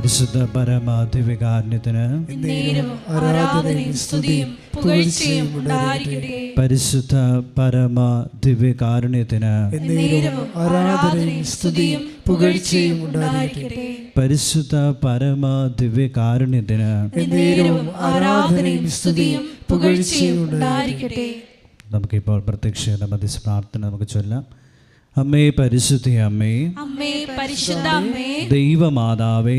പരിശുദ്ധ പരമാധിവികാരുണ്യത്തിന് ആരാധനയും സ്തുതിയും പുകഴ്ചയും ഉണ്ടായിരിക്കട്ടെ. പരിശുദ്ധ പരമാധിവികാരുണ്യത്തിന് ആരാധനയും സ്തുതിയും പുകഴ്ചയും ഉണ്ടായിരിക്കട്ടെ. പരിശുദ്ധ പരമാധിവികാരുണ്യത്തിന് ആരാധനയും സ്തുതിയും പുകഴ്ചയും ഉണ്ടായിരിക്കട്ടെ. നമുക്കിപ്പോൾ പ്രത്യക്ഷ മധ്യസ്ഥ പ്രാർത്ഥന നമുക്ക് ചൊല്ലാം. അമ്മേ പരിശുദ്ധ അമ്മേ, അമ്മേ പരിശുദ്ധ അമ്മേ, ദൈവമാതാവേ,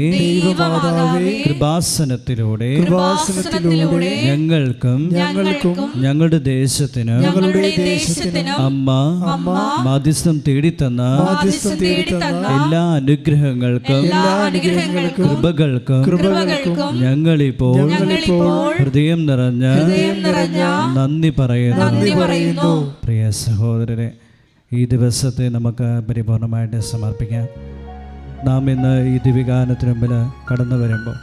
കൃപാസനത്തിലൂടെ ഞങ്ങൾക്കും ഞങ്ങളുടെ ദേശത്തിനും അമ്മ മാധ്യസ്ഥം തേടിത്തന്ന എല്ലാ അനുഗ്രഹങ്ങൾക്കും കൃപകൾക്കും ഞങ്ങളിപ്പോൾ ഹൃദയം നിറഞ്ഞ നന്ദി പറയുന്നു. പ്രിയ സഹോദരരെ, ഈ ദിവസത്തെ നമുക്ക് പരിപൂർണമായിട്ട് സമർപ്പിക്കാം. നാം ഇന്ന് ഈ ദിവികാനത്തിന് മുമ്പിൽ കടന്നു വരുമ്പോൾ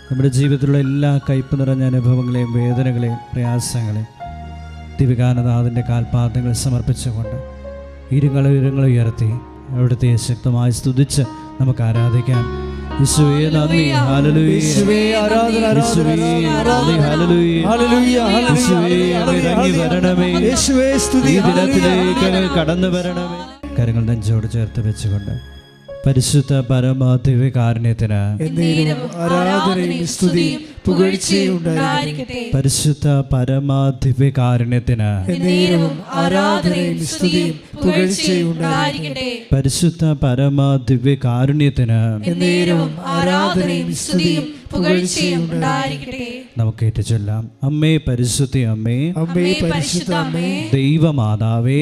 നമ്മുടെ ജീവിതത്തിലുള്ള എല്ലാ കയ്പ് നിറഞ്ഞ അനുഭവങ്ങളെയും വേദനകളെയും പ്രയാസങ്ങളെയും ദിവികാനനാഥൻ്റെ കാൽപാദങ്ങൾ സമർപ്പിച്ചുകൊണ്ട് ഇരുങ്ങളും ഉയർത്തി അവിടുത്തെ ശക്തമായി സ്തുതിച്ച് നമുക്ക് ആരാധിക്കാം. യേശുവേ നന്ദി, ഹല്ലേലൂയ. യേശുവേ ആരാധന, യേശുവേ നന്ദി, ഹല്ലേലൂയ. യേശുവേ ഇറങ്ങി വരണമേ. യേശുവേ സ്തുതി. ഈ ദിനത്തിലേക്ക് കടന്നു വരണമേ. കരങ്ങൾ നെഞ്ചോട് ചേർത്ത് വെച്ചുകൊണ്ട് പരിശുദ്ധ പരമാധിവികാരുണ്യത്തിന് ആരാധനയും സ്തുതിയും പുകഴ്ചയും ഉണ്ടായിരിക്കട്ടെ. പരിശുദ്ധ പരമാധിവികാരുണ്യത്തിന് ആരാധനയും സ്തുതിയും പുകഴ്ചയും ഉണ്ടായിരിക്കട്ടെ. പരിശുദ്ധ പരമാധിവികാരുണ്യത്തിന് ആരാധനയും സ്തുതിയും പുകഴ്ചയും ഉണ്ടായിരിക്കട്ടെ. നമുക്ക് ഏറ്റുചൊല്ലാം. അമ്മേ പരിശുദ്ധ അമ്മേ, അമ്മേ പരിശുദ്ധ അമ്മേ, ദൈവമാതാവേ,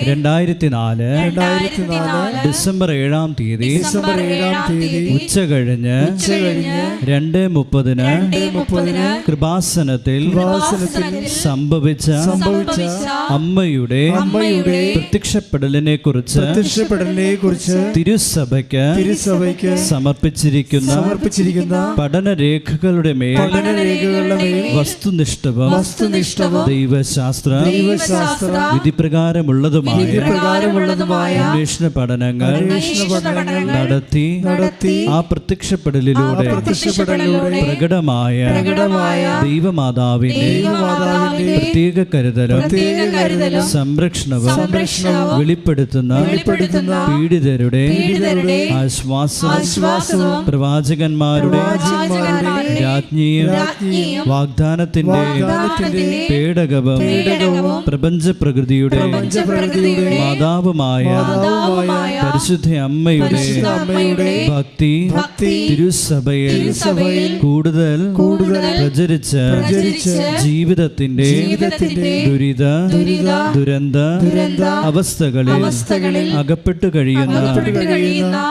2004 ഡിസംബർ 7-ാം തീയതി ഉച്ച കഴിഞ്ഞ് 2:30 കൃപാസനത്തിൽ സംഭവിച്ച അമ്മയുടെ പ്രത്യക്ഷപ്പെടലിനെ കുറിച്ച് തിരുസഭയ്ക്ക് സമർപ്പിച്ചിരിക്കുന്ന പഠനരേഖകളുടെ മേൽ വസ്തുനിഷ്ഠവും ദൈവശാസ്ത്ര വിധിപ്രകാരമുള്ളതുമായ അന്വേഷണ പഠനങ്ങൾ നടത്തി ആ പ്രത്യക്ഷപ്പെടലിലൂടെ പ്രകടമായ ദൈവമാതാവിന്റെ പ്രത്യേക കരുതലും സംരക്ഷണവും വെളിപ്പെടുത്തുന്ന പീഡിതരുടെ ആശ്വാസവും പ്രവാചകന്മാരുടെ രാജ്ഞിയും വാഗ്ദാനത്തിന്റെ പേടകവും പ്രപഞ്ച പ്രകൃതിയുടെ മാതാവുമായ പരിശുദ്ധ അമ്മയുടെ ഭക്തി തിരുസഭയിൽ കൂടുതൽ പ്രചരിച്ച് ജീവിതത്തിന്റെ ദുരന്ത അവസ്ഥകളിൽ അകപ്പെട്ടു കഴിയുന്ന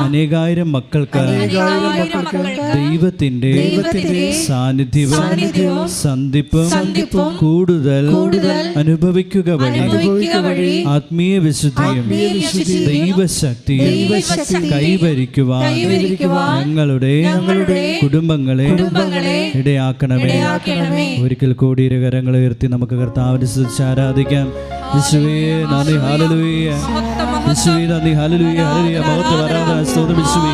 അനേകായിരം മക്കൾക്ക് ദൈവത്തിന്റെ സാന്നിധ്യവും സന്ധിപ്പും കൂടുതൽ അനുഭവിക്കുക വഴി ആത്മീയ വിശുദ്ധിയും ദൈവശക്തിയും കൈവരിക്കുവാൻ ഞങ്ങളുടെ കുടുംബങ്ങളെ ഇടയാക്കണമേ. ഒരിക്കൽ കൂടി ഇരുകരങ്ങൾ ഉയർത്തി നമുക്ക് കർത്താവിനെ സ്തുതിച്ച് ആരാധിക്കാം. യേശുവേ നന്ദി, ഹല്ലേലൂയ. യേശുവേ നന്ദി, ഹല്ലേലൂയ, ഹല്ലേലൂയ. മഹത്വം, ആരാധന, സ്തോത്രം യേശുവേ.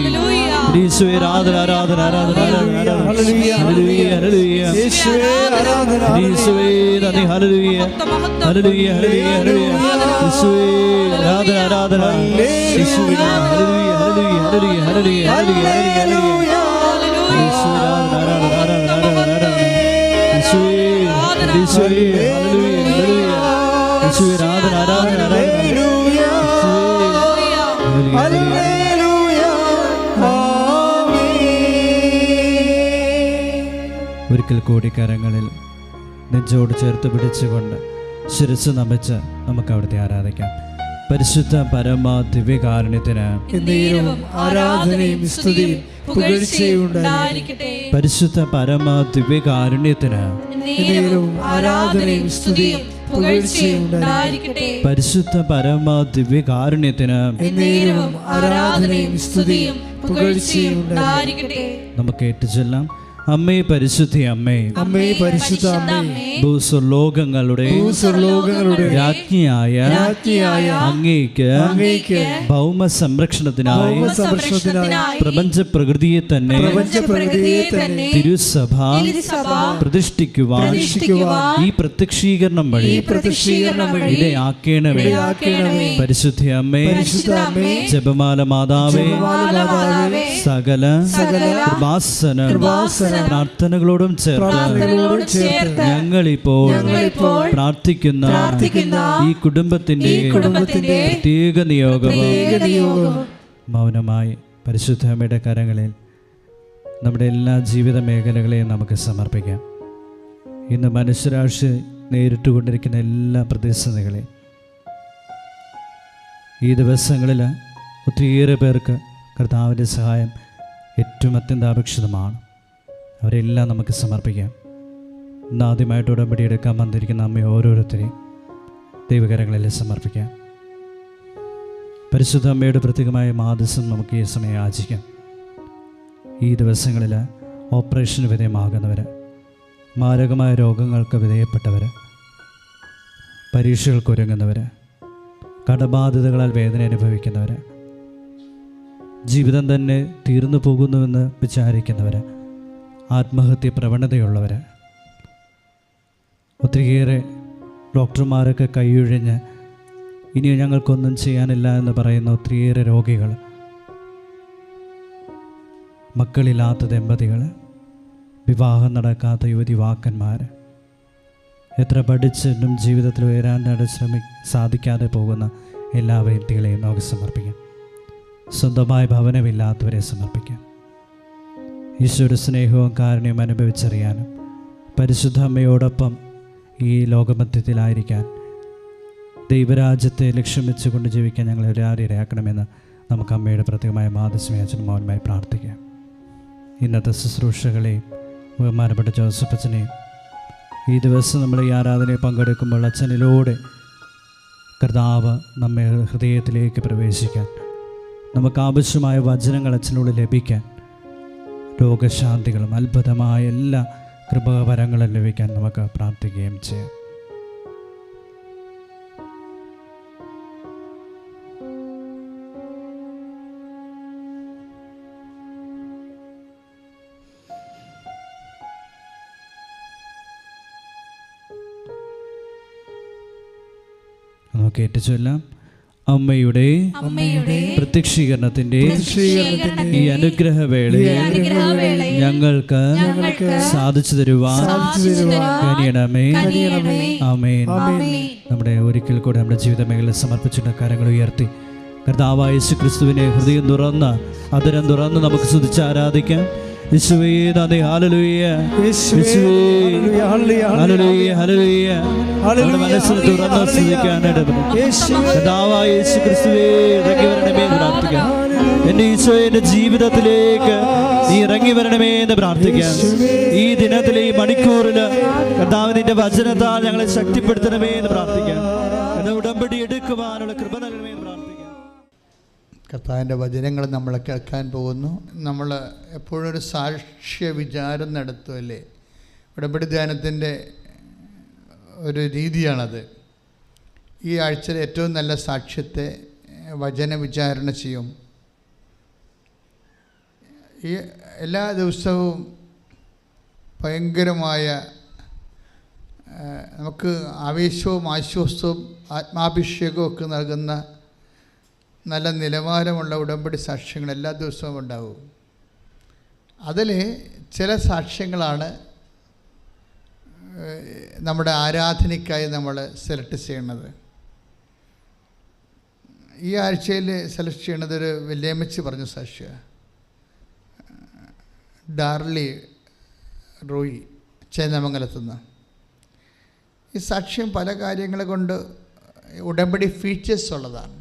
യേശുവേ ആരാധന, ആരാധന, ആരാധന, ആരാധന, ഹല്ലേലൂയ, ഹല്ലേലൂയ, ഹല്ലേലൂയ. യേശുവേ ആരാധന, യേശുവേ നന്ദി, ഹല്ലേലൂയ, ഹല്ലേലൂയ, ഹല്ലേലൂയ, ഹല്ലേലൂയ. യേശുവേ ആരാധന, ആരാധന, യേശുവേ hallelujah, hallelujah, hallelujah, hallelujah, hallelujah, hallelujah. യേശുവേ ആരാധന, ആരാധന, ആരാധന, ആരാധന. യേശുവേ, യേശുവേ ഹല്ലേലൂയ, ഹല്ലേലൂയ. യേശുവേ ആരാധന, ആരാധന, ആരാധന. ഒരിക്കൽ കൂടി കരങ്ങളിൽ നെഞ്ചോട് ചേർത്ത് പിടിച്ചുകൊണ്ട് ശിരസ് നമിച്ച് നമുക്ക് അവിടുത്തെ ആരാധിക്കാം. പരിശുദ്ധ പരമാ ദിവ്യകാരുണ്യത്തിന് ആരാധനയും സ്തുതിയും പുകഴ്ചയും ഉണ്ടായിരിക്കട്ടെ. പരിശുദ്ധ പരമാ ദിവ്യകാരുണ്യത്തിന് ആരാധനയും സ്തുതിയും പുകഴ്ചയും ഉണ്ടായിരിക്കട്ടെ. പരിശുദ്ധ പരമാ ദിവ്യകാരുണ്യത്തിന് ആരാധനയും സ്തുതിയും പുകഴ്ചയും ഉണ്ടായിരിക്കട്ടെ. നമുക്ക് ഏറ്റുചൊല്ലാം. അമ്മേ പരിശുദ്ധി അമ്മേ, അമ്മേ പരിശുദ്ധ അമ്മേ, ഭൂസ്വർലോകങ്ങളുടെ രാജ്ഞിയായ അങ്ങേക്ക് ഭൗമ സംരക്ഷണത്തിനായി പ്രപഞ്ച പ്രകൃതിയെ തന്നെ തിരുസഭ പ്രതിഷ്ഠിക്കുവാൻ ഈ പ്രത്യക്ഷീകരണം വഴി ഇടയാക്കേണമേ. പരിശുദ്ധ അമ്മേ, ജപമാല മാതാവേ, സകല കൃപാസന പ്രാർത്ഥനകളോടും ചേർത്ത് ഞങ്ങളിപ്പോൾ പ്രാർത്ഥിക്കുന്ന ഈ കുടുംബത്തിന്റെ പ്രത്യേക നിയോഗവും മൗനമായി പരിശുദ്ധ അമ്മയുടെ കരങ്ങളിൽ നമ്മുടെ എല്ലാ ജീവിത മേഖലകളെയും നമുക്ക് സമർപ്പിക്കാം. ഇന്ന് മനുഷ്യരാശി നേരിട്ടുകൊണ്ടിരിക്കുന്ന എല്ലാ പ്രതിസന്ധികളെയും ഈ ദിവസങ്ങളിൽ ഒത്തിരിയേറെ പേർക്ക് കർത്താവിൻ്റെ സഹായം ഏറ്റവും അത്യന്താപേക്ഷിതമാണ്. അവരെല്ലാം നമുക്ക് സമർപ്പിക്കാം. ഇന്ന് ആദ്യമായിട്ട് ഉടമ്പടി എടുക്കാൻ വന്നിരിക്കുന്ന അമ്മ ഓരോരുത്തരെയും ദൈവകരങ്ങളിൽ സമർപ്പിക്കാം. പരിശുദ്ധ അമ്മയുടെ പ്രത്യേകമായ മാധ്യസ്ഥം നമുക്ക് ഈ സമയം യാചിക്കാം. ഈ ദിവസങ്ങളിൽ ഓപ്പറേഷന് വിധേയമാകുന്നവർ, മാരകമായ രോഗങ്ങൾക്ക് വിധേയപ്പെട്ടവർ, പരീക്ഷകൾക്കൊരുങ്ങുന്നവർ, കടബാധിതകളാൽ വേദന അനുഭവിക്കുന്നവർ, ജീവിതം തന്നെ തീർന്നു പോകുന്നുവെന്ന് വിചാരിക്കുന്നവർ, ആത്മഹത്യ പ്രവണതയുള്ളവർ, ഒത്തിരിയേറെ ഡോക്ടർമാരൊക്കെ കൈയൊഴിഞ്ഞ് ഇനി ഞങ്ങൾക്കൊന്നും ചെയ്യാനില്ല എന്ന് പറയുന്ന ഒത്തിരിയേറെ രോഗികൾ, മക്കളില്ലാത്ത ദമ്പതികൾ, വിവാഹം നടക്കാത്ത യുവതിവാക്കന്മാർ, എത്ര പഠിച്ചിട്ടും ജീവിതത്തിൽ ഉയരാനായിട്ട് സാധിക്കാതെ പോകുന്ന എല്ലാ വ്യക്തികളെയും നമുക്ക് സമർപ്പിക്കാം. സ്വന്തമായ ഭവനമില്ലാത്തവരെ സമർപ്പിക്കാം. ഈശോയുടെ സ്നേഹവും കാരുണ്യവും അനുഭവിച്ചറിയാനും പരിശുദ്ധ അമ്മയോടൊപ്പം ഈ ലോകമധ്യത്തിലായിരിക്കാൻ, ദൈവരാജ്യത്തെ ലക്ഷ്യം വെച്ചുകൊണ്ട് ജീവിക്കാൻ ഞങ്ങൾ എല്ലാവരും ഇടയാക്കണമെന്ന് നമുക്ക് അമ്മയുടെ പ്രത്യേകമായ മാധ്യസ്മയാച്ചനും മൗനമായി പ്രാർത്ഥിക്കാം. ഇന്നത്തെ ശുശ്രൂഷകളെയും ബഹുമാനപ്പെട്ട ജോസഫ് അച്ഛനെയും ഈ ദിവസം നമ്മൾ ഈ ആരാധനയിൽ പങ്കെടുക്കുമ്പോൾ അച്ഛനിലൂടെ കർത്താവ് നമ്മെ ഹൃദയത്തിലേക്ക് പ്രവേശിക്കാൻ, നമുക്ക് ആവശ്യമായ വചനങ്ങൾ അച്ഛനോട് ലഭിക്കാൻ, രോഗശാന്തികളും അത്ഭുതമായ എല്ലാ കൃപാവരങ്ങളും ലഭിക്കാൻ നമുക്ക് പ്രാർത്ഥിക്കുകയും ചെയ്യാം. നമുക്ക് ഏറ്റുചൊല്ലാം. അമ്മയുടെ പ്രത്യക്ഷീകരണത്തിന്റെ ഈ അനുഗ്രഹവേളയിൽ ഞങ്ങൾക്ക് സാധിച്ചു തരുവാൻ കഴിയണമേ. ആമേൻ. നമ്മുടെ ഒരിക്കൽ കൂടെ നമ്മുടെ ജീവിത മേഖല സമർപ്പിച്ചിട്ട് കരങ്ങൾ ഉയർത്തി കർത്താവായ യേശു ക്രിസ്തുവിനെ ഹൃദയം തുറന്ന് അതരം തുറന്ന് നമുക്ക് സ്തുതിച്ച് ആരാധിക്കാം. യേശുവേ നന്ദി. ഹല്ലേലൂയ. യേശുവേ ഹല്ലേലൂയ. ഹല്ലേലൂയ. നമ്മുടെ മനസ്സിൽ തുറന്ന് സ്തുതിക്കാനായിട്ട് കർത്താവായ യേശു ക്രിസ്തുവേ ഇറങ്ങി വരണമേ എന്ന് പ്രാർത്ഥിക്കാം. എൻ്റെ ഈശോയെ എൻ്റെ ജീവിതത്തിലേക്ക് നീ ഇറങ്ങി വരണമേ എന്ന് പ്രാർത്ഥിക്കാം. ഈ ദിനത്തിലെ ഈ മണിക്കൂറിൽ കർത്താവിന്റെ വചനത്താൽ ഞങ്ങളെ ശക്തിപ്പെടുത്തണമേ എന്ന് പ്രാർത്ഥിക്കാം. എന്ന ഉടമ്പടി എടുക്കുവാനുള്ള കൃപ നൽകണമേ എന്ന് പ്രാർത്ഥിക്കാം. കർത്താവിൻ്റെ വചനങ്ങൾ നമ്മൾ കേൾക്കാൻ പോകുന്നു. നമ്മൾ എപ്പോഴും ഒരു സാക്ഷ്യ വിചാരം നടത്തുമല്ലേ. ഉടമ്പടി ധ്യാനത്തിൻ്റെ ഒരു രീതിയാണത്. ഈ ആഴ്ചയിലെ ഏറ്റവും നല്ല സാക്ഷ്യത്തെ വചന വിചാരണ ചെയ്യും. ഈ എല്ലാ ദിവസവും ഭയങ്കരമായ നമുക്ക് ആവേശവും ആശ്വാസവും ആത്മാഭിഷേകവും ഒക്കെ നൽകുന്ന നല്ല നിലവാരമുള്ള ഉടമ്പടി സാക്ഷ്യങ്ങൾ എല്ലാ ദിവസവും ഉണ്ടാവും. അതിൽ ചില സാക്ഷ്യങ്ങളാണ് നമ്മുടെ ആരാധനയ്ക്കായി നമ്മൾ സെലക്ട് ചെയ്യണത്. ഈ ആഴ്ചയിൽ സെലക്ട് ചെയ്യണത് ഒരു വല്യമ്മച്ചി പറഞ്ഞ സാക്ഷ്യ, ഡാർലി റോയി ചേന്നമംഗലത്തുനിന്ന്. ഈ സാക്ഷ്യം പല കാര്യങ്ങൾ കൊണ്ട് ഉടമ്പടി ഫീച്ചേഴ്സ് ഉള്ളതാണ്.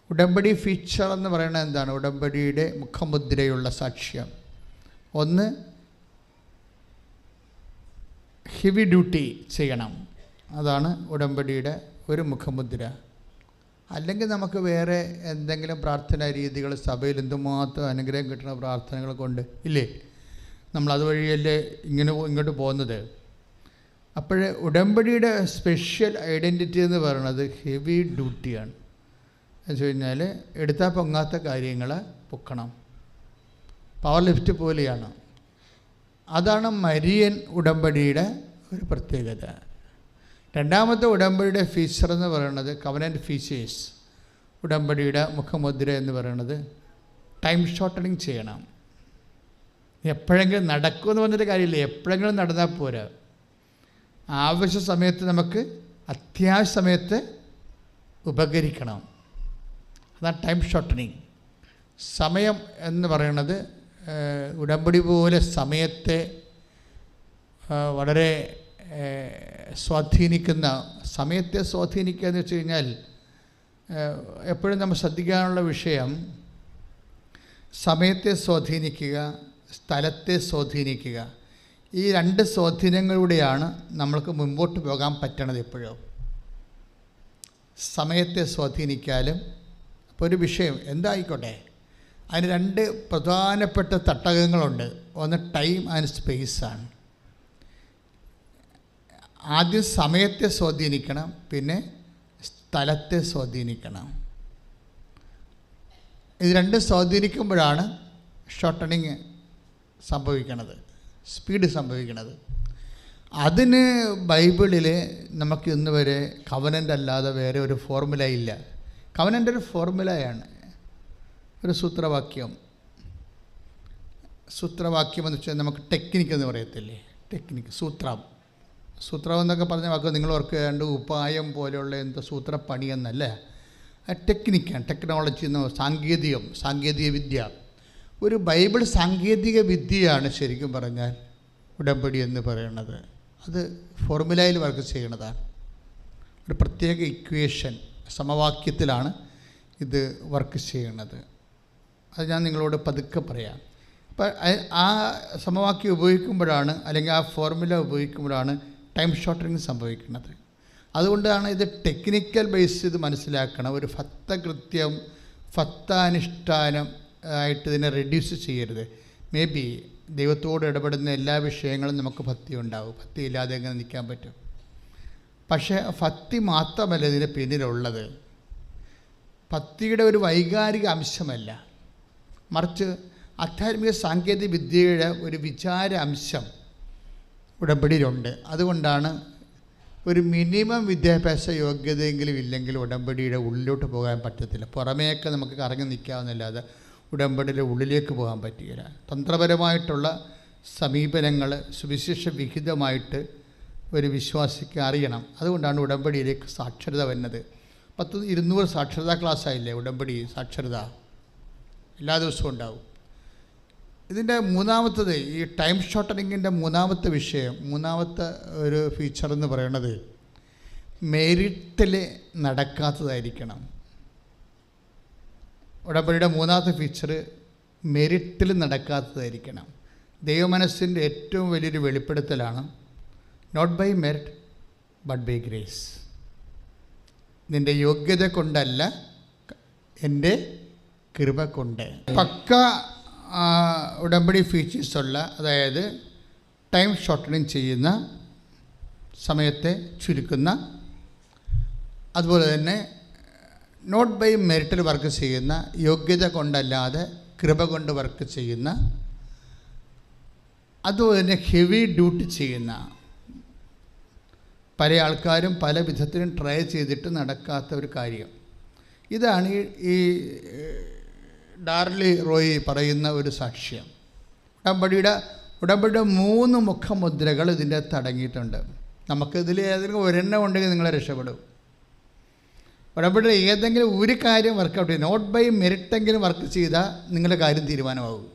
ഉടമ്പടി ഫീച്ചർ എന്ന് പറയുന്നത് എന്താണ്? ഉടമ്പടിയുടെ മുഖമുദ്രയുള്ള സാക്ഷ്യം. ഒന്ന്, ഹെവി ഡ്യൂട്ടി ചെയ്യണം. അതാണ് ഉടമ്പടിയുടെ ഒരു മുഖമുദ്ര. അല്ലെങ്കിൽ നമുക്ക് വേറെ എന്തെങ്കിലും പ്രാർത്ഥനാ രീതികൾ, സഭയിൽ എന്തുമാത്രം അനുഗ്രഹം കിട്ടുന്ന പ്രാർത്ഥനകൾ കൊണ്ട് ഇല്ലേ നമ്മൾ അതുവഴിയല്ലേ ഇങ്ങോട്ട് പോകുന്നത്. അപ്പോൾ ഉടമ്പടിയുടെ സ്പെഷ്യൽ ഐഡൻറ്റിറ്റി എന്ന് പറയുന്നത് ഹെവി ഡ്യൂട്ടിയാണ്. എന്ന് വെച്ച് കഴിഞ്ഞാൽ എടുത്താൽ പൊങ്ങാത്ത കാര്യങ്ങൾ പൊക്കണം, പവർ ലിഫ്റ്റ് പോലെയാണ്. അതാണ് മരിയൻ ഉടമ്പടിയുടെ ഒരു പ്രത്യേകത. രണ്ടാമത്തെ ഉടമ്പടിയുടെ ഫീച്ചർ എന്ന് പറയുന്നത് കവനൻ്റ് ഫീച്ചേഴ്സ്. ഉടമ്പടിയുടെ മുഖമുദ്ര എന്ന് പറയുന്നത് ടൈം ഷോർട്ടനിങ് ചെയ്യണം. എപ്പോഴെങ്കിലും നടക്കുമെന്ന് പറഞ്ഞൊരു കാര്യമില്ല, എപ്പോഴെങ്കിലും നടന്നാൽ പോരാ. ആവശ്യ സമയത്ത് നമുക്ക് അത്യാവശ്യ സമയത്ത് ഉപകരിക്കണം. അതാണ് ടൈം ഷോർട്ടനിങ്. സമയം എന്ന് പറയുന്നത് ഉടമ്പടി പോലെ സമയത്തെ വളരെ സമയത്തെ സ്വാധീനിക്കുക എന്ന് വെച്ച് കഴിഞ്ഞാൽ എപ്പോഴും നമ്മൾ ശ്രദ്ധിക്കാനുള്ള വിഷയം സമയത്തെ സ്വാധീനിക്കുക, സ്ഥലത്തെ സ്വാധീനിക്കുക. ഈ രണ്ട് സ്വാധീനങ്ങളിലൂടെയാണ് നമ്മൾക്ക് മുമ്പോട്ട് പോകാൻ പറ്റണത്. എപ്പോഴും സമയത്തെ സ്വാധീനിക്കാലും ഇപ്പോൾ ഒരു വിഷയം എന്തായിക്കോട്ടെ, അതിന് രണ്ട് പ്രധാനപ്പെട്ട തട്ടകങ്ങളുണ്ട്. ഒന്ന് ടൈം ആൻഡ് സ്പേസാണ്. ആദ്യം സമയത്തെ സ്വാധീനിക്കണം, പിന്നെ സ്ഥലത്തെ സ്വാധീനിക്കണം. ഇത് രണ്ടും സ്വാധീനിക്കുമ്പോഴാണ് ഷോർട്ടനിങ് സംഭവിക്കണത്, സ്പീഡ് സംഭവിക്കണത്. അതിന് ബൈബിളിൽ നമുക്ക് ഇന്ന് വരെ കവനൻ്റ് അല്ലാതെ വേറെ ഒരു ഫോർമുല ഇല്ല. കവനൻ്റ് ഒരു ഫോർമുലയാണ്, ഒരു സൂത്രവാക്യം. സൂത്രവാക്യം എന്ന് വെച്ചാൽ നമുക്ക് ടെക്നിക്ക് എന്ന് പറയത്തില്ലേ, ടെക്നിക്ക്, സൂത്രം എന്നൊക്കെ പറഞ്ഞ വാക്ക് നിങ്ങൾ ഓർക്കേണ്ട ഉപായം പോലെയുള്ള എന്തോ സൂത്രപ്പണി എന്നല്ല, ടെക്നിക്കാണ്. ടെക്നോളജി എന്നോ സാങ്കേതിക വിദ്യ. ഒരു ബൈബിൾ സാങ്കേതിക വിദ്യയാണ് ശരിക്കും പറഞ്ഞാൽ ഉടമ്പടി എന്ന് പറയുന്നത്. അത് ഫോർമുലയിൽ വർക്ക് ചെയ്യണതാണ്. ഒരു പ്രത്യേക ഇക്വേഷൻ, സമവാക്യത്തിലാണ് ഇത് വർക്ക് ചെയ്യണത്. അത് ഞാൻ നിങ്ങളോട് പതുക്കെ പറയാം. അപ്പം ആ സമവാക്യം ഉപയോഗിക്കുമ്പോഴാണ്, അല്ലെങ്കിൽ ആ ഫോർമുല ഉപയോഗിക്കുമ്പോഴാണ് ടൈം ഷോർട്ടനിങ് സംഭവിക്കുന്നത്. അതുകൊണ്ടാണ് ഇത് ടെക്നിക്കൽ ബേസ് ചെയ്ത് മനസ്സിലാക്കണം. ഒരു ഭക്തകൃത്യം, ഭക്താനുഷ്ഠാനം ആയിട്ട് ഇതിനെ റെഡ്യൂസ് ചെയ്യരുത്. മേ ബി ദൈവത്തോട് ഇടപെടുന്ന എല്ലാ വിഷയങ്ങളും നമുക്ക് ഭക്തി ഉണ്ടാവും. ഭക്തി ഇല്ലാതെ എങ്ങനെ നിൽക്കാൻ പറ്റും? പക്ഷേ ഭക്തി മാത്രമല്ല ഇതിന് പിന്നിലുള്ളത്. ഭക്തിയുടെ ഒരു വൈകാരിക അംശമല്ല, മറിച്ച് ആധ്യാത്മിക സാങ്കേതിക വിദ്യയുടെ ഒരു വിചാര അംശം ഉടമ്പടിയിലുണ്ട്. അതുകൊണ്ടാണ് ഒരു മിനിമം വിദ്യാഭ്യാസ യോഗ്യതയെങ്കിലും ഇല്ലെങ്കിൽ ഉടമ്പടിയുടെ ഉള്ളിലോട്ട് പോകാൻ പറ്റത്തില്ല. പുറമേയൊക്കെ നമുക്ക് കറങ്ങി നിൽക്കാവുന്നല്ലാതെ ഉടമ്പടിയുടെ ഉള്ളിലേക്ക് പോകാൻ പറ്റുകയില്ല. തന്ത്രപരമായിട്ടുള്ള സമീപനങ്ങൾ സുവിശേഷ വിഹിതമായിട്ട് ഒരു വിശ്വാസിക്ക് അറിയണം. അതുകൊണ്ടാണ് ഉടമ്പടിയിലേക്ക് സാക്ഷരത വരുന്നത്. 200 സാക്ഷരതാ ക്ലാസ്സായില്ലേ ഉടമ്പടി സാക്ഷരത, എല്ലാ ദിവസവും ഉണ്ടാവും. ഇതിൻ്റെ മൂന്നാമത്തത്, ഈ ടൈം ഷോർട്ടനിങ്ങിൻ്റെ മൂന്നാമത്തെ വിഷയം, മൂന്നാമത്തെ ഒരു ഫീച്ചർ എന്ന് പറയുന്നത് മെരിറ്റിൽ നടക്കാത്തതായിരിക്കണം. ഉടമ്പടിയുടെ മൂന്നാമത്തെ ഫീച്ചർ മെരിറ്റിൽ നടക്കാത്തതായിരിക്കണം. ദൈവമനസ്സിൻ്റെ ഏറ്റവും വലിയൊരു വെളിപ്പെടുത്തലാണ് not by merit but by grace. നിൻ്റെ യോഗ്യത കൊണ്ടല്ല, എൻ്റെ കൃപ കൊണ്ട്. പക്ക ഉടമ്പടി ഫീച്ചേഴ്സുള്ള, അതായത് ടൈം ഷോർട്ടനിങ് ചെയ്യുന്ന, സമയത്തെ ചുരുക്കുന്ന, അതുപോലെ തന്നെ നോട്ട് ബൈ മെറിറ്റിൽ വർക്ക് ചെയ്യുന്ന, യോഗ്യത കൊണ്ടല്ലാതെ കൃപ കൊണ്ട് വർക്ക് ചെയ്യുന്ന, അതുപോലെ തന്നെ ഹെവി ഡ്യൂട്ടി ചെയ്യുന്ന. പല ആൾക്കാരും പല വിധത്തിലും ട്രൈ ചെയ്തിട്ട് നടക്കാത്ത ഒരു കാര്യം ഇതാണ്. ഈ ഡാർലി റോയി പറയുന്ന ഒരു സാക്ഷ്യം. ഉടമ്പടിയുടെ 3 മുഖമുദ്രകൾ ഇതിൻ്റെ അകത്ത് അടങ്ങിയിട്ടുണ്ട്. നമുക്കിതിൽ ഏതെങ്കിലും ഒരെണ്ണം ഉണ്ടെങ്കിൽ നിങ്ങളെ രക്ഷപ്പെടും. ഉടമ്പടിയുടെ ഏതെങ്കിലും ഒരു കാര്യം വർക്കൗട്ട് ചെയ്യും, നോട്ട് ബൈ മെറിറ്റെങ്കിലും വർക്ക് ചെയ്താൽ നിങ്ങളുടെ കാര്യം തീരുമാനമാകും.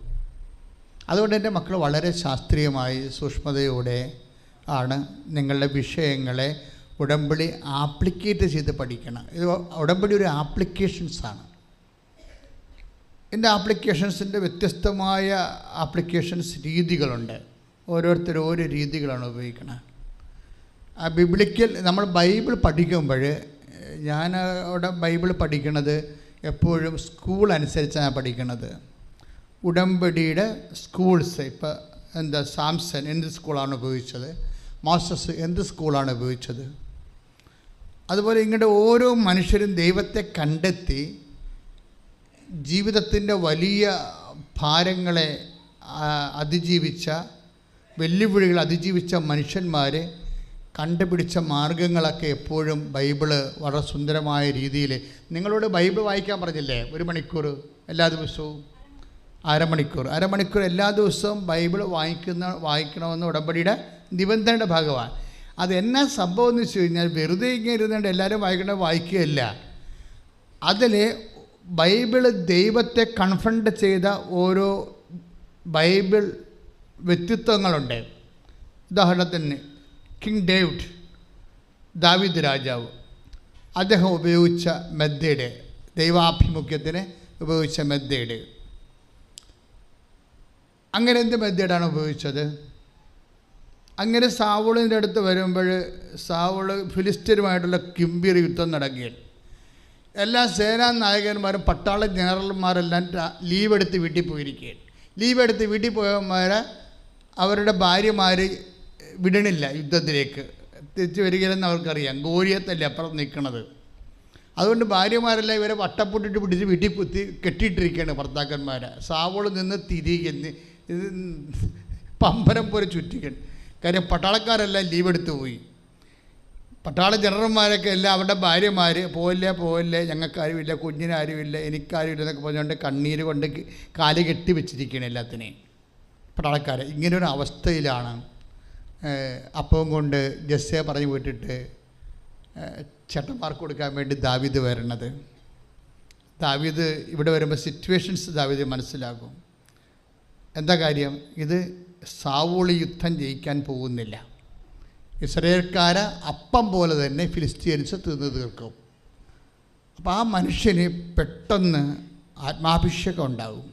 അതുകൊണ്ട് എൻ്റെ മക്കൾ വളരെ ശാസ്ത്രീയമായി സൂക്ഷ്മതയോടെ ആണ് നിങ്ങളുടെ വിഷയങ്ങളെ ഉടമ്പടി ആപ്ലിക്കേറ്റ് ചെയ്ത് പഠിക്കണം. ഇത് ഉടമ്പടി ഒരു ആപ്ലിക്കേഷൻസാണ്. ഇതിൻ്റെ ആപ്ലിക്കേഷൻസിൻ്റെ വ്യത്യസ്തമായ ആപ്ലിക്കേഷൻസ് രീതികളുണ്ട്. ഓരോരുത്തരും ഓരോ രീതികളാണ് ഉപയോഗിക്കുന്നത്. ആ ബൈബിൾ പഠിക്കുമ്പോൾ ഞാൻ അവിടെ ബൈബിൾ പഠിക്കണത് എപ്പോഴും സ്കൂൾ അനുസരിച്ചാണ് പഠിക്കണത്. ഉടമ്പടിയുടെ സ്കൂൾസ്, ഇപ്പോൾ എന്താ സാംസൺ എന്ത് സ്കൂളാണ് ഉപയോഗിച്ചത്, മോസസ് എന്ത് സ്കൂളാണ് ഉപയോഗിച്ചത്, അതുപോലെ ഇങ്ങോട്ട് ഓരോ മനുഷ്യരും ദൈവത്തെ കണ്ടെത്തി ജീവിതത്തിൻ്റെ വലിയ ഭാരങ്ങളെ അതിജീവിച്ച, വെല്ലുവിളികൾ അതിജീവിച്ച മനുഷ്യന്മാർ കണ്ടുപിടിച്ച മാർഗങ്ങളൊക്കെ എപ്പോഴും ബൈബിള് വളരെ സുന്ദരമായ രീതിയിൽ, നിങ്ങളോട് ബൈബിൾ വായിക്കാൻ പറഞ്ഞില്ലേ 1 മണിക്കൂർ എല്ലാ ദിവസവും, അരമണിക്കൂർ എല്ലാ ദിവസവും ബൈബിൾ വായിക്കണമെന്ന് ഉടമ്പടിയുടെ നിബന്ധനയുടെ ഭാഗമാണ്. അത് എന്നാ സംഭവം എന്ന് വെച്ച് കഴിഞ്ഞാൽ വെറുതെ ഇങ്ങനെ ഇരുന്നുകൊണ്ട് എല്ലാവരും വായിക്കുകയല്ല. അതിൽ ബൈബിൾ ദൈവത്തെ കൺഫ്രണ്ട് ചെയ്ത ഓരോ ബൈബിൾ വ്യക്തിത്വങ്ങളുണ്ട്. ഉദാഹരണത്തിന് കിങ് ഡേവിഡ്, ദാവീദ് രാജാവ്, അദ്ദേഹം ഉപയോഗിച്ച മെത്തേഡ്, ദൈവാഭിമുഖ്യത്തിന് ഉപയോഗിച്ച മെത്തേഡ്. അങ്ങനെ എന്ത് മെത്തേഡാണ് ഉപയോഗിച്ചത്? അങ്ങനെ സാവൂളിൻ്റെ അടുത്ത് വരുമ്പോൾ സാവൂള് ഫിലിസ്തീനുമായിട്ടുള്ള ഗംഭീര യുദ്ധം നടക്കുകയാണ്. എല്ലാ സേനാ നായകന്മാരും പട്ടാള ജനറൽമാരെല്ലാം ലീവ് എടുത്ത് വീട്ടിൽ പോയിരിക്കുകയാണ്. ലീവ് എടുത്ത് വീട്ടിൽ പോയവന്മാരെ അവരുടെ ഭാര്യമാർ വിടണില്ല, യുദ്ധത്തിലേക്ക് തിരിച്ചു വരികയില്ലെന്ന് അവർക്കറിയാം. ഗോലിയത്തല്ലേ അപ്പുറം നിൽക്കുന്നത്. അതുകൊണ്ട് ഭാര്യമാരെല്ലാം ഇവരെ വട്ടപ്പൊട്ടിട്ട് പിടിച്ച് വീട്ടിൽ കുത്തി കെട്ടിയിട്ടിരിക്കുകയാണ് ഭർത്താക്കന്മാരെ. സാവൂള് നിന്ന് തിരികെ പമ്പരം പോലെ ചുറ്റിക്കണം. കാര്യം പട്ടാളക്കാരെല്ലാം ലീവ് എടുത്ത് പോയി. പട്ടാള ജനറൽമാരൊക്കെ എല്ലാം അവരുടെ ഭാര്യമാർ പോവില്ലേ, ഞങ്ങൾക്കാരുമില്ല, കുഞ്ഞിനാരുമില്ല, എനിക്കാരുമില്ല എന്നൊക്കെ പറഞ്ഞുകൊണ്ട് കണ്ണീര് കൊണ്ട് കാല് കെട്ടി വെച്ചിരിക്കുകയാണ് എല്ലാത്തിനെയും പട്ടാളക്കാരെ. ഇങ്ങനൊരു അവസ്ഥയിലാണ് അപ്പം കൊണ്ട് ജസ്സയെ പറഞ്ഞു വിട്ടിട്ട് ചേട്ടന്മാർക്ക് കൊടുക്കാൻ വേണ്ടി ദാവീദ് വരണത്. ദാവീദ് ഇവിടെ വരുമ്പോൾ സിറ്റുവേഷൻസ് ദാവീദ് മനസ്സിലാകും. എന്താ കാര്യം? ഇത് സാവൂള് യുദ്ധം ജയിക്കാൻ പോകുന്നില്ല. ഇസ്രായേൽക്കാരെ അപ്പം പോലെ തന്നെ ഫിലിസ്തീൻസ് തിന്നു തീർക്കും. അപ്പോൾ ആ മനുഷ്യന് പെട്ടെന്ന് ആത്മാഭിഷേകം ഉണ്ടാകും.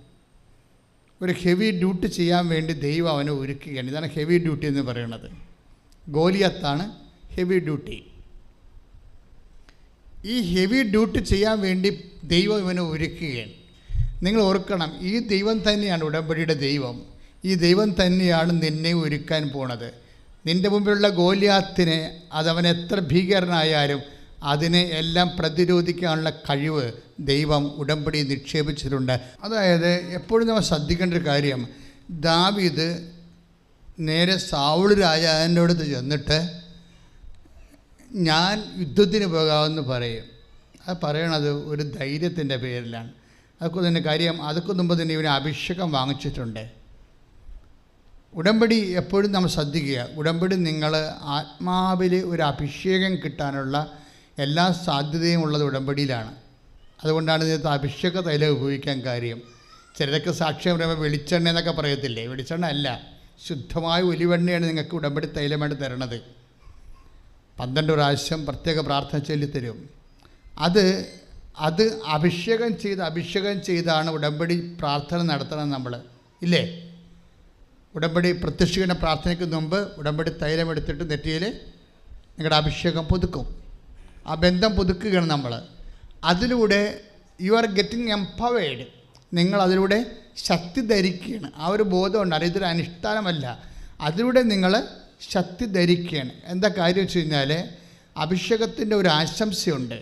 ഒരു ഹെവി ഡ്യൂട്ടി ചെയ്യാൻ വേണ്ടി ദൈവം അവനെ ഒരുക്കുകയാണ്. ഇതാണ് ഹെവി ഡ്യൂട്ടി എന്ന് പറയുന്നത്. ഗോലിയത്താണ് ഹെവി ഡ്യൂട്ടി. ഈ ഹെവി ഡ്യൂട്ടി ചെയ്യാൻ വേണ്ടി ദൈവം ഇവനെ ഒരുക്കുകയാണ്. നിങ്ങൾ ഓർക്കണം, ഈ ദൈവം തന്നെയാണ് ഉടമ്പടിയുടെ ദൈവം. ഈ ദൈവം തന്നെയാണ് നിന്നെ ഒരുക്കാൻ പോണത്. നിൻ്റെ മുമ്പിലുള്ള ഗോലിയാത്തിനെ, അതവൻ എത്ര ഭീകരനായാലും അതിനെ എല്ലാം പ്രതിരോധിക്കാനുള്ള കഴിവ് ദൈവം ഉടമ്പടി നിക്ഷേപിച്ചിട്ടുണ്ട്. അതായത് എപ്പോഴും നമ്മൾ ശ്രദ്ധിക്കേണ്ട ഒരു കാര്യം, ദാവീദ് നേരെ സാവൂൾ രാജാവിൻ്റെ അടുത്ത് ചെന്നിട്ട് ഞാൻ യുദ്ധത്തിന് പോകാമെന്ന് പറയും. അത് പറയണത് ഒരു ധൈര്യത്തിൻ്റെ പേരിലാണ്. അതൊക്കെ തന്നെ കാര്യം, അതൊക്കെ മുമ്പ് തന്നെ ഇവന് അഭിഷേകം വാങ്ങിച്ചിട്ടുണ്ട്. ഉടമ്പടി എപ്പോഴും നമ്മൾ ശ്രദ്ധിക്കുക. ഉടമ്പടി നിങ്ങൾ ആത്മാവിൽ ഒരു അഭിഷേകം കിട്ടാനുള്ള എല്ലാ സാധ്യതയും ഉള്ളത് ഉടമ്പടിയിലാണ്. അതുകൊണ്ടാണ് ഇതിനകത്ത് അഭിഷേക തൈലം ഉപയോഗിക്കാൻ കാര്യം. ചിലരൊക്കെ സാക്ഷ്യം പറയുമ്പോൾ വെളിച്ചെണ്ണ എന്നൊക്കെ പറയത്തില്ലേ? വെളിച്ചെണ്ണ അല്ല, ശുദ്ധമായ ഒലിവെണ്ണയാണ് നിങ്ങൾക്ക് ഉടമ്പടി തൈലമായിട്ട് തരണത്. 12 പ്രാവശ്യം പ്രത്യേക പ്രാർത്ഥന ചൊല്ലി തരും. അത് അഭിഷേകം ചെയ്താണ് ഉടമ്പടി പ്രാർത്ഥന നടത്തണം നമ്മൾ, ഇല്ലേ? ഉടമ്പടി പ്രത്യക്ഷീകരണ പ്രാർത്ഥനയ്ക്ക് മുമ്പ് ഉടമ്പടി തൈലം എടുത്തിട്ട് നെറ്റിയിൽ നിങ്ങളുടെ അഭിഷേകം പുതുക്കും. ആ ബന്ധം പുതുക്കുകയാണ് നമ്മൾ. അതിലൂടെ യു ആർ ഗെറ്റിംഗ് എംപവേർഡ്. നിങ്ങൾ അതിലൂടെ ശക്തി ധരിക്കുകയാണ്. ആ ഒരു ബോധമുണ്ട്. അറിയത്തൊരു അനുഷ്ഠാനമല്ല. അതിലൂടെ നിങ്ങൾ ശക്തി ധരിക്കുകയാണ്. എന്താ കാര്യം വെച്ച് കഴിഞ്ഞാൽ, അഭിഷേകത്തിൻ്റെ ഒരു ആശംസയുണ്ട്.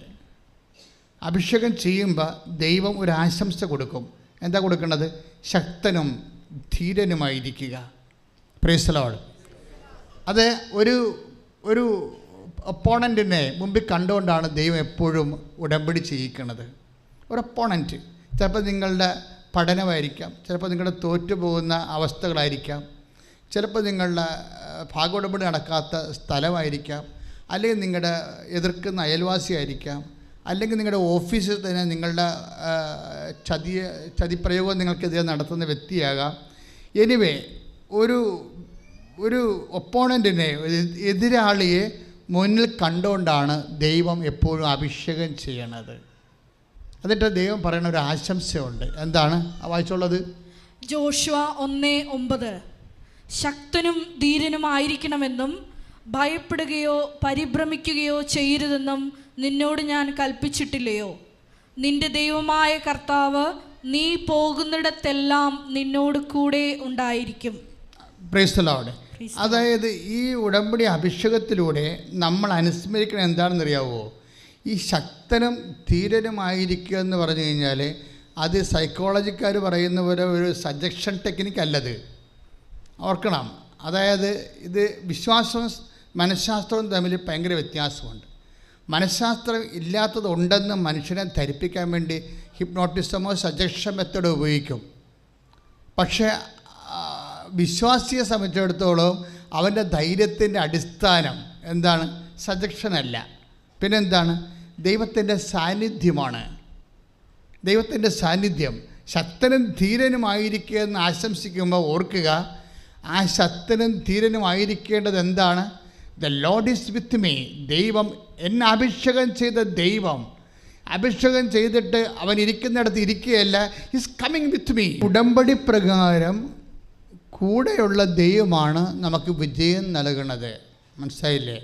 അഭിഷേകം ചെയ്യുമ്പോൾ ദൈവം ഒരു ആശംസ കൊടുക്കും. എന്താ കൊടുക്കുന്നത്? ശക്തനും ധീരനുമായിരിക്കുക. Praise the lord. അത് ഒരു ഒപ്പോണൻറ്റിനെ മുമ്പിൽ കണ്ടുകൊണ്ടാണ് ദൈവം എപ്പോഴും ഉടമ്പടി ചെയ്യിക്കുന്നത്. ഒരു ഒപ്പോണൻറ്റ് ചിലപ്പോൾ നിങ്ങളുടെ പഠനമായിരിക്കാം, ചിലപ്പോൾ നിങ്ങളുടെ തോറ്റുപോകുന്ന അവസ്ഥകളായിരിക്കാം, ചിലപ്പോൾ നിങ്ങളുടെ ഭാഗോടമ്പടി നടക്കാത്ത സ്ഥലമായിരിക്കാം, അല്ലെങ്കിൽ നിങ്ങളുടെ എതിർക്കുന്ന അയൽവാസിയായിരിക്കാം, അല്ലെങ്കിൽ നിങ്ങളുടെ ഓഫീസിൽ തന്നെ നിങ്ങളുടെ ചതിപ്രയോഗം നിങ്ങൾക്കെതിരെ നടത്തുന്ന വ്യക്തിയാകാം. എനിവേ, ഒരു ഒപ്പോണൻറ്റിനെ, എതിരാളിയെ മുന്നിൽ കണ്ടുകൊണ്ടാണ് ദൈവം എപ്പോഴും അഭിഷേകം ചെയ്യണത്. എന്നിട്ട് ദൈവം പറയുന്ന ഒരു ആശംസയുണ്ട്. എന്താണ് വായിച്ചുള്ളത്? ജോഷുവ 1:9 ശക്തനും ധീരനുമായിരിക്കണമെന്നും ഭയപ്പെടുകയോ പരിഭ്രമിക്കുകയോ ചെയ്യരുതെന്നും നിന്നോട് ഞാൻ കൽപ്പിച്ചിട്ടില്ലയോ? നിന്റെ ദൈവമായ കർത്താവ് നീ പോകുന്നിടത്തെല്ലാം നിന്നോട് കൂടെ ഉണ്ടായിരിക്കും. Price the Lord. അതായത് ഈ ഉടമ്പടി അഭിഷേകത്തിലൂടെ നമ്മൾ അനുസ്മരിക്കണം എന്താണെന്നറിയാവോ? ഈ ശക്തനും ധീരനുമായിരിക്കുക എന്ന് പറഞ്ഞു കഴിഞ്ഞാൽ അത് സൈക്കോളജിക്കാർ പറയുന്ന പോലെ ഒരു സജഷൻ ടെക്നിക്ക് അല്ലത്, ഓർക്കണം. അതായത് ഇത് വിശ്വാസവും മനഃശാസ്ത്രവും തമ്മിൽ ഭയങ്കര വ്യത്യാസമുണ്ട്. മനഃശാസ്ത്രം ഇല്ലാത്തത് ഉണ്ടെന്ന് മനുഷ്യനെ ധരിപ്പിക്കാൻ വേണ്ടി ഹിപ്നോട്ടിസമോ സജഷൻ മെത്തഡോ ഉപയോഗിക്കും. പക്ഷേ വിശ്വാസിയെ സംബന്ധിച്ചിടത്തോളം അവൻ്റെ ധൈര്യത്തിൻ്റെ അടിസ്ഥാനം എന്താണ്? സജഷനല്ല, പിന്നെന്താണ്? ദൈവത്തിൻ്റെ സാന്നിധ്യമാണ്. ദൈവത്തിൻ്റെ സാന്നിധ്യം. ശക്തനും ധീരനുമായിരിക്കുക എന്ന് ആശംസിക്കുമ്പോൾ ഓർക്കുക, ആ ശക്തനും ധീരനുമായിരിക്കേണ്ടത് എന്താണ്? The Lord is with me. ദൈവം എന്നെ അഭിഷേകം ചെയ്ത ദൈവം അഭിഷേകം ചെയ്തിട്ട് അവൻ ഇരിക്കുന്നിടത്ത് ഇരിക്കുകയല്ല, ഈസ് കമ്മിങ് വിത്ത് മീ. ഉടമ്പടി പ്രകാരം കൂടെയുള്ള ദൈവമാണ് നമുക്ക് വിജയം നൽകുന്നത്. മനസ്സിലായില്ലേ?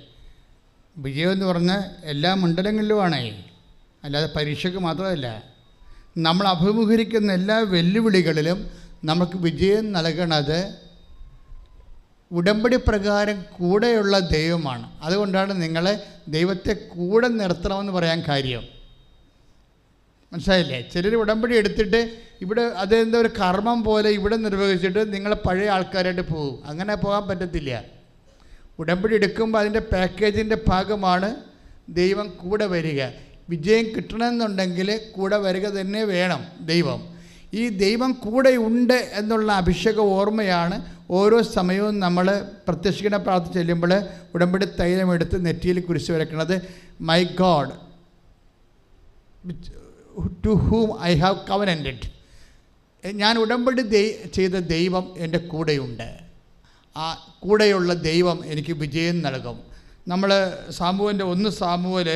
വിജയം എന്ന് പറഞ്ഞാൽ എല്ലാ മണ്ഡലങ്ങളിലുമാണേ, അല്ലാതെ പരീക്ഷയ്ക്ക് മാത്രമല്ല. നമ്മൾ അഭിമുഖീകരിക്കുന്ന എല്ലാ വെല്ലുവിളികളിലും നമുക്ക് വിജയം നൽകണത് ഉടമ്പടി പ്രകാരം കൂടെയുള്ള ദൈവമാണ്. അതുകൊണ്ടാണ് നിങ്ങളെ ദൈവത്തെ കൂടെ നിർത്തണമെന്ന് പറയാൻ കാര്യം. മനസ്സിലായില്ലേ? ചിലർ ഉടമ്പടി എടുത്തിട്ട് ഇവിടെ അതെന്താ ഒരു കർമ്മം പോലെ ഇവിടെ നിർവഹിച്ചിട്ട് നിങ്ങൾ പഴയ ആൾക്കാരായിട്ട് പോകും. അങ്ങനെ പോകാൻ പറ്റത്തില്ല. ഉടമ്പടി എടുക്കുമ്പോൾ അതിൻ്റെ പാക്കേജിൻ്റെ ഭാഗമാണ് ദൈവം കൂടെ വരിക. വിജയം കിട്ടണമെന്നുണ്ടെങ്കിൽ കൂടെ വരിക തന്നെ വേണം ദൈവം. ഈ ദൈവം കൂടെ ഉണ്ട് എന്നുള്ള അഭിഷേക ഓർമ്മയാണ് ഓരോ സമയവും നമ്മൾ പ്രത്യക്ഷീകരണ പ്രാർത്ഥന ചെല്ലുമ്പോൾ ഉടമ്പടി തൈലം എടുത്ത് നെറ്റിയിൽ കുരിശ് വരയ്ക്കുന്നത്. My god to whom I have covenanted. ഞാൻ ഉടമ്പടി ചെയ്ത ദൈവം എൻ്റെ കൂടെയുണ്ട്. ആ കൂടെയുള്ള ദൈവം എനിക്ക് വിജയം നൽകും. നമ്മൾ സാമുവേലിൻ്റെ 1 സാമുവേൽ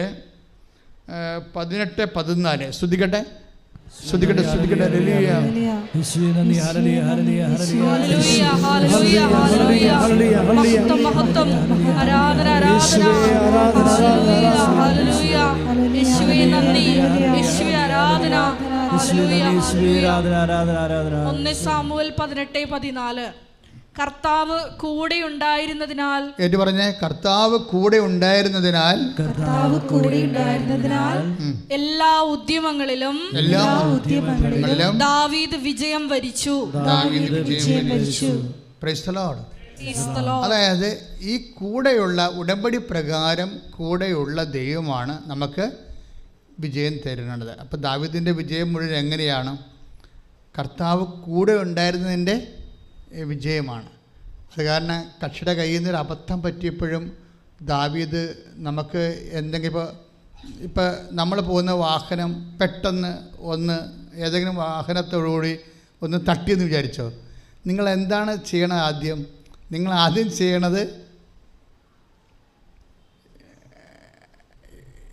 18:14 ശ്രദ്ധിക്കട്ടെ. സാമുവേൽ 18:14 കർത്താവ് കൂടെ ഉണ്ടായിരുന്നതിനാൽ, ഏറ്റു പറഞ്ഞേ, കർത്താവ് കൂടെ ഉണ്ടായിരുന്നതിനാൽ, എല്ലാ ഉദ്യമങ്ങളിലും ദാവീദ് വിജയം വരിച്ചു. Price the Lord. അതായത് ഈ കൂടെയുള്ള ഉടമ്പടി പ്രകാരം കൂടെയുള്ള ദൈവമാണ് നമുക്ക് വിജയം തരുന്നത്. അപ്പോൾ ദാവീദിൻ്റെ വിജയം മുഴുവൻ എങ്ങനെയാണ്? കർത്താവ് കൂടെ ഉണ്ടായിരുന്നതിൻ്റെ വിജയമാണ്. അത് കാരണം കക്ഷിയുടെ കയ്യിൽ നിന്നൊരു അബദ്ധം പറ്റിയപ്പോഴും ദാവീദ് നമുക്ക് എന്തെങ്കിലും ഇപ്പോൾ നമ്മൾ പോകുന്ന വാഹനം പെട്ടെന്ന് ഏതെങ്കിലും വാഹനത്തോടുകൂടി ഒന്ന് തട്ടിയെന്ന് വിചാരിച്ചോ, നിങ്ങൾ എന്താണ് ചെയ്യണത്? നിങ്ങൾ ആദ്യം ചെയ്യണത്,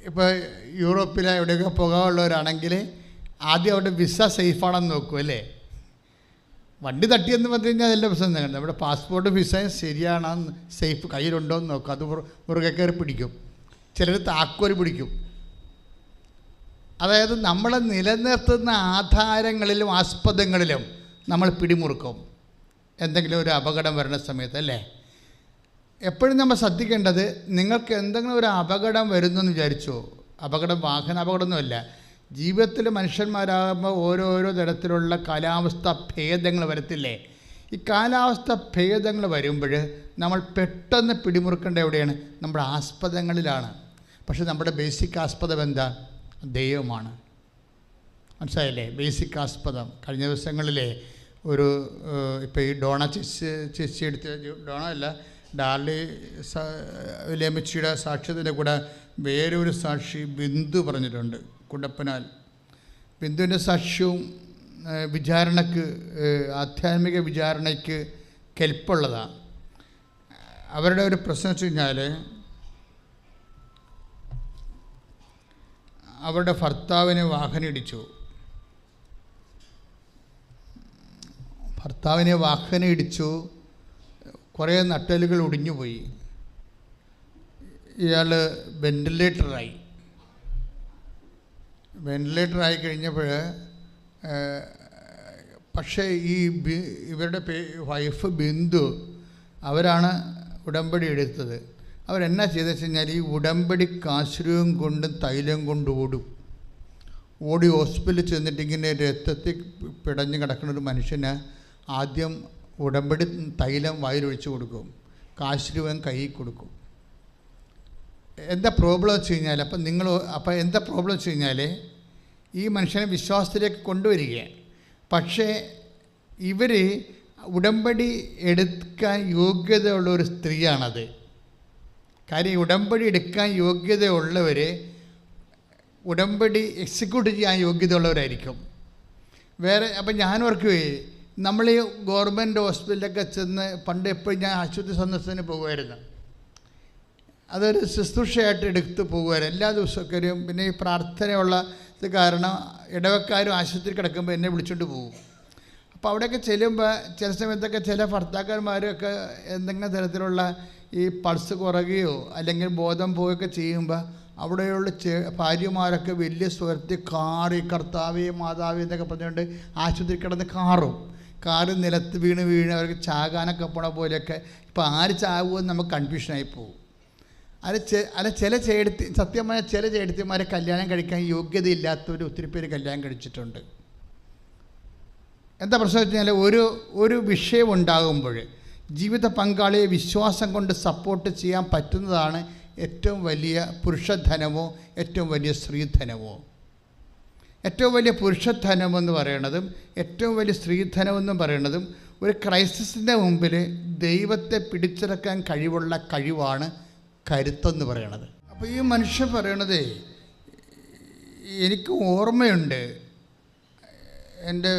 ഇപ്പോൾ യൂറോപ്പിൽ എവിടെയൊക്കെ പോകാനുള്ളവരാണെങ്കിൽ ആദ്യം അവിടെ വിസ സേഫാണെന്ന് നോക്കും അല്ലേ? വണ്ടി തട്ടിയെന്ന് പറഞ്ഞു കഴിഞ്ഞാൽ അതിൻ്റെ പ്രശ്നം തന്നെ. നമ്മുടെ പാസ്പോർട്ട് വിസ ശരിയാണെന്ന് സേഫ് കയ്യിലുണ്ടോ എന്ന് നോക്കും. അത് മുറുകെ കയറി പിടിക്കും. ചിലർ താക്കോൽ പിടിക്കും. അതായത് നമ്മളെ നിലനിർത്തുന്ന ആധാരങ്ങളിലും ആസ്പദങ്ങളിലും നമ്മൾ പിടിമുറുക്കും എന്തെങ്കിലും ഒരു അപകടം വരുന്ന സമയത്ത് അല്ലേ? എപ്പോഴും നമ്മൾ ശ്രദ്ധിക്കേണ്ടത്, നിങ്ങൾക്ക് എന്തെങ്കിലും ഒരു അപകടം വരുന്നെന്ന് വിചാരിച്ചോ, വാഹന അപകടമൊന്നുമല്ല, ജീവിതത്തിൽ മനുഷ്യന്മാരാകുമ്പോൾ ഓരോരോ തരത്തിലുള്ള കാലാവസ്ഥ ഭേദങ്ങൾ വരത്തില്ലേ? ഈ കാലാവസ്ഥ ഭേദങ്ങൾ വരുമ്പോൾ നമ്മൾ പെട്ടെന്ന് പിടിമുറുക്കേണ്ട എവിടെയാണ്? നമ്മുടെ ആസ്പദങ്ങളിലാണ്. പക്ഷെ നമ്മുടെ ബേസിക് ആസ്പദം എന്താ? ദൈവമാണ്. മനസ്സിലായില്ലേ? ബേസിക് ആസ്പദം. കഴിഞ്ഞ ദിവസങ്ങളിലെ ഒരു ഇപ്പോൾ ഈ ഡോണ ചേച്ചി എടുത്ത ഡാർലി ലേമിച്ചിയുടെ സാക്ഷ്യത്തിൻ്റെ കൂടെ വേറൊരു സാക്ഷി ബിന്ദു പറഞ്ഞിട്ടുണ്ട്, കുടപ്പനാൽ. ബിന്ദുവിൻ്റെ സാക്ഷ്യവും വിചാരണക്ക്, ആധ്യാത്മിക വിചാരണയ്ക്ക് കെൽപ്പുള്ളതാണ്. അവരുടെ ഒരു പ്രശ്നം വെച്ച് കഴിഞ്ഞാൽ അവരുടെ ഭർത്താവിന് വാഹനമിടിച്ചു. കുറേ നട്ടലുകൾ ഒടിഞ്ഞുപോയി. ഇയാൾ വെന്റിലേറ്ററായി. വെന്റിലേറ്റർ ആയി കഴിഞ്ഞപ്പോൾ പക്ഷേ ഇവരുടെ വൈഫ് ബിന്ദു അവരാണ് ഉടമ്പടി എടുത്തത്. അവരെന്നാ ചെയ്തെന്ന് വെച്ച് കഴിഞ്ഞാൽ ഈ ഉടമ്പടി കാശ്രൂപം കൊണ്ടും തൈലം കൊണ്ട് ഓടി ഹോസ്പിറ്റലിൽ ചെന്നിട്ട് ഇങ്ങനെ രക്തത്തിൽ പിടഞ്ഞ് കിടക്കുന്ന ഒരു മനുഷ്യന് ആദ്യം ഉടമ്പടി തൈലം വായിലൊഴിച്ച് കൊടുക്കും, കാശ്രൂപം കയ്യിൽ കൊടുക്കും. എന്താ പ്രോബ്ലം വെച്ച് കഴിഞ്ഞാൽ അപ്പോൾ എന്താ പ്രോബ്ലം വെച്ച് കഴിഞ്ഞാൽ ഈ മനുഷ്യനെ വിശ്വാസത്തിലേക്ക് കൊണ്ടുവരികയാണ്. പക്ഷേ ഇവർ ഉടമ്പടി എടുക്കാൻ യോഗ്യതയുള്ള ഒരു സ്ത്രീയാണത്. കാര്യം ഉടമ്പടി എടുക്കാൻ യോഗ്യതയുള്ളവർ ഉടമ്പടി എക്സിക്യൂട്ട് ചെയ്യാൻ യോഗ്യതയുള്ളവരായിരിക്കും. അപ്പം ഞാനോർക്കുവേ, നമ്മൾ ഈ ഗവൺമെൻറ് ഹോസ്പിറ്റലിലൊക്കെ ചെന്ന് പണ്ട് എപ്പോഴും ഞാൻ ആശുപത്രി സന്ദർശനത്തിന് പോകുമായിരുന്നു. അതൊരു ശുശ്രൂഷയായിട്ട് എടുത്ത് പോകുമായിരുന്നു എല്ലാ ദിവസമൊക്കെ. പിന്നെ ഈ പ്രാർത്ഥനയുള്ള ഇത് കാരണം ഇടവക്കാരും ആശുപത്രി കിടക്കുമ്പോൾ എന്നെ വിളിച്ചുകൊണ്ട് പോകും. അപ്പോൾ അവിടെയൊക്കെ ചെല്ലുമ്പോൾ ചില സമയത്തൊക്കെ ചില ഭർത്താക്കന്മാരൊക്കെ എന്തെങ്കിലും തരത്തിലുള്ള ഈ പൾസ് കുറയുകയോ അല്ലെങ്കിൽ ബോധം പോവുകയൊക്കെ ചെയ്യുമ്പോൾ അവിടെയുള്ള ഭാര്യമാരൊക്കെ വലിയ സ്വരത്തിൽ കാറി കർത്താവേ മാതാവേ എന്നൊക്കെ പറഞ്ഞുകൊണ്ട് ആശുപത്രി കിടന്ന് കാറ് നിലത്ത് വീണ് അവർക്ക് ചാകാനൊക്കെ പോണ പോലെയൊക്കെ. ഇപ്പോൾ ആര് ചാകുമെന്ന് നമുക്ക് കൺഫ്യൂഷനായി പോകും. ചില സത്യമായ ചില ചേട്ടത്തിമാരെ കല്യാണം കഴിക്കാൻ യോഗ്യതയില്ലാത്തവർ ഒത്തിരി പേര് കല്യാണം കഴിച്ചിട്ടുണ്ട്. എന്താ പ്രശ്നം വെച്ച് കഴിഞ്ഞാൽ ഒരു വിഷയം ഉണ്ടാകുമ്പോൾ ജീവിത പങ്കാളിയെ വിശ്വാസം കൊണ്ട് സപ്പോർട്ട് ചെയ്യാൻ പറ്റുന്നതാണ് ഏറ്റവും വലിയ പുരുഷധനമോ ഏറ്റവും വലിയ സ്ത്രീധനമോ. ഏറ്റവും വലിയ പുരുഷധനമെന്ന് പറയണതും ഏറ്റവും വലിയ സ്ത്രീധനമെന്നും പറയണതും ഒരു ക്രൈസിസിൻ്റെ മുമ്പിൽ ദൈവത്തെ പിടിച്ചെടുക്കാൻ കഴിവാണ് കരുത്തെന്ന് പറയണത്. അപ്പോൾ ഈ മനുഷ്യൻ പറയണത്, എനിക്ക് ഓർമ്മയുണ്ട് എൻ്റെ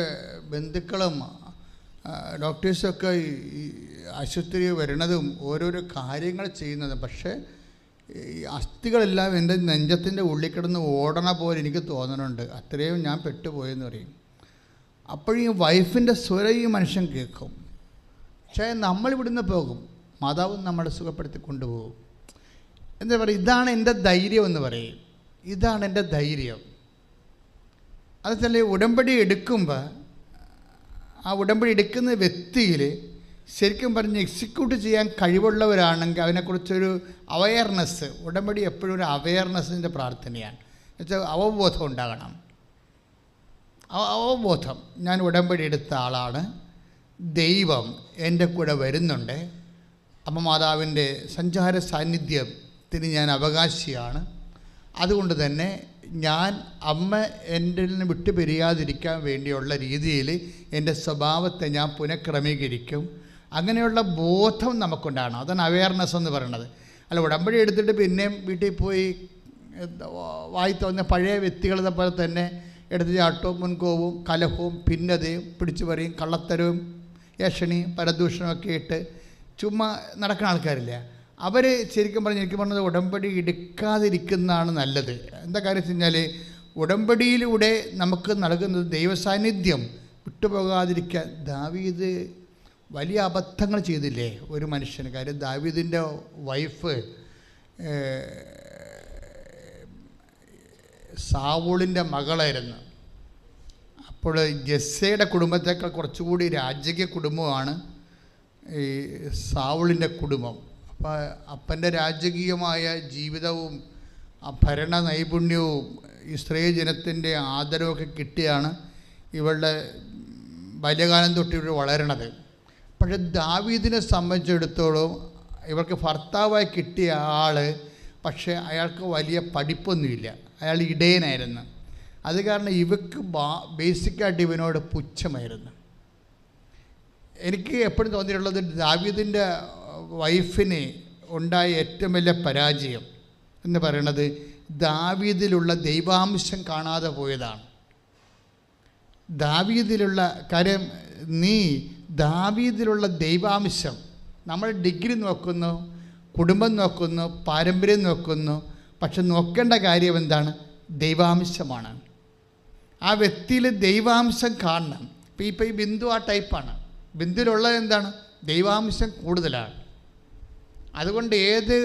ബന്ധുക്കളും ഡോക്ടേഴ്സൊക്കെ ആശുപത്രി വരണതും ഓരോരോ കാര്യങ്ങൾ ചെയ്യുന്നതും. പക്ഷേ ഈ അസ്ഥികളെല്ലാം എൻ്റെ നെഞ്ചത്തിൻ്റെ ഉള്ളിൽ കിടന്ന് ഓടണ പോലെ എനിക്ക് തോന്നണുണ്ട്. അത്രയും ഞാൻ പെട്ടുപോയെന്ന് പറയും. അപ്പോഴീ വൈഫിൻ്റെ സ്വരം ഈ മനുഷ്യൻ കേൾക്കും. പക്ഷേ നമ്മളിവിടുന്ന് പോകും, മാതാവ് നമ്മളെ സുഖപ്പെടുത്തി കൊണ്ടുപോകും. എന്താ പറയുക, ഇതാണ് എൻ്റെ ധൈര്യം എന്ന് പറയും. ഇതാണ് എൻ്റെ ധൈര്യം. അതുവെച്ചാൽ ഉടമ്പടി എടുക്കുമ്പോൾ ആ ഉടമ്പടി എടുക്കുന്ന വ്യക്തിയിൽ ശരിക്കും പറഞ്ഞ് എക്സിക്യൂട്ട് ചെയ്യാൻ കഴിവുള്ളവരാണെങ്കിൽ അതിനെക്കുറിച്ചൊരു അവയർനെസ്, ഉടമ്പടി എപ്പോഴും ഒരു അവയർനെസ്സിൻ്റെ പ്രാർത്ഥനയാണ്. എന്നുവെച്ചാൽ അവബോധം ഉണ്ടാകണം. അവബോധം, ഞാൻ ഉടമ്പടി എടുത്ത ആളാണ്, ദൈവം എൻ്റെ കൂടെ വരുന്നുണ്ട്, അമ്മ മാതാവിൻ്റെ സഞ്ചാര സാന്നിധ്യത്തിന് ഞാൻ അവകാശിയാണ്. അതുകൊണ്ട് തന്നെ ഞാൻ അമ്മ എൻ്റെ നിന്ന് വിട്ടുപിരിയാതിരിക്കാൻ വേണ്ടിയുള്ള രീതിയിൽ എൻ്റെ സ്വഭാവത്തെ ഞാൻ പുനഃക്രമീകരിക്കും. അങ്ങനെയുള്ള ബോധം നമുക്കുണ്ടാകണം. അതാണ് അവയർനെസ് എന്ന് പറയുന്നത്. അല്ല ഉടമ്പടി എടുത്തിട്ട് പിന്നെയും വീട്ടിൽ പോയി വായി തോന്നുന്ന പഴയ വ്യക്തികളെ പോലെ തന്നെ എടുത്ത് ചാട്ടവും മുൻകോവും കലഹവും ഭിന്നതയും പിടിച്ചു പറയും കള്ളത്തരവും ഏഷണിയും പരദൂഷണമൊക്കെ ഇട്ട് ചുമ്മാ നടക്കുന്ന ആൾക്കാരില്ല. അവർ ശരിക്കും എനിക്ക് പറഞ്ഞത് ഉടമ്പടി എടുക്കാതിരിക്കുന്നതാണ് നല്ലത്. എന്താ കാര്യം വെച്ച് കഴിഞ്ഞാൽ ഉടമ്പടിയിലൂടെ നമുക്ക് നൽകുന്നത് ദൈവസാന്നിധ്യം വിട്ടുപോകാതിരിക്കാൻ. ദാവീദ് വലിയ അബദ്ധങ്ങൾ ചെയ്തില്ലേ ഒരു മനുഷ്യന്. കാര്യം ദാവീദിൻ്റെ വൈഫ് സാവൂളിൻ്റെ മകളായിരുന്നു. അപ്പോൾ ജെസ്സയുടെ കുടുംബത്തേക്കാൾ കുറച്ചുകൂടി രാജകീയ കുടുംബമാണ് ഈ സാവൂളിൻ്റെ കുടുംബം. അപ്പോൾ അപ്പൻ്റെ രാജകീയമായ ജീവിതവും ഭരണ നൈപുണ്യവും ഈ സ്ത്രീജനത്തിൻ്റെ ആദരവൊക്കെ കിട്ടിയാണ് ഇവളുടെ ബാല്യകാലം തൊട്ട് ഇവർ വളരണത്. പക്ഷെ ദാവീദിനെ സംബന്ധിച്ചിടത്തോളം ഇവർക്ക് ഭർത്താവായി കിട്ടിയ ആൾ പക്ഷേ അയാൾക്ക് വലിയ പഠിപ്പൊന്നുമില്ല, അയാൾ ഇടയനായിരുന്നു. അത് കാരണം ഇവക്ക് ബേസിക്കായിട്ട് ഇവനോട് പുച്ഛമായിരുന്നു. എനിക്ക് എപ്പോഴും തോന്നിയിട്ടുള്ളത് ദാവീദിൻ്റെ വൈഫിന് ഉണ്ടായ ഏറ്റവും വലിയ പരാജയം എന്ന് പറയുന്നത് ദാവീദിലുള്ള ദൈവാംശം കാണാതെ പോയതാണ്. ദാവീദിലുള്ള കാര്യം, നീ ദാവീദിലുള്ള ദൈവാംശം, നമ്മൾ ഡിഗ്രി നോക്കുന്നു, കുടുംബം നോക്കുന്നു, പാരമ്പര്യം നോക്കുന്നു, പക്ഷെ നോക്കേണ്ട കാര്യം എന്താണ്? ദൈവാംശമാണ്. ആ വ്യക്തിയിൽ ദൈവാംശം കാണണം. ഇപ്പോൾ ഈ ബിന്ദു ആ ടൈപ്പാണ്. ബിന്ദുവിലുള്ളത് എന്താണ്? ദൈവാംശം കൂടുതലാണ്. അതുകൊണ്ട് ഏത്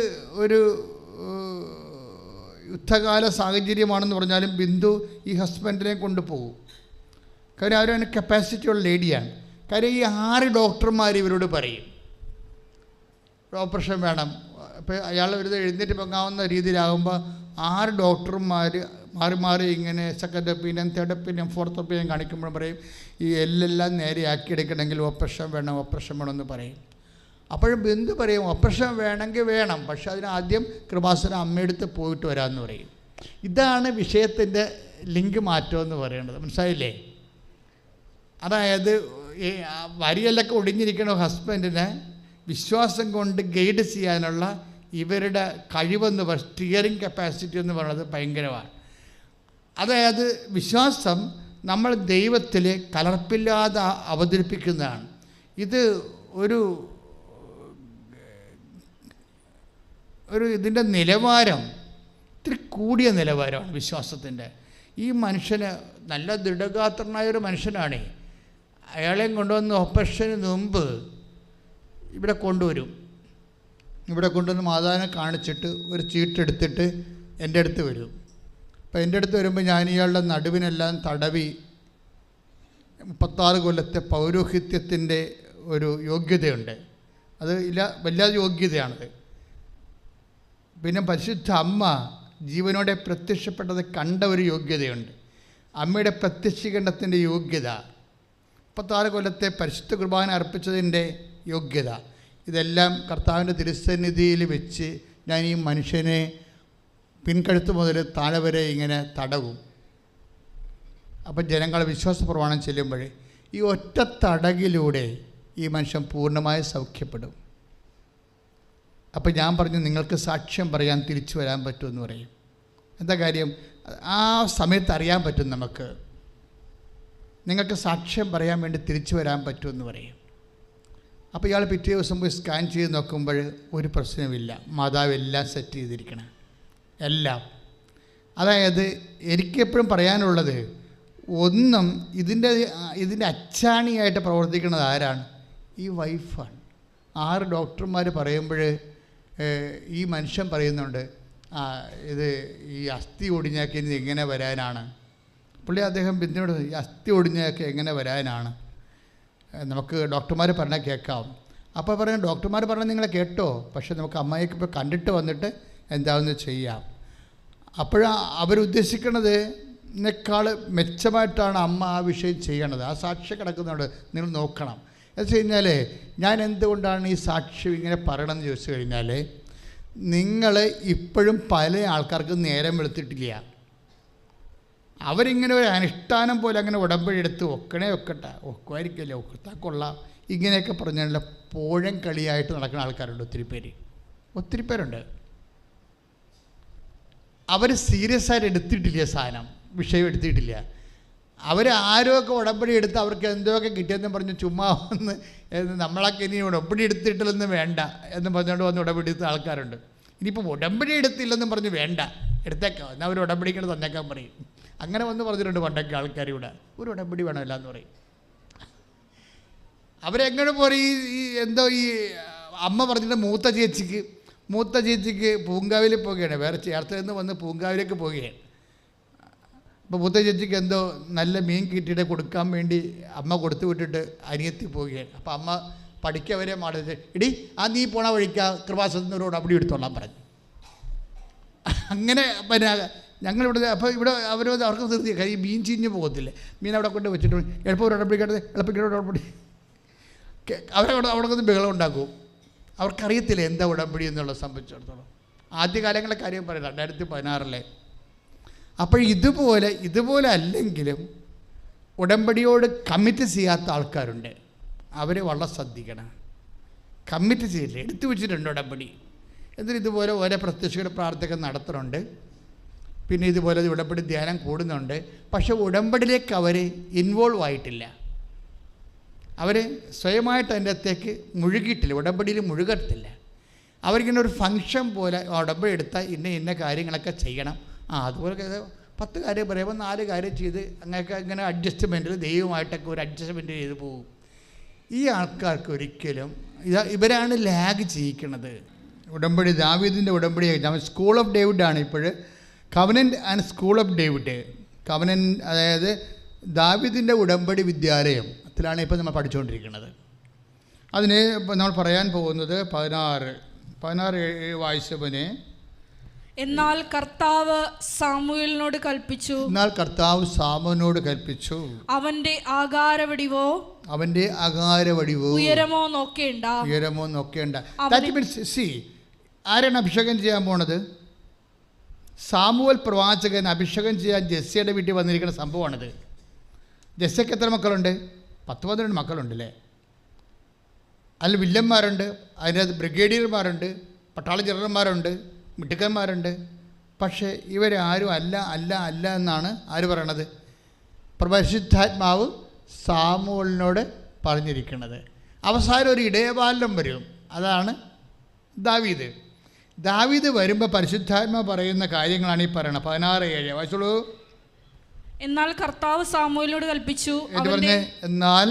ഒരു യുദ്ധകാല സാഹചര്യമാണെന്ന് പറഞ്ഞാലും ബിന്ദു ഈ ഹസ്ബൻഡിനെ കൊണ്ടുപോകും. കാര്യം അവരതിന് കപ്പാസിറ്റിയുള്ള ലേഡിയാണ്. കാര്യം ഈ 6 ഡോക്ടർമാർ ഇവരോട് പറയും ഓപ്പറേഷൻ വേണം. ഇപ്പോൾ അയാൾ ഒരു എഴുന്നേറ്റ് പൊങ്ങാവുന്ന രീതിയിലാകുമ്പോൾ 6 ഡോക്ടർമാർ മാറി മാറി ഇങ്ങനെ second opinion, third opinion, fourth opinion കാണിക്കുമ്പോൾ പറയും ഈ എല്ലാം നേരെയാക്കി എടുക്കണമെങ്കിൽ ഓപ്പറേഷൻ വേണമെന്ന് പറയും. അപ്പോഴും ബിന്ദു പറയും ഓപ്പറേഷൻ വേണമെങ്കിൽ വേണം, പക്ഷെ അതിനാദ്യം കൃപാസന അമ്മയെടുത്ത് പോയിട്ട് വരാമെന്ന് പറയും. ഇതാണ് വിഷയത്തിൻ്റെ ലിങ്ക് മാറ്റം എന്ന് പറയുന്നത്. മനസ്സിലായില്ലേ? അതായത് ഈ വരിയെല്ലൊക്കെ ഒടിഞ്ഞിരിക്കുന്ന ഹസ്ബൻഡിനെ വിശ്വാസം കൊണ്ട് ഗൈഡ് ചെയ്യാനുള്ള ഇവരുടെ കഴിവെന്ന് സ്റ്റിയറിംഗ് കപ്പാസിറ്റി എന്ന് പറയുന്നത് ഭയങ്കരമാണ്. അതായത് വിശ്വാസം നമ്മൾ ദൈവത്തിൽ കലർപ്പില്ലാതെ അവതരിപ്പിക്കുന്നതാണ്. ഇത് ഒരു ഇതിൻ്റെ നിലവാരം ഇത്തിരി കൂടിയ നിലവാരമാണ് വിശ്വാസത്തിൻ്റെ. ഈ മനുഷ്യന് നല്ല ദൃഢഗാത്രനായൊരു മനുഷ്യനാണ്. അയാളെയും കൊണ്ടുവന്ന് ഓപ്പറേഷന് മുമ്പ് ഇവിടെ കൊണ്ടുവരും. ഇവിടെ കൊണ്ടുവന്ന് മാതാവിനെ കാണിച്ചിട്ട് ഒരു ചീട്ടെടുത്തിട്ട് എൻ്റെ അടുത്ത് വരും. അപ്പോൾ എൻ്റെ അടുത്ത് വരുമ്പോൾ ഞാൻ ഇയാളുടെ നടുവിനെല്ലാം തടവി 36 കൊല്ലത്തെ പൗരോഹിത്യത്തിൻ്റെ ഒരു യോഗ്യതയുണ്ട്. അത് വല്ലാതെ യോഗ്യതയാണത്. പിന്നെ പരിശുദ്ധ അമ്മ ജീവനോടെ പ്രത്യക്ഷപ്പെട്ടത് കണ്ട ഒരു യോഗ്യതയുണ്ട്. അമ്മയുടെ പ്രത്യക്ഷീകരണത്തിൻ്റെ യോഗ്യത, 36 കൊല്ലത്തെ പരിശുദ്ധ കുർബാന അർപ്പിച്ചതിൻ്റെ യോഗ്യത, ഇതെല്ലാം കർത്താവിൻ്റെ തിരുസന്നിധിയിൽ വെച്ച് ഞാൻ ഈ മനുഷ്യനെ പിൻകഴുത്ത് മുതൽ താഴെ വരെ ഇങ്ങനെ തടവും. അപ്പം ജനങ്ങൾ വിശ്വാസ പ്രമാണം ചെല്ലുമ്പോൾ ഈ ഒറ്റ തടകിലൂടെ ഈ മനുഷ്യൻ പൂർണ്ണമായി സൗഖ്യപ്പെടും. അപ്പം ഞാൻ പറഞ്ഞു നിങ്ങൾക്ക് സാക്ഷ്യം പറയാൻ തിരിച്ചു വരാൻ പറ്റുമെന്ന് പറയും. എന്താ കാര്യം? ആ സമയത്ത് അറിയാൻ പറ്റും നമുക്ക്, നിങ്ങൾക്ക് സാക്ഷ്യം പറയാൻ വേണ്ടി തിരിച്ചു വരാൻ പറ്റുമെന്ന് പറയും. അപ്പോൾ ഇയാൾ പിറ്റേ ദിവസം പോയി സ്കാൻ ചെയ്ത് നോക്കുമ്പോൾ ഒരു പ്രശ്നമില്ല, മാതാവ് എല്ലാം സെറ്റ് ചെയ്തിരിക്കണം, എല്ലാം. അതായത് എനിക്കെപ്പോഴും പറയാനുള്ളത്, ഒന്നും ഇതിൻ്റെ അച്ചാണിയായിട്ട് പ്രവർത്തിക്കുന്നത് ആരാണ്? ഈ വൈഫാണ്. 6 ഡോക്ടർമാർ പറയുമ്പോൾ ഈ മനുഷ്യൻ പറയുന്നുണ്ട്, ഇത് ഈ അസ്ഥി ഒടിഞ്ഞാക്കി ഇനി എങ്ങനെ വരാനാണ്? പുള്ളി അദ്ദേഹം ബിന്ദുവിനോട് ഈ അസ്ഥി ഒടിഞ്ഞാക്കി എങ്ങനെ വരാനാണ്? നമുക്ക് ഡോക്ടർമാർ പറഞ്ഞാൽ കേൾക്കാം. അപ്പോൾ പറയാം ഡോക്ടർമാർ പറഞ്ഞാൽ നിങ്ങളെ കേട്ടോ, പക്ഷേ നമുക്ക് അമ്മയ്ക്ക് ഇപ്പോൾ കണ്ടിട്ട് വന്നിട്ട് എന്താണെന്ന് ചെയ്യാം. അവരുദ്ദേശിക്കുന്നത് ിനേക്കാൾ മെച്ചമായിട്ടാണ് അമ്മ ആ വിഷയം ചെയ്യണത്. ആ സാക്ഷ്യം കിടക്കുന്നുണ്ട്, നിങ്ങൾ നോക്കണം. എന്ന് വെച്ച് കഴിഞ്ഞാൽ ഞാൻ എന്തുകൊണ്ടാണ് ഈ സാക്ഷ്യം ഇങ്ങനെ പറയണമെന്ന് ചോദിച്ചു കഴിഞ്ഞാൽ, നിങ്ങൾ ഇപ്പോഴും പല ആൾക്കാർക്കും നേരം വെളുത്തിട്ടില്ല. അവരിങ്ങനെ ഒരു അനുഷ്ഠാനം പോലെ അങ്ങനെ ഉടമ്പടി എടുത്ത് ഒക്കട്ടെ, ഒക്കുമായിരിക്കില്ല, ഒക്കത്താ കൊള്ളാം, ഇങ്ങനെയൊക്കെ പറഞ്ഞാൽ പോഴം കളിയായിട്ട് നടക്കുന്ന ആൾക്കാരുണ്ട്. ഒത്തിരി പേരുണ്ട്. അവർ സീരിയസ് ആയിട്ട് എടുത്തിട്ടില്ല, സാധനം വിഷയം എടുത്തിട്ടില്ല. അവർ ആരുമൊക്കെ ഉടമ്പടി എടുത്ത് അവർക്ക് എന്തൊക്കെ കിട്ടിയെന്ന് പറഞ്ഞ് ചുമ്മാ വന്ന് നമ്മളൊക്കെ ഇനി ഉടമ്പടി എടുത്തിട്ടില്ലെന്ന് വേണ്ട എന്ന് പറഞ്ഞുകൊണ്ട് വന്ന് ഉടമ്പടി എടുത്ത ആൾക്കാരുണ്ട്. ഇനിയിപ്പോൾ ഉടമ്പടി എടുത്തില്ലെന്നും പറഞ്ഞ് വേണ്ട, എടുത്തേക്കാം, എന്നാൽ അവർ ഉടമ്പടിക്കൊണ്ട് തന്നേക്കാൻ പറയും. അങ്ങനെ വന്ന് പറഞ്ഞിട്ടുണ്ട് പണ്ടൊക്കെ ആൾക്കാർ. ഇവിടെ ഒരു ഉടമ്പടി വേണമല്ല എന്ന് പറയും. അവരെങ്ങനെ പറയും? ഈ എന്തോ ഈ അമ്മ പറഞ്ഞിട്ട് മൂത്ത ചേച്ചിക്ക് പൂങ്കാവിൽ പോവുകയാണ്, വേറെ ചേർത്തയിൽ നിന്ന് വന്ന് പൂങ്കാവിലേക്ക് പോവുകയാണ്. അപ്പോൾ മൂത്ത ചേച്ചിക്ക് എന്തോ നല്ല മീൻ കിട്ടിയിട്ട് കൊടുക്കാൻ വേണ്ടി അമ്മ കൊടുത്തു വിട്ടിട്ട് അനിയത്തി പോവുകയാണ്. അപ്പോൾ അമ്മ പഠിക്കവരെ മാറിയിട്ട് ഇടി നീ പോണ വഴിക്കാ കൃപാസനത്തിനോട് അവിടെ എടുത്തോളാൻ പറഞ്ഞു. അങ്ങനെ പിന്നെ ഞങ്ങളിവിടെ അപ്പോൾ ഇവിടെ അവർക്ക് നിർത്തി ഈ മീൻ ചീഞ്ഞ് പോകത്തില്ലേ, മീൻ അവിടെ കൊണ്ട് വെച്ചിട്ട് എളുപ്പം ഒരു ഉടമ്പടിക്കട്ടെ, ഉടമ്പടി അവിടെ കൊണ്ട് ബഹളം ഉണ്ടാക്കും. അവർക്കറിയത്തില്ല എന്താ ഉടമ്പടി എന്നുള്ളത് സംബന്ധിച്ചിടത്തോളം. ആദ്യകാലങ്ങളെ കാര്യം പറയാം, 2016 അപ്പോൾ ഇതുപോലെ അല്ലെങ്കിലും ഉടമ്പടിയോട് കമ്മിറ്റ് ചെയ്യാത്ത ആൾക്കാരുണ്ട്. അവർ വളരെ ശ്രദ്ധിക്കണം. കമ്മിറ്റ് ചെയ്യില്ല, എടുത്തു വെച്ചിട്ടുണ്ട് ഉടമ്പടി. എന്നിട്ട് ഇതുപോലെ ഓരോ പ്രത്യക്ഷയുടെ പ്രാർത്ഥന നടത്തുന്നുണ്ട്, പിന്നെ ഇതുപോലെ ഉടമ്പടി ധ്യാനം കൂടുന്നുണ്ട്. പക്ഷേ ഉടമ്പടിയിലേക്ക് അവർ ഇൻവോൾവ് ആയിട്ടില്ല. അവർ സ്വയമായിട്ട് അതിൻ്റെ അകത്തേക്ക് മുഴുകിയിട്ടില്ല, ഉടമ്പടിയിൽ മുഴുകത്തില്ല. അവരിങ്ങനെ ഒരു ഫങ്ഷൻ പോലെ ഉടമ്പടി എടുത്താൽ ഇന്ന കാര്യങ്ങളൊക്കെ ചെയ്യണം, അതുപോലെ 10 കാര്യം പറയുമ്പോൾ 4 കാര്യം ചെയ്ത് അങ്ങനെ അഡ്ജസ്റ്റ്മെൻറ്റിൽ ദൈവമായിട്ടൊക്കെ ഒരു അഡ്ജസ്റ്റ്മെൻറ്റ് ചെയ്ത് പോകും. ഈ ആൾക്കാർക്ക് ഒരിക്കലും ഇവരാണ് ലാഗ് ചെയ്യിക്കണത്. ഉടമ്പടി ദാവീദിൻ്റെ ഉടമ്പടി സ്കൂൾ ഓഫ് ഡേവിഡാണ് ഇപ്പോൾ covenant and school of David. Covenant അതായത് ദാവീദിൻ്റെ ഉടമ്പടി വിദ്യാലയത്തിലാണ് ഇപ്പോൾ നമ്മൾ പഠിച്ചുകൊണ്ടിരിക്കുന്നത്. അതിന് നമ്മൾ പറയാൻ പോകുന്നത് 16 വായിച്ചവന്. എന്നാൽ കർത്താവ് സാമുവേലിനോട് കൽപ്പിച്ചു, അവന്റെ ആകാരവടിവോ ഉയരമോ നോക്കേണ്ട. ദാറ്റ് മീൻസ് ആരാണ് അഭിഷേകം ചെയ്യാൻ പോണത്? സാമുവേൽ പ്രവാചകൻ അഭിഷേകം ചെയ്യാൻ ജെസ്സിയുടെ വീട്ടിൽ വന്നിരിക്കുന്ന സംഭവമാണിത്. ജെസ്സിക്ക് എത്ര മക്കളുണ്ട്? 10-12 മക്കളുണ്ടല്ലേ. അതിൽ വില്ലന്മാരുണ്ട്, അതിനകത്ത് ബ്രിഗേഡിയർമാരുണ്ട്, പട്ടാള ജനറൽമാരുണ്ട്, മിടുക്കന്മാരുണ്ട്. പക്ഷേ ഇവരാരും അല്ല എന്നാണ് ആര് പറയണത്? പരിശുദ്ധാത്മാവ് സാമുവേലിനോട് പറഞ്ഞിരിക്കുന്നത്. അവസാനം ഒരു ഇടയബാലൻ വരും, അതാണ് ദാവീദ് വരുമ്പോൾ പരിശുദ്ധാത്മാവ് പറയുന്ന കാര്യങ്ങളാണ് ഈ പറയണത്. 16:7 വായിച്ചോളൂ. എന്നാൽ കർത്താവ് സാമുവേലിനോട് കൽപ്പിച്ചു. എന്നാൽ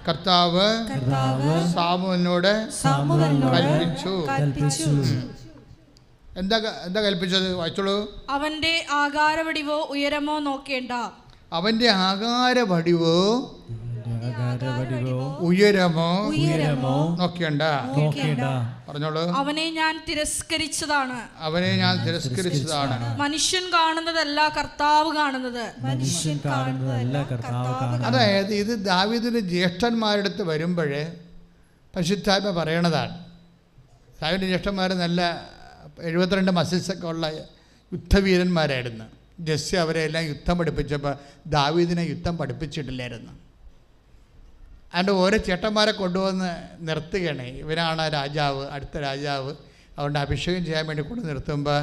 കർത്താവ് സാമുവേലിനോട് കൽപ്പിച്ചു. എന്താ കൽപ്പിച്ചത്? വായിച്ചോളൂ. അവന്റെ ആകാരവടിവോ ഉയരമോ നോക്കേണ്ട. അവന്റെ ആകാരവടിവോ ഉയരമോ നോക്കേണ്ട. പറഞ്ഞോളൂ. അവനെ ഞാൻ തിരസ്കരിച്ചതാണ്. മനുഷ്യൻ കാണുന്നതല്ല കർത്താവ് കാണുന്നത്. അതായത് ഇത് ദാവീദിന്റെ ജ്യേഷ്ഠന്മാരുടെ അടുത്ത് വരുമ്പോഴേ പരിശുദ്ധാത്മ പറയണതാണ്. ദാവീദിന്റെ ജ്യേഷ്ഠന്മാർ നല്ല 72 മസിൽസൊക്കെ ഉള്ള യുദ്ധവീരന്മാരായിരുന്നു. ജെസ്സി അവരെല്ലാം യുദ്ധം പഠിപ്പിച്ചപ്പോൾ ദാവീദിനെ യുദ്ധം പഠിപ്പിച്ചിട്ടില്ലായിരുന്നു. അതിൻ്റെ ഓരോ ചേട്ടന്മാരെ കൊണ്ടുവന്ന് നിർത്തുകയാണ്. ഇവനാണ് രാജാവ്, അടുത്ത രാജാവ്. അതുകൊണ്ട് അഭിഷേകം ചെയ്യാൻ വേണ്ടി കൊണ്ട് നിർത്തുമ്പോൾ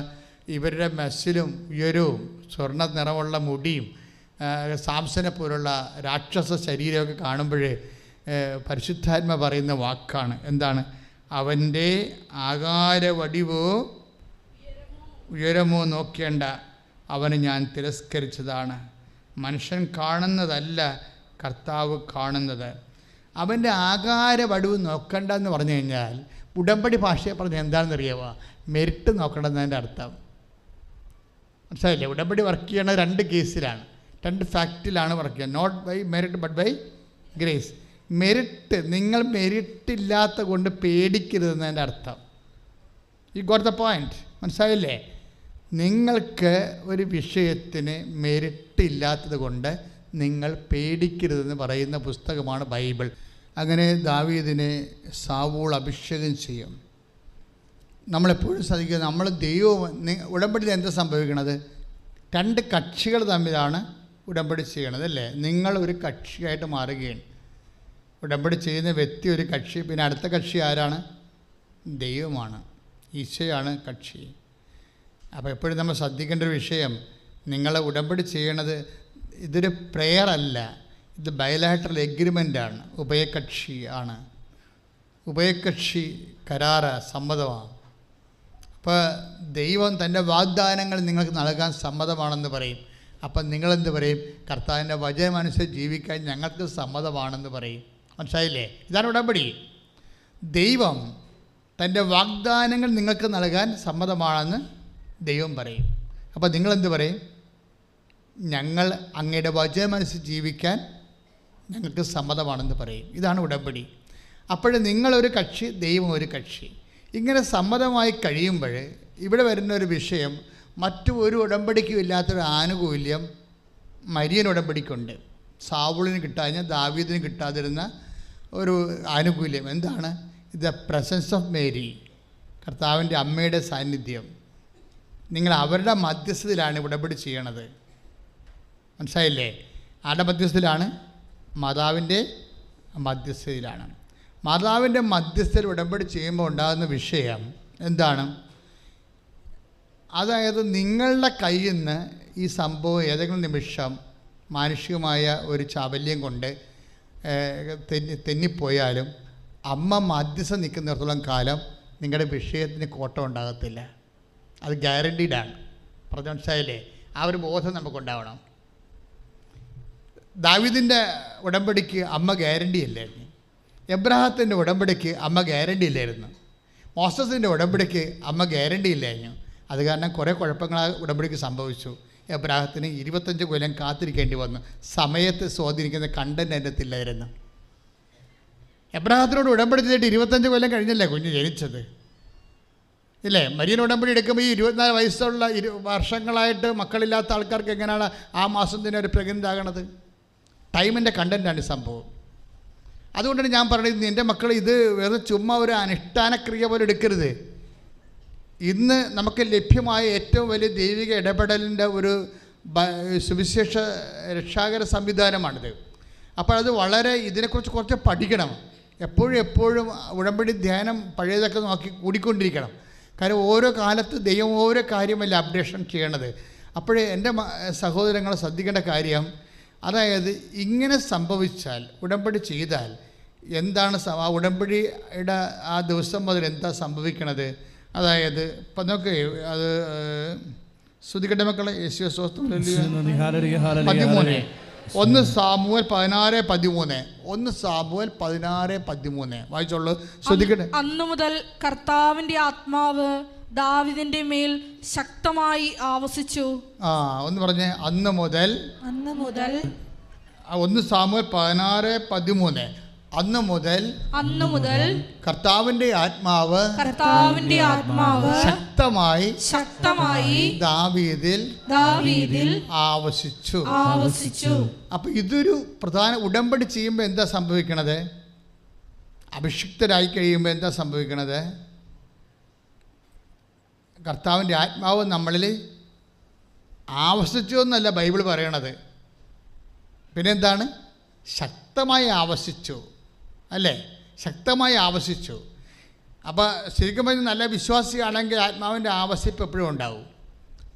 ഇവരുടെ മെസ്സിലും ഉയരവും സ്വർണ്ണ നിറമുള്ള മുടിയും സാംസനെ പോലുള്ള രാക്ഷസ ശരീരമൊക്കെ കാണുമ്പോഴേ പരിശുദ്ധാത്മ പറയുന്ന വാക്കാണ്. എന്താണ്? അവൻ്റെ ആകാരവടിവോ ഉയരമോ നോക്കേണ്ട, അവന് ഞാൻ തിരസ്കരിച്ചതാണ്. മനുഷ്യൻ കാണുന്നതല്ല കർത്താവ് കാണുന്നത്. അവൻ്റെ ആകാരവടിവ് നോക്കണ്ട എന്ന് പറഞ്ഞു കഴിഞ്ഞാൽ ഉടമ്പടി ഭാഷയെ പറഞ്ഞാൽ എന്താണെന്നറിയാമോ? മെരിറ്റ് നോക്കണമെന്നതിൻ്റെ അർത്ഥം മനസ്സിലായില്ലേ? ഉടമ്പടി വർക്ക് ചെയ്യണത് 2 കേസിലാണ്, 2 ഫാക്റ്റിലാണ് വർക്ക് ചെയ്യുന്നത്. Not by merit but by grace. Merit, നിങ്ങൾ മെറിറ്റില്ലാത്ത കൊണ്ട് പേടിക്കരുതെന്നതിൻ്റെ അർത്ഥം. You got the point. മനസ്സിലായില്ലേ? നിങ്ങൾക്ക് ഒരു വിഷയത്തിന് മെറിറ്റ് ഇല്ലാത്തത് കൊണ്ട് നിങ്ങൾ പേടിക്കരുതെന്ന് പറയുന്ന പുസ്തകമാണ് ബൈബിൾ. അങ്ങനെ ദാവീദിനെ സാവൂൾ അഭിഷേകം ചെയ്യും. നമ്മളെപ്പോഴും ശ്രദ്ധിക്കുക, നമ്മൾ ഉടമ്പടിയിൽ എന്താ സംഭവിക്കണത്? 2 കക്ഷികൾ തമ്മിലാണ് ഉടമ്പടി ചെയ്യണത് അല്ലേ? നിങ്ങൾ ഒരു കക്ഷിയായിട്ട് മാറുകയാണ്. ഉടമ്പടി ചെയ്യുന്ന വ്യക്തി ഒരു കക്ഷി, പിന്നെ അടുത്ത കക്ഷി ആരാണ്? ദൈവമാണ്, ഈശോയാണ് കക്ഷി. അപ്പോൾ എപ്പോഴും നമ്മൾ ശ്രദ്ധിക്കേണ്ട ഒരു വിഷയം, നിങ്ങൾ ഉടമ്പടി ചെയ്യണത് ഇതൊരു പ്രെയർ അല്ല, ഇത് ബയലാറ്ററൽ എഗ്രിമെൻ്റാണ്, ഉഭയകക്ഷിയാണ്. ഉഭയകക്ഷി കരാറ്, സമ്മതമാണ്. അപ്പോൾ ദൈവം തൻ്റെ വാഗ്ദാനങ്ങൾ നിങ്ങൾക്ക് നൽകാൻ സമ്മതമാണെന്ന് പറയും. അപ്പം നിങ്ങളെന്ത് പറയും? കർത്താവിൻ്റെ വചനമനുസരിച്ച് ജീവിക്കാൻ ഞങ്ങൾക്ക് സമ്മതമാണെന്ന് പറയും. മനസ്സിലായില്ലേ? ഇതാണ് ഉടമ്പടി. ദൈവം തൻ്റെ വാഗ്ദാനങ്ങൾ നിങ്ങൾക്ക് നൽകാൻ സമ്മതമാണെന്ന് ദൈവം പറയും. അപ്പോൾ നിങ്ങളെന്ത് പറയും? ഞങ്ങൾ അങ്ങയുടെ വചനമനുസരിച്ച് ജീവിക്കാൻ ഞങ്ങൾക്ക് സമ്മതമാണെന്ന് പറയും. ഇതാണ് ഉടമ്പടി. അപ്പോൾ നിങ്ങളൊരു കക്ഷി, ദൈവം ഒരു കക്ഷി. ഇങ്ങനെ സമ്മതമായി കഴിയുമ്പോൾ ഇവിടെ വരുന്നൊരു വിഷയം, മറ്റു ഒരു ഉടമ്പടിക്കും ഇല്ലാത്തൊരു ആനുകൂല്യം മരിയൻ ഉടമ്പടിക്കുണ്ട്. സാവൂളിന് കിട്ടാഞ്ഞ ദാവീദിന് കിട്ടാതിരുന്ന ഒരു ആനുകൂല്യം എന്താണ്? ദ പ്രസൻസ് ഓഫ് മേരി, കർത്താവിൻ്റെ അമ്മയുടെ സാന്നിധ്യം. നിങ്ങൾ അവരുടെ മധ്യസ്ഥതയിലാണ് ഉടമ്പടി ചെയ്യണത്. മനസ്സിലായില്ലേ? ആരുടെ മധ്യസ്ഥതയിലാണ്? മാതാവിൻ്റെ മധ്യസ്ഥതയിലാണ്. മാതാവിൻ്റെ മധ്യസ്ഥയിൽ ഉടമ്പടി ചെയ്യുമ്പോൾ ഉണ്ടാകുന്ന വിഷയം എന്താണ്? അതായത് നിങ്ങളുടെ കയ്യിൽ നിന്ന് ഈ സംഭവം ഏതെങ്കിലും നിമിഷം മാനുഷികമായ ഒരു ചാബല്യം കൊണ്ട് തെന്നിപ്പോയാലും അമ്മ മധ്യസ്ഥ നിൽക്കുന്നിടത്തോളം കാലം നിങ്ങളുടെ വിഷയത്തിന് കോട്ടം ഉണ്ടാകത്തില്ല. അത് ഗ്യാരണ്ടീഡാണ്. പറഞ്ഞ മനസ്സിലായില്ലേ? ആ ഒരു ബോധം നമുക്കുണ്ടാവണം. ദാവീദിൻ്റെ ഉടമ്പടിക്ക് അമ്മ ഗ്യാരണ്ടി ഇല്ലായിരുന്നു. എബ്രഹാത്തിൻ്റെ ഉടമ്പടിക്ക് അമ്മ ഗ്യാരണ്ടി ഇല്ലായിരുന്നു. മോസസിൻ്റെ ഉടമ്പടിക്ക് അമ്മ ഗ്യാരണ്ടി ഇല്ലായിരുന്നു. അത് കാരണം കുറേ കുഴപ്പങ്ങൾ ആ ഉടമ്പടിക്ക് സംഭവിച്ചു. എബ്രാഹത്തിന് 25 കൊല്ലം കാത്തിരിക്കേണ്ടി വന്നു. സമയത്ത് സ്വാധീനിക്കുന്ന കണ്ടന്റ് അതിനകത്തില്ലായിരുന്നു. എബ്രാഹത്തിനോട് ഉടമ്പടി ചെയ്തിട്ട് 25 കൊല്ലം കഴിഞ്ഞല്ലേ കുഞ്ഞ് ജനിച്ചത്, ഇല്ലേ? മരിയൻ ഉടമ്പടി എടുക്കുമ്പോൾ ഈ 24 വയസ്സുള്ള വർഷങ്ങളായിട്ട് മക്കളില്ലാത്ത ആൾക്കാർക്ക് എങ്ങനെയാണ് ആ മാസം തന്നെ ഒരു പ്രഗ്നൻ്റ് ആകണത്? ടൈമിൻ്റെ കണ്ടൻറ്റാണ് സംഭവം. അതുകൊണ്ടാണ് ഞാൻ പറയുന്നത്, എൻ്റെ മക്കൾ ഇത് വെറുതെ ചുമ്മാ ഒരു അനുഷ്ഠാനക്രിയ പോലെ എടുക്കരുത്. ഇന്ന് നമുക്ക് ലഭ്യമായ ഏറ്റവും വലിയ ദൈവിക ഇടപെടലിൻ്റെ ഒരു സുവിശേഷ രക്ഷാകര സംവിധാനമാണിത്. അപ്പോൾ അത് വളരെ ഇതിനെക്കുറിച്ച് കുറച്ച് പഠിക്കണം. എപ്പോഴും ഉടമ്പടി ധ്യാനം പഴയതൊക്കെ നോക്കി കൂടിക്കൊണ്ടിരിക്കണം. കാരണം ഓരോ കാലത്ത് ദൈവം ഓരോ കാര്യമല്ല അപ്ഡേഷൻ ചെയ്യണത്. അപ്പോഴേ എൻ്റെ സഹോദരങ്ങളെ ശ്രദ്ധിക്കേണ്ട കാര്യം, അതായത് ഇങ്ങനെ സംഭവിച്ചാൽ, ഉടമ്പടി ചെയ്താൽ എന്താണ് ആ ഉടമ്പടിയുടെ ആ ദിവസം മുതൽ എന്താ സംഭവിക്കണത്? അതായത് ഇപ്പം നോക്ക്, അത് ശ്രുതികട്ടെ മക്കളെ, യേശുവേ സ്തോത്രം. 1 സാമുവേൽ 16:13. 1 സാമുവേൽ 16:13 വായിച്ചോളൂ, ശ്രദ്ധിക്കട്ടെ. അന്നു മുതൽ കർത്താവിന്റെ ആത്മാവ് ദാവീദിന്റെ മേൽ ശക്തമായി ആവസിച്ചു. ഒന്ന് പറഞ്ഞേ, അന്ന് മുതൽ. 1 സാമുവേൽ 16:13. അന്ന് മുതൽ കർത്താവിന്റെ ആത്മാവ് ശക്തമായി ദാവീദിൽ ആവസിച്ചു. അപ്പൊ ഇതൊരു പ്രധാന ഉടമ്പടി ചെയ്യുമ്പോൾ എന്താ സംഭവിക്കണത്? അഭിഷിക്തരായി കഴിയുമ്പോൾ എന്താ സംഭവിക്കണത്? കർത്താവിൻ്റെ ആത്മാവ് നമ്മളിൽ ആവസിച്ചു എന്നല്ല ബൈബിൾ പറയണത്. പിന്നെന്താണ്? ശക്തമായി ആവസിച്ചു, അല്ലേ? ശക്തമായി ആവസിച്ചു. അപ്പോൾ ശരിക്കും പറഞ്ഞാൽ നല്ല വിശ്വാസിയാണെങ്കിൽ ആത്മാവിൻ്റെ ആവസിപ്പ് എപ്പോഴും ഉണ്ടാവും.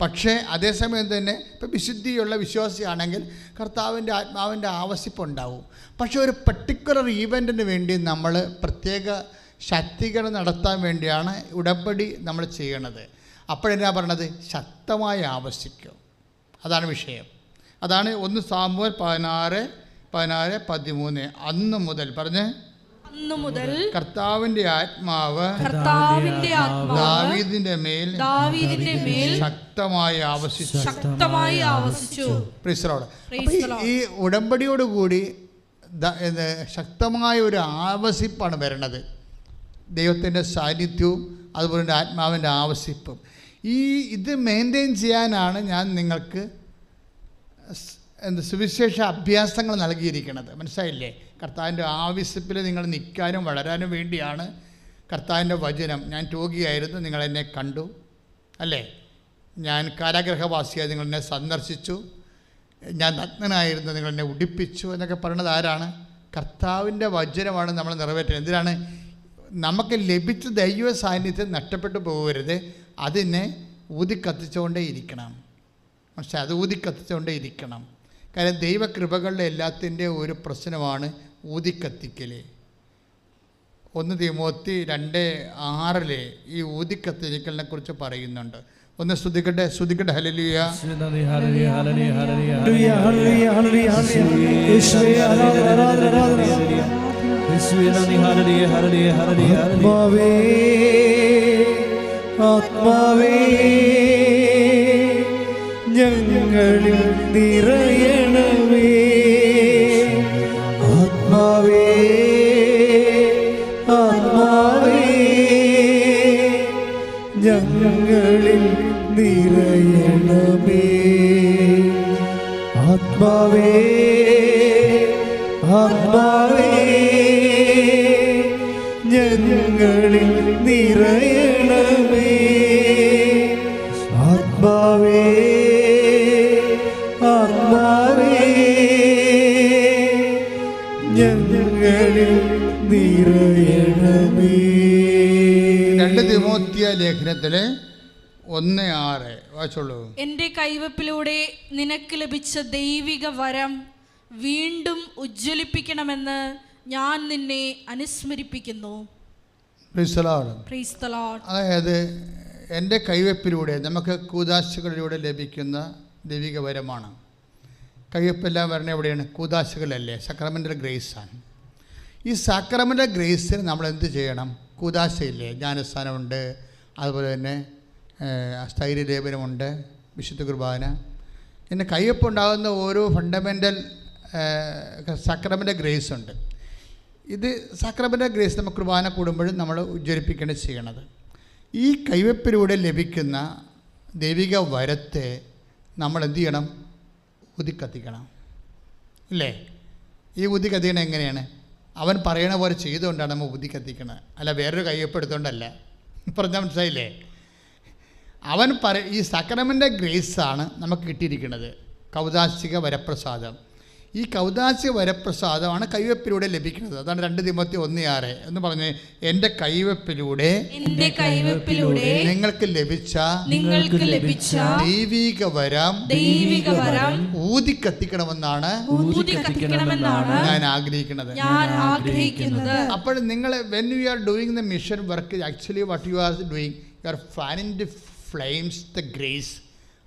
പക്ഷേ അതേസമയം തന്നെ ഇപ്പം വിശുദ്ധിയുള്ള വിശ്വാസിയാണെങ്കിൽ കർത്താവിൻ്റെ ആത്മാവിൻ്റെ ആവസിപ്പ് ഉണ്ടാവും. പക്ഷേ ഒരു പർട്ടിക്കുലർ ഈവൻറ്റിന് വേണ്ടി നമ്മൾ പ്രത്യേക ശക്തീകരണം നടത്താൻ വേണ്ടിയാണ് ഉടമ്പടി നമ്മൾ ചെയ്യണത്. അപ്പോഴെന്നാ പറയണത്? ശക്തമായി ആവസിക്കും. അതാണ് വിഷയം. അതാണ് 1 സാമുവേൽ 16:13. അന്ന് മുതൽ പറഞ്ഞ്, അന്നു മുതൽ കർത്താവിന്റെ ആത്മാവ് ദാവീദിന്റെ മേൽ ശക്തമായി ആവസിച്ചു. ഈ ഉടമ്പടിയോടുകൂടി ശക്തമായ ഒരു ആവസിപ്പാണ് വരണത്. ദൈവത്തിൻ്റെ സാന്നിധ്യവും അതുപോലെ തന്നെ ആത്മാവിൻ്റെ ആവസിപ്പും. ഇത് മെയിൻറ്റെയിൻ ചെയ്യാനാണ് ഞാൻ നിങ്ങൾക്ക് സുവിശേഷ അഭ്യാസങ്ങൾ നൽകിയിരിക്കുന്നത്. മനസ്സിലായില്ലേ? കർത്താവിൻ്റെ ആവശ്യത്തിൽ നിങ്ങൾ നിൽക്കാനും വളരാനും വേണ്ടിയാണ് കർത്താവിൻ്റെ വചനം. ഞാൻ രോഗിയായിരുന്നു, നിങ്ങളെന്നെ കണ്ടു, അല്ലേ? ഞാൻ കാരാഗ്രഹവാസിയായി, നിങ്ങളെന്നെ സന്ദർശിച്ചു. ഞാൻ നഗ്നനായിരുന്നു, നിങ്ങളെന്നെ ഉടുപ്പിച്ചു എന്നൊക്കെ പറയുന്നത് ആരാണ്? കർത്താവിൻ്റെ വചനമാണ് നമ്മൾ നിറവേറ്റുന്നത്. എന്തിനാണ്? നമുക്ക് ലഭിച്ച ദൈവ സാന്നിധ്യം നഷ്ടപ്പെട്ടു പോകരുത്. അതിനെ ഊതിക്കത്തിച്ചുകൊണ്ടേ ഇരിക്കണം. പക്ഷേ അത് ഊതിക്കത്തിച്ചുകൊണ്ടേ ഇരിക്കണം. കാരണം ദൈവകൃപകളുടെ എല്ലാത്തിൻ്റെ ഒരു പ്രശ്നമാണ് ഊതിക്കത്തിക്കൽ. 1 തിമോത്തി 2:6 ഈ ഊതിക്കത്തിക്കലിനെ കുറിച്ച് പറയുന്നുണ്ട്. ഒന്ന് ശ്രദ്ധിക്കട്ടെ. ഹല്ലേലൂയ. ആത്മാവേ ഞങ്ങളിൽ നിറയണമേ. ആത്മാവേ ഞങ്ങളിൽ നിറയണമേ. ആത്മാവേ ഞങ്ങളിൽ നിറയണമേ. ആത്മാവേ ഞങ്ങളിൽ നിറയണമേ. 2 തിമോത്തിയ ലേഖനത്തിലെ 1:6 വായിച്ചോളൂ. എന്റെ കൈവപ്പിലൂടെ നിനക്ക് ലഭിച്ച ദൈവിക വരം വീണ്ടും ഉജ്ജ്വലിപ്പിക്കണമെന്ന് ഞാൻ നിന്നെ അനുസ്മരിപ്പിക്കുന്നു. അതായത് എൻ്റെ കൈവപ്പിലൂടെ നമുക്ക് കൂദാശകളിലൂടെ ലഭിക്കുന്ന ദൈവിക വരമാണ്. കൈവപ്പെല്ലാം വരണ എവിടെയാണ്? കൂദാശകളല്ലേ? സക്രമെൻ്റൽ ഗ്രേസാണ്. ഈ സക്രമെൻ്റൽ ഗ്രേസിന് നമ്മൾ എന്ത് ചെയ്യണം? കൂദാശയില്ലേ? ജ്ഞാനസ്ഥാനമുണ്ട്, അതുപോലെ തന്നെ സ്ഥൈര്യലേപനമുണ്ട്, വിശുദ്ധ കുർബാന. പിന്നെ കയ്യൊപ്പുണ്ടാകുന്ന ഓരോ ഫണ്ടമെൻ്റൽ സക്രമെൻ്റൽ ഗ്രേസ് ഉണ്ട്. ഇത് സക്രമെൻ്റൽ ഗ്രേസ് നമ്മൾ കുർബാന കൂടുമ്പോഴും നമ്മൾ ഉജ്ജ്വലിപ്പിക്കുകയാണ് ചെയ്യണത്. ഈ കൈവെപ്പിലൂടെ ലഭിക്കുന്ന ദൈവിക വരത്തെ നമ്മൾ എന്ത് ചെയ്യണം? ഊതിക്കത്തിക്കണം, ഇല്ലേ? ഈ ഊതി കത്തിക്കണം എങ്ങനെയാണ്? അവൻ പറയണ പോലെ ചെയ്തുകൊണ്ടാണ് നമ്മൾ ഊതി കത്തിക്കണത്, അല്ല വേറൊരു കയ്യൊപ്പ് എടുത്തുകൊണ്ടല്ല. പറഞ്ഞാൽ മനസ്സിലായില്ലേ? ഈ സക്രമെൻ്റൽ ഗ്രേസാണ് നമുക്ക് കിട്ടിയിരിക്കുന്നത്, കൗദാശിക വരപ്രസാദം. ഈ കൗദാശിക വരപ്രസാദമാണ് കൈവെപ്പിലൂടെ ലഭിക്കുന്നത്. അതാണ് 2 തിമോത്തി 1:6 എന്ന് പറഞ്ഞ്, എൻ്റെ കൈവെപ്പിലൂടെ നിങ്ങൾക്ക് ലഭിച്ച ദൈവിക വരം ഊതിക്കത്തിക്കണമെന്നാണ് ഞാൻ ആഗ്രഹിക്കുന്നത്. അപ്പോൾ നിങ്ങൾ when you are doing the mission work, actually what you are doing, you are Fanning the flames the grace.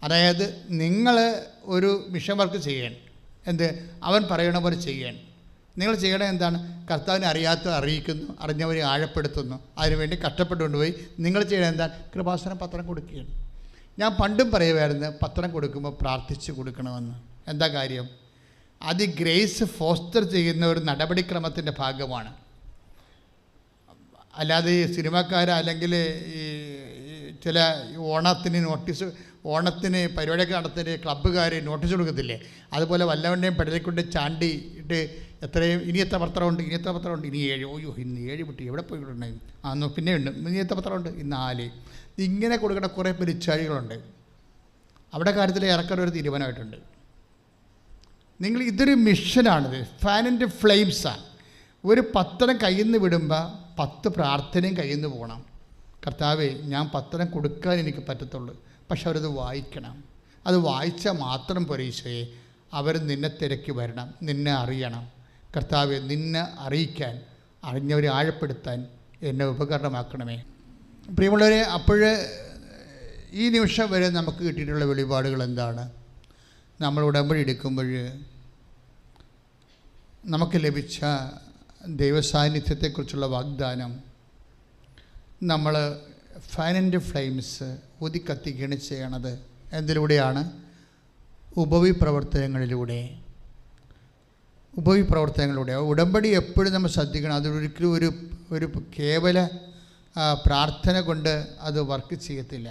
അതായത് നിങ്ങൾ ഒരു മിഷൻ വർക്ക് ചെയ്യണം. എന്ത്? അവൻ പറയണ പോലെ ചെയ്യാൻ. നിങ്ങൾ ചെയ്യണത് എന്താണ്? കർത്താവിനെ അറിയിക്കുന്നു, അറിഞ്ഞവരെ ആഴപ്പെടുത്തുന്നു. അതിനുവേണ്ടി കഷ്ടപ്പെട്ടുകൊണ്ടുപോയി നിങ്ങൾ ചെയ്യണത് എന്താണ്? കൃപാസനം പത്രം കൊടുക്കുകയാണ്. ഞാൻ പണ്ടും പറയുമായിരുന്നു, പത്രം കൊടുക്കുമ്പോൾ പ്രാർത്ഥിച്ച് കൊടുക്കണമെന്ന്. എന്താ കാര്യം? അത് ഗ്രേസ് ഫോസ്റ്റർ ചെയ്യുന്ന ഒരു നടപടിക്രമത്തിൻ്റെ ഭാഗമാണ്. അല്ലാതെ ഈ സിനിമക്കാർ അല്ലെങ്കിൽ ഈ ചില ഓണത്തിന് പരിപാടിയൊക്കെ നടത്തുന്ന ക്ലബ്ബുകാർ നോട്ടീസ് കൊടുക്കത്തില്ലേ? അതുപോലെ വല്ലവൻ്റെയും പെടലിക്കൊണ്ട് ചാണ്ടിയിട്ട് ഇനി എത്ര പത്രമുണ്ട്, ഇനി 7, ഓയ്യോ ഇന്ന് 7 വിട്ടു, എവിടെ പോയിട്ടുണ്ടായിരുന്നു, പിന്നെ ഉണ്ട്, ഇനി എത്ര പത്രമുണ്ട്, ഇന്ന് 4. ഇങ്ങനെ കൊടുക്കുന്ന കുറേ പെരിച്ചാഴികളുണ്ട്. അവിടെ കാര്യത്തിൽ ഇറക്കാൻ ഒരു തീരുമാനമായിട്ടുണ്ട്. നിങ്ങൾ ഇതൊരു മിഷനാണിത്, ഫാൻ ആൻഡ് ഫ്ലെയിംസാണ്. ഒരു പത്രം കയ്യിൽ നിന്ന് വിടുമ്പോൾ 10 പ്രാർത്ഥനയും കയ്യിൽ നിന്ന് പോകണം. കർത്താവേ, ഞാൻ പത്രം കൊടുക്കാൻ എനിക്ക് പറ്റത്തുള്ളൂ, പക്ഷെ അവരത് വായിക്കണം. അത് വായിച്ചാൽ മാത്രം പോരെ ഈശോയെ, അവർ നിന്നെ തിരക്കി വരണം, നിന്നെ അറിയണം. കർത്താവെ, നിന്നെ അറിയിക്കാൻ, അറിഞ്ഞവരെ ആഴപ്പെടുത്താൻ എന്നെ ഉപകരണമാക്കണമേ. പ്രിയമുള്ളവരെ, അപ്പോൾ ഈ നിമിഷം വരെ നമുക്ക് കിട്ടിയിട്ടുള്ള വെളിപാടുകൾ എന്താണ്? നമ്മൾ ഉടമ്പടി എടുക്കുമ്പോൾ നമുക്ക് ലഭിച്ച ദൈവസാന്നിധ്യത്തെക്കുറിച്ചുള്ള വാഗ്ദാനം നമ്മൾ ഫാൻ ആൻഡ് ഫ്ലെയിംസ് ഊതിക്കത്തിക്കുകയാണ് ചെയ്യണത്. എന്തിലൂടെയാണ്? ഉപവിപ്രവർത്തനങ്ങളിലൂടെ. ഉടമ്പടി എപ്പോഴും നമ്മൾ ശ്രദ്ധിക്കണം. അതൊരിക്കലും ഒരു കേവല പ്രാർത്ഥന കൊണ്ട് അത് വർക്ക് ചെയ്യത്തില്ല.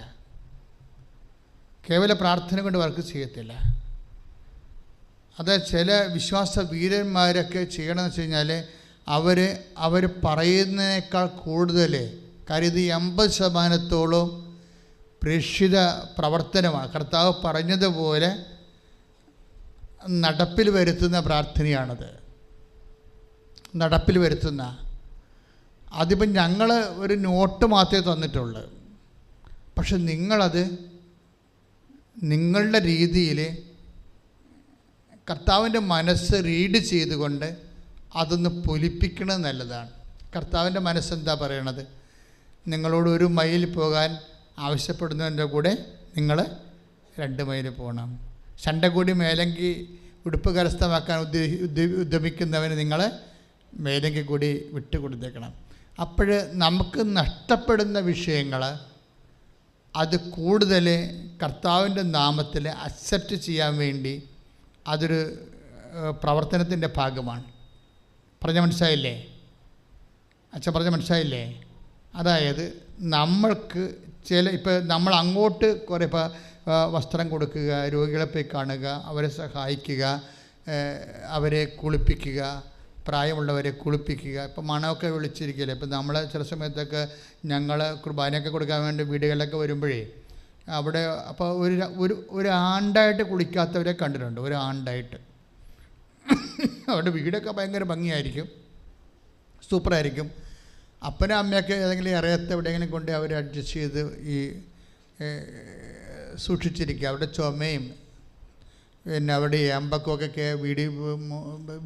അത് ചില വിശ്വാസ വീരന്മാരൊക്കെ ചെയ്യണമെന്ന് വെച്ച് കഴിഞ്ഞാൽ അവർ പറയുന്നതിനേക്കാൾ കൂടുതൽ, കാര്യം ഇത് 80% പ്രേക്ഷിത പ്രവർത്തനമാണ്. കർത്താവ് പറഞ്ഞതുപോലെ നടപ്പിൽ വരുത്തുന്ന പ്രാർത്ഥനയാണത്. അതിപ്പം ഞങ്ങൾ ഒരു നോട്ട് മാത്രമേ തന്നിട്ടുള്ളൂ. പക്ഷെ നിങ്ങളത് നിങ്ങളുടെ രീതിയിൽ കർത്താവിൻ്റെ മനസ്സ് റീഡ് ചെയ്തുകൊണ്ട് അതൊന്ന് പൊലിപ്പിക്കണത് നല്ലതാണ്. കർത്താവിൻ്റെ മനസ്സെന്താ പറയണത്? നിങ്ങളോട് 1 മൈൽ പോകാൻ ആവശ്യപ്പെടുന്നതിൻ്റെ കൂടെ നിങ്ങൾ 2 മൈൽ പോകണം. ശണ്ടകൂടി മേലങ്കി ഉടുപ്പ് കരസ്ഥമാക്കാൻ ഉദ്യമിക്കുന്നവന് നിങ്ങൾ മേലങ്കി കൂടി വിട്ടുകൊടുത്തേക്കണം. അപ്പോൾ നമുക്ക് നഷ്ടപ്പെടുന്ന വിഷയങ്ങൾ അത് കൂടുതൽ കർത്താവിൻ്റെ നാമത്തിൽ അക്സെപ്റ്റ് ചെയ്യാൻ വേണ്ടി അതൊരു പ്രവർത്തനത്തിൻ്റെ ഭാഗമാണ്. പറഞ്ഞ മനസ്സിലായില്ലേ? അച്ഛൻ പറഞ്ഞ മനസ്സിലായില്ലേ? അതായത് നമ്മൾക്ക് ഇപ്പോൾ നമ്മൾ അങ്ങോട്ട് കുറേ വസ്ത്രം കൊടുക്കുക, രോഗികളെ പോയി കാണുക, അവരെ സഹായിക്കുക, അവരെ കുളിപ്പിക്കുക, പ്രായമുള്ളവരെ കുളിപ്പിക്കുക. ഇപ്പോൾ മണമൊക്കെ വിളിച്ചിരിക്കില്ലേ? ഇപ്പോൾ നമ്മൾ ചില സമയത്തൊക്കെ ഞങ്ങൾ കുർബാനയൊക്കെ കൊടുക്കാൻ വേണ്ടി വീടുകളിലൊക്കെ വരുമ്പോഴേ അവിടെ അപ്പോൾ ഒരു ആണ്ടായിട്ട് കുളിക്കാത്തവരെ കണ്ടിട്ടുണ്ട്. ഒരു ആണ്ടായിട്ട് അവരുടെ വീടൊക്കെ ഭയങ്കര ഭംഗിയായിരിക്കും, സൂപ്പറായിരിക്കും. അപ്പനും അമ്മയൊക്കെ ഏതെങ്കിലും ഇറയത്ത് എവിടെയെങ്കിലും കൊണ്ട് അവർ അഡ്ജസ്റ്റ് ചെയ്ത് ഈ സൂക്ഷിച്ചിരിക്കുക. അവരുടെ ചുമയും പിന്നെ അവിടെ ഏമ്പക്കമൊക്കെ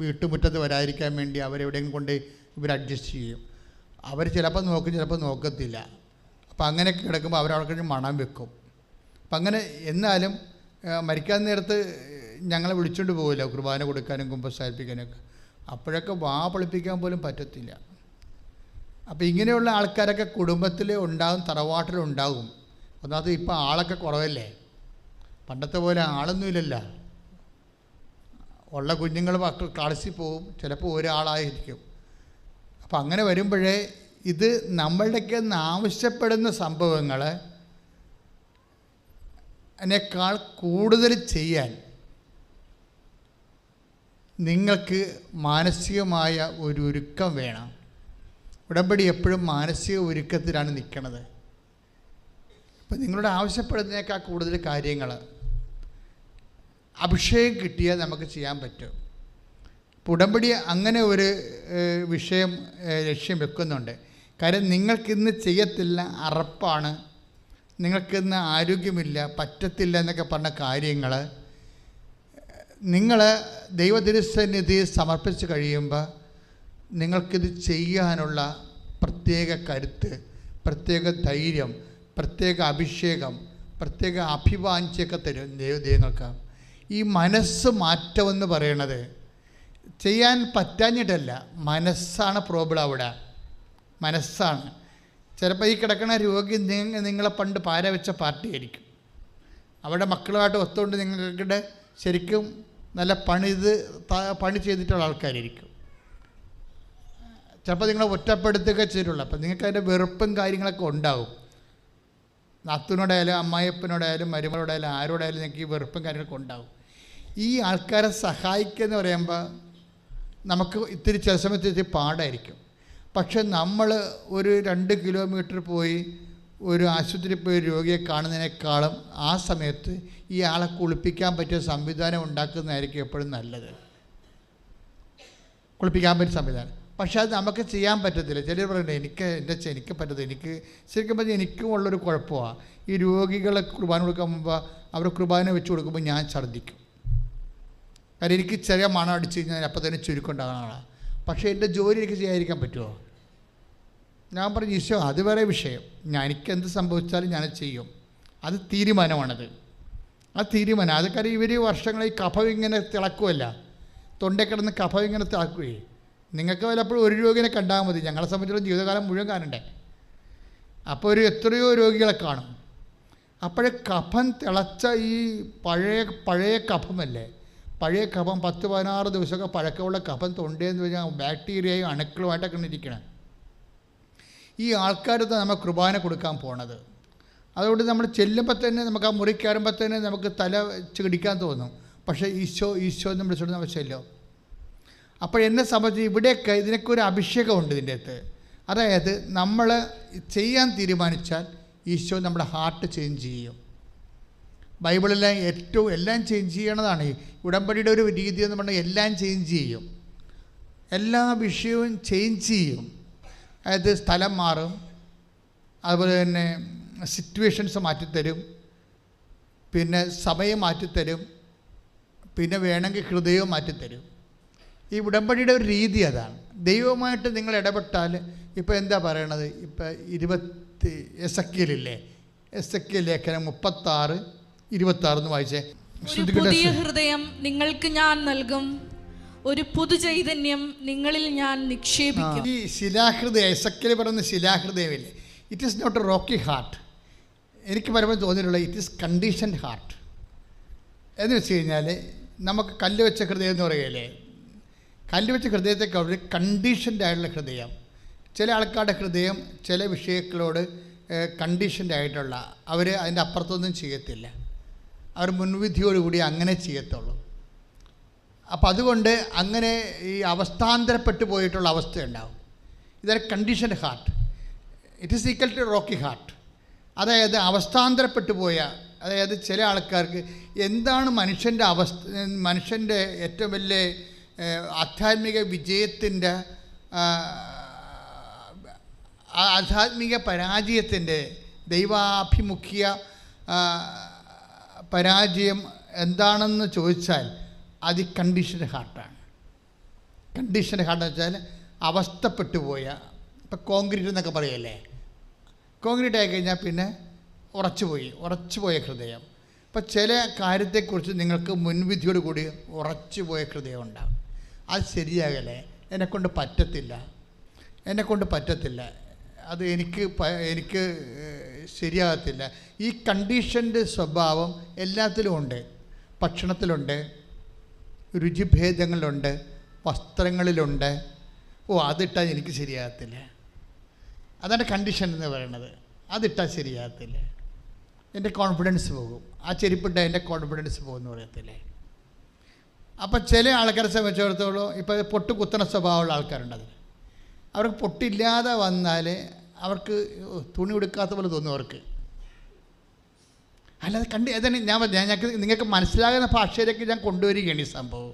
വീട്ടുമുറ്റത്ത് വരാതിരിക്കാൻ വേണ്ടി അവരെവിടെയെങ്കിലും കൊണ്ട് ഇവർ അഡ്ജസ്റ്റ് ചെയ്യും. അവർ ചിലപ്പോൾ നോക്കും, ചിലപ്പോൾ നോക്കത്തില്ല. അപ്പം അങ്ങനെയൊക്കെ കിടക്കുമ്പോൾ അവരവിടെ മണം വെക്കും. അപ്പം അങ്ങനെ എന്നാലും മരിക്കാൻ നേരത്ത് ഞങ്ങളെ വിളിച്ചുകൊണ്ട് പോകില്ല കുർബാന കൊടുക്കാനും കുമ്പസാരിപ്പിക്കാനൊക്കെ. അപ്പോഴൊക്കെ വാ പൊളിപ്പിക്കാൻ പോലും പറ്റത്തില്ല. അപ്പോൾ ഇങ്ങനെയുള്ള ആൾക്കാരൊക്കെ കുടുംബത്തിൽ ഉണ്ടാകും, തറവാട്ടിലുണ്ടാകും. ഒന്നാമത് ഇപ്പം ആളൊക്കെ കുറവല്ലേ, പണ്ടത്തെ പോലെ ആളൊന്നുമില്ലല്ലോ. ഉള്ള കുഞ്ഞുങ്ങൾ മക്കൾ ക്ലാസ്സിൽ പോവും, ചിലപ്പോൾ ഒരാളായിരിക്കും. അപ്പം അങ്ങനെ വരുമ്പോഴേ ഇത് നമ്മളുടെയൊക്കെ ആവശ്യപ്പെടുന്ന സംഭവങ്ങൾ അതിനേക്കാൾ കൂടുതൽ ചെയ്യാൻ നിങ്ങൾക്ക് മാനസികമായ ഒരു ഒരുക്കം വേണം. ഉടമ്പടി എപ്പോഴും മാനസിക ഒരുക്കത്തിലാണ് നിൽക്കുന്നത്. അപ്പം നിങ്ങളുടെ ആവശ്യപ്പെടുന്നതിനേക്കാൾ കൂടുതൽ കാര്യങ്ങൾ അഭിഷേകം കിട്ടിയാൽ നമുക്ക് ചെയ്യാൻ പറ്റും. ഉടമ്പടി അങ്ങനെ ഒരു വിഷയം ലക്ഷ്യം വെക്കുന്നുണ്ട്. കാര്യം നിങ്ങൾക്കിന്ന് ചെയ്യത്തില്ല, അറപ്പാണ്, നിങ്ങൾക്കിന്ന് ആരോഗ്യമില്ല, പറ്റത്തില്ല എന്നൊക്കെ പറഞ്ഞ കാര്യങ്ങൾ നിങ്ങൾ ദൈവതിരുസന്നിധി സമർപ്പിച്ച് കഴിയുമ്പോൾ നിങ്ങൾക്കിത് ചെയ്യാനുള്ള പ്രത്യേക കരുത്ത്, പ്രത്യേക ധൈര്യം, പ്രത്യേക അഭിഷേകം, പ്രത്യേക അഭിവാഞ്ചയൊക്കെ തരും ദൈവങ്ങൾക്ക്. ഈ മനസ്സ് മാറ്റമെന്ന് പറയണത് ചെയ്യാൻ പറ്റാഞ്ഞിട്ടല്ല, മനസ്സാണ് പ്രോബ്ലം. അവിടെ മനസ്സാണ്. ചിലപ്പോൾ ഈ കിടക്കുന്ന രോഗി നിങ്ങളെ പണ്ട് പാര വെച്ച പാർട്ടിയായിരിക്കും. അവിടെ മക്കളുമായിട്ട് ഒത്തുകൊണ്ട് നിങ്ങളുടെ ശരിക്കും നല്ല പണി ചെയ്തിട്ടുള്ള ആൾക്കാരായിരിക്കും. ചിലപ്പോൾ നിങ്ങളെ ഒറ്റപ്പെടുത്തുക ചെയ്തിട്ടുള്ളൂ. അപ്പം നിങ്ങൾക്ക് അതിൻ്റെ വെറുപ്പും കാര്യങ്ങളൊക്കെ ഉണ്ടാവും. നാത്തൂനോടായാലും അമ്മായിയപ്പനോടായാലും മരുമകളോടായാലും ആരോടായാലും നിങ്ങൾക്ക് ഈ വെറുപ്പും കാര്യങ്ങളൊക്കെ ഉണ്ടാവും. ഈ ആൾക്കാരെ സഹായിക്കുക എന്ന് പറയുമ്പോൾ നമുക്ക് ഇത്തിരി ചില സമയത്ത് ഇത്തിരി പാടായിരിക്കും. പക്ഷെ നമ്മൾ ഒരു 2 കിലോമീറ്റർ പോയി ഒരു ആശുപത്രിയിൽ പോയി രോഗിയെ കാണുന്നതിനേക്കാളും ആ സമയത്ത് ഈ ആളെ കുളിപ്പിക്കാൻ പറ്റിയ സംവിധാനം ഉണ്ടാക്കുന്നതായിരിക്കും എപ്പോഴും നല്ലത്. കുളിപ്പിക്കാൻ പറ്റിയ സംവിധാനം. പക്ഷെ അത് നമുക്ക് ചെയ്യാൻ പറ്റത്തില്ല. ചിലർ പറയുന്നത് എനിക്ക് പറ്റത്തില്ല. എനിക്ക് ശരിക്കും പറഞ്ഞാൽ എനിക്കും ഉള്ളൊരു കുഴപ്പമാണ്. ഈ രോഗികളെ കുർബാന കൊടുക്കാൻ മുമ്പ് അവർ കുർബാന വെച്ച് കൊടുക്കുമ്പോൾ ഞാൻ ഛർദ്ദിക്കും. കാര്യം എനിക്ക് ചെറിയ മണം അടിച്ച് കഴിഞ്ഞാൽ അപ്പം തന്നെ ചുരുക്കമുണ്ടാകണം. പക്ഷേ എൻ്റെ ജോലി എനിക്ക് ചെയ്യാതിരിക്കാൻ പറ്റുമോ? ഞാൻ പറഞ്ഞു, ഈശോ അത് വേറെ വിഷയം, എനിക്കെന്ത് സംഭവിച്ചാലും ഞാനത് ചെയ്യും. അത് തീരുമാനമാണത്. ആ തീരുമാനം അത്. കാര്യം ഇവർ വർഷങ്ങളെ ഈ കഫം ഇങ്ങനെ തിളക്കുമല്ല, തൊണ്ടയിൽ കിടന്ന് കഫം ഇങ്ങനെ തിളക്കുകയെ. നിങ്ങൾക്ക് വല്ലപ്പോഴും ഒരു രോഗിനെ കണ്ടാൽ മതി. ഞങ്ങളെ സംബന്ധിച്ചിടത്തോളം ജീവിതകാലം മുഴുവൻ കാണണ്ടേ. അപ്പോൾ എത്രയോ രോഗികളെ കാണും. അപ്പോഴേ കഫം തിളച്ച ഈ പഴയ കഫമല്ലേ, പഴയ കഫം 10-16 ദിവസമൊക്കെ പഴക്കമുള്ള കഫം തൊണ്ടയെന്ന് പറഞ്ഞാൽ ബാക്ടീരിയയും അണുക്കളുമായിട്ടൊക്കെ ഇരിക്കണം. ഈ ആൾക്കാരത്ത് നമ്മൾ കുർബാന കൊടുക്കാൻ പോണത്. അതുകൊണ്ട് നമ്മൾ ചെല്ലുമ്പോൾ തന്നെ നമുക്ക് ആ മുറി കയറുമ്പോൾ തന്നെ നമുക്ക് തല ചിടിക്കാൻ തോന്നും. പക്ഷേ ഈശോ എന്ന് വിളിച്ചുകൊണ്ട് നമ്മൾ ചെല്ലും. അപ്പോൾ എന്നെ സംബന്ധിച്ച് ഇവിടെയൊക്കെ ഇതിനൊക്കെ ഒരു അഭിഷേകമുണ്ട് ഇതിൻ്റെ അകത്ത്. അതായത് നമ്മൾ ചെയ്യാൻ തീരുമാനിച്ചാൽ ഈശോ നമ്മുടെ ഹാർട്ട് ചേഞ്ച് ചെയ്യും. ബൈബിളെല്ലാം എല്ലാം ചേഞ്ച് ചെയ്യണതാണ്. ഈ ഉടമ്പടിയുടെ ഒരു രീതി എന്ന് പറഞ്ഞാൽ എല്ലാം ചേഞ്ച് ചെയ്യും, എല്ലാ വിഷയവും ചേഞ്ച് ചെയ്യും. അതായത് സ്ഥലം മാറും, അതുപോലെ തന്നെ സിറ്റുവേഷൻസ് മാറ്റിത്തരും, പിന്നെ സമയം മാറ്റിത്തരും, പിന്നെ വേണമെങ്കിൽ ഹൃദയവും മാറ്റിത്തരും. ഈ ഉടമ്പടിയുടെ ഒരു രീതി അതാണ്. ദൈവമായിട്ട് നിങ്ങൾ ഇടപെട്ടാൽ ഇപ്പോൾ എന്താ പറയണത്? ഇപ്പോൾ എസെക്കിയലില്ലേ, എസെക്കിയൽ ലേഖനം 36:26 വായിച്ചേ. പുതിയ ഹൃദയം നിങ്ങൾക്ക് ഞാൻ നൽകും, ഒരു പുതു ചൈതന്യം നിങ്ങളിൽ ഞാൻ നിക്ഷേപിക്കും. ഈ ശിലാഹൃദയം, എസെക്കിയൽ പറയുന്ന ശിലാഹൃദയമില്ലേ, it is not a rocky heart. എനിക്ക് പരമായി തോന്നിയിട്ടുള്ളത് ഇറ്റ് ഈസ് കണ്ടീഷൻഡ് ഹാർട്ട്. എന്ന് വെച്ച് കഴിഞ്ഞാൽ നമുക്ക് കല്ല് വെച്ച ഹൃദയം എന്ന് പറയുകയല്ലേ, കല്ല് വെച്ച ഹൃദയത്തെക്കാൾ ഒരു കണ്ടീഷൻഡ് ആയിട്ടുള്ള ഹൃദയം. ചില ആൾക്കാരുടെ ഹൃദയം ചില വിഷയങ്ങളോട് കണ്ടീഷൻഡ് ആയിട്ടുള്ള, അവർ അതിൻ്റെ അപ്പുറത്തൊന്നും ചെയ്യത്തില്ല. അവർ മുൻവിധിയോടുകൂടി അങ്ങനെ ചെയ്യത്തുള്ളൂ. അപ്പം അതുകൊണ്ട് അങ്ങനെ ഈ അവസ്ഥാന്തരപ്പെട്ടു പോയിട്ടുള്ള അവസ്ഥയുണ്ടാവും. ഇതൊരു conditioned heart. It is equal to rocky heart. അതായത് അവസ്ഥാന്തരപ്പെട്ടു പോയ, അതായത് ചില ആൾക്കാർക്ക് എന്താണ് മനുഷ്യൻ്റെ ഏറ്റവും വലിയ ആധ്യാത്മിക വിജയത്തിൻ്റെ, ആധ്യാത്മിക പരാജയത്തിൻ്റെ, ദൈവാഭിമുഖ്യ പരാജയം എന്താണെന്ന് ചോദിച്ചാൽ അത് കണ്ടീഷൻഡ് ഹാർട്ടാണ്. കണ്ടീഷൻഡ് ഹാർട്ട് എന്ന് വെച്ചാൽ അവസ്ഥപ്പെട്ടു പോയ, ഇപ്പം കോൺക്രീറ്റ് എന്നൊക്കെ പറയല്ലേ, കോൺക്രീറ്റ് ആയിക്കഴിഞ്ഞാൽ പിന്നെ ഉറച്ചുപോയ ഹൃദയം. ഇപ്പം ചില കാര്യത്തെക്കുറിച്ച് നിങ്ങൾക്ക് മുൻവിധിയോട് കൂടി ഉറച്ചുപോയ ഹൃദയം ഉണ്ടാകും. അത് ശരിയാകല്ലേ, എന്നെക്കൊണ്ട് പറ്റത്തില്ല. അത് എനിക്ക് ശരിയാകത്തില്ല. ഈ കണ്ടീഷൻ്റെ സ്വഭാവം എല്ലാത്തിലും ഉണ്ട്. ഭക്ഷണത്തിലുണ്ട്, രുചിഭേദങ്ങളിലുണ്ട്, വസ്ത്രങ്ങളിലുണ്ട്. അതിട്ടാൽ എനിക്ക് ശരിയാകത്തില്ല. അതാണ് കണ്ടീഷൻ എന്ന് പറയുന്നത്. അതിട്ടാൽ ശരിയാകത്തില്ല, എൻ്റെ കോൺഫിഡൻസ് പോകും. ആ ചെരുപ്പിട്ടാൽ എൻ്റെ കോൺഫിഡൻസ് പോകുമെന്ന് പറയത്തില്ലേ. അപ്പം ചില ആൾക്കാരെ സംബന്ധിച്ചിടത്തോളം ഇപ്പോൾ പൊട്ട് കുത്തണ സ്വഭാവമുള്ള ആൾക്കാരുണ്ട്. അതിൽ അവർക്ക് പൊട്ടില്ലാതെ വന്നാൽ അവർക്ക് തുണി ഉടുക്കാത്ത പോലെ തോന്നും അവർക്ക്. അല്ലാതെ അതാണ് ഞങ്ങൾക്ക് നിങ്ങൾക്ക് മനസ്സിലാകുന്ന ഭാഷയിലേക്ക് ഞാൻ കൊണ്ടുവരികയാണ് ഈ സംഭവം.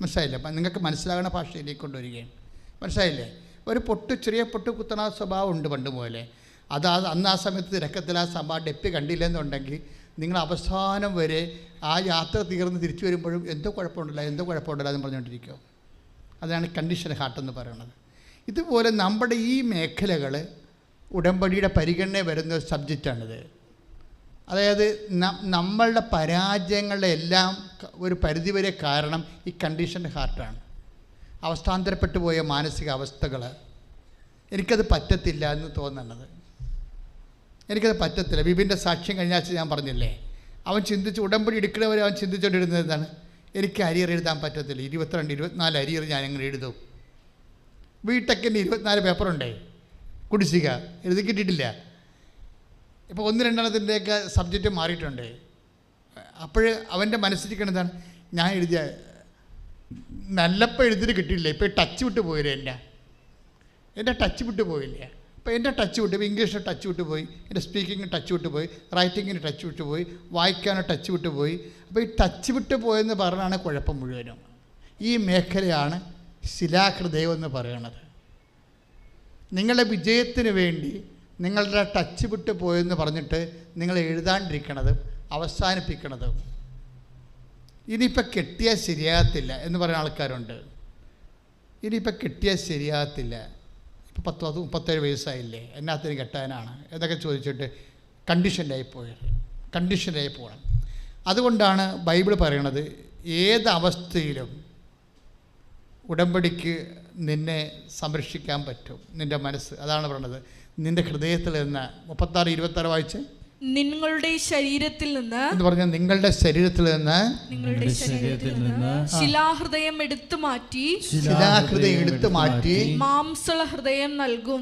മനസ്സിലായില്ലേ? അപ്പം നിങ്ങൾക്ക് മനസ്സിലാകുന്ന ഭാഷയിലേക്ക് കൊണ്ടുവരികയാണ്. മനസ്സിലായില്ലേ? ഒരു ചെറിയ പൊട്ട് കുത്തണ സ്വഭാവം ഉണ്ട് പണ്ട് പോലെ. അന്ന് ആ സമയത്ത് തിരക്കത്തിൽ ആ സംഭവം ഡെപ്പി കണ്ടില്ലെന്നുണ്ടെങ്കിൽ നിങ്ങൾ അവസാനം വരെ ആ യാത്ര തീർന്ന് തിരിച്ചു വരുമ്പോഴും എന്തോ കുഴപ്പമുണ്ടല്ലോ എന്ന് പറഞ്ഞുകൊണ്ടിരിക്കുമോ. അതാണ് കണ്ടീഷൻ ഹാർട്ട് എന്ന് പറയുന്നത്. ഇതുപോലെ നമ്മുടെ ഈ മേഖലകൾ ഉടമ്പടിയുടെ പരിഗണന വരുന്ന ഒരു സബ്ജക്റ്റാണിത്. അതായത് നമ്മളുടെ പരാജയങ്ങളുടെ എല്ലാം ഒരു പരിധിവരെ കാരണം ഈ കണ്ടീഷൻ്റെ ഹാർട്ടാണ്. അവസ്ഥാന്തരപ്പെട്ടു പോയ മാനസിക അവസ്ഥകൾ, എനിക്കത് പറ്റത്തില്ല എന്ന് തോന്നുന്നത്, എനിക്കത് പറ്റത്തില്ല. ബിബിൻ്റെ സാക്ഷ്യം കഴിഞ്ഞ ആഴ്ച ഞാൻ പറഞ്ഞില്ലേ, അവൻ ഉടമ്പടി എടുക്കുന്നവരെ അവൻ ചിന്തിച്ചുകൊണ്ടിരുന്നത് എന്താണ്? എനിക്ക് അരിയർ എഴുതാൻ പറ്റത്തില്ല, 22-24 അരിയർ ഞാൻ എങ്ങനെ എഴുതും? ബിടെക്കിൻ്റെ 24 പേപ്പറുണ്ടേ, കുടിശ്ശിക എഴുതി കിട്ടിയിട്ടില്ല. ഇപ്പോൾ 1-2 സബ്ജക്റ്റ് മാറിയിട്ടുണ്ട്. അപ്പോൾ അവൻ്റെ മനസ്സിലിരിക്കണതാണ്, ഞാൻ എഴുതിയ നല്ലപ്പോൾ എഴുതിയിട്ട് കിട്ടിയില്ല, ഇപ്പോൾ ടച്ച് വിട്ട് പോയില്ലേ, എൻ്റെ ടച്ച് വിട്ട് പോയില്ല. അപ്പോൾ എൻ്റെ ടച്ച് വിട്ട് പോയി, ഇംഗ്ലീഷിന് ടച്ച് വിട്ട് പോയി, എൻ്റെ സ്പീക്കിങ്ങിന് ടച്ച് വിട്ട് പോയി, റൈറ്റിങ്ങിന് ടച്ച് വിട്ട് പോയി, വായിക്കാനോ ടച്ച് വിട്ട് പോയി. അപ്പോൾ ഈ ടച്ച് വിട്ട് പോയെന്ന് പറഞ്ഞാണ് കുഴപ്പം മുഴുവനും. ഈ മേഖലയാണ് ശിലാഹൃദയം എന്ന് പറയുന്നത്. നിങ്ങളുടെ വിജയത്തിന് വേണ്ടി നിങ്ങളുടെ ടച്ച് വിട്ട് പോയെന്ന് പറഞ്ഞിട്ട് നിങ്ങൾ എഴുതാണ്ടിരിക്കണതും അവസാനിപ്പിക്കണതും. ഇനിയിപ്പോൾ കെട്ടിയാൽ ശരിയാകത്തില്ല എന്ന് പറയുന്ന ആൾക്കാരുണ്ട്. ഇനിയിപ്പോൾ കെട്ടിയാൽ ശരിയാകത്തില്ല, ഇപ്പോൾ 37 വയസ്സായില്ലേ, എന്നാത്തിന് കെട്ടാനാണ് എന്നൊക്കെ ചോദിച്ചിട്ട് കണ്ടീഷനിലായി പോകണം. അതുകൊണ്ടാണ് ബൈബിൾ പറയണത്, ഏതവസ്ഥയിലും ഉടമ്പടിക്ക് നിന്നെ സംരക്ഷിക്കാൻ പറ്റും, നിൻ്റെ മനസ്സ്. അതാണ് പറയണത്, നിൻ്റെ ഹൃദയത്തിൽ നിന്ന്. 36-26 വായിച്ച്. നിങ്ങളുടെ ശരീരത്തിൽ നിന്ന് എന്ന് പറഞ്ഞാൽ നിങ്ങളുടെ ശരീരത്തിൽ നിന്ന് ശിലാഹൃദയം എടുത്തു മാറ്റി മാംസളഹൃദയം നൽകും.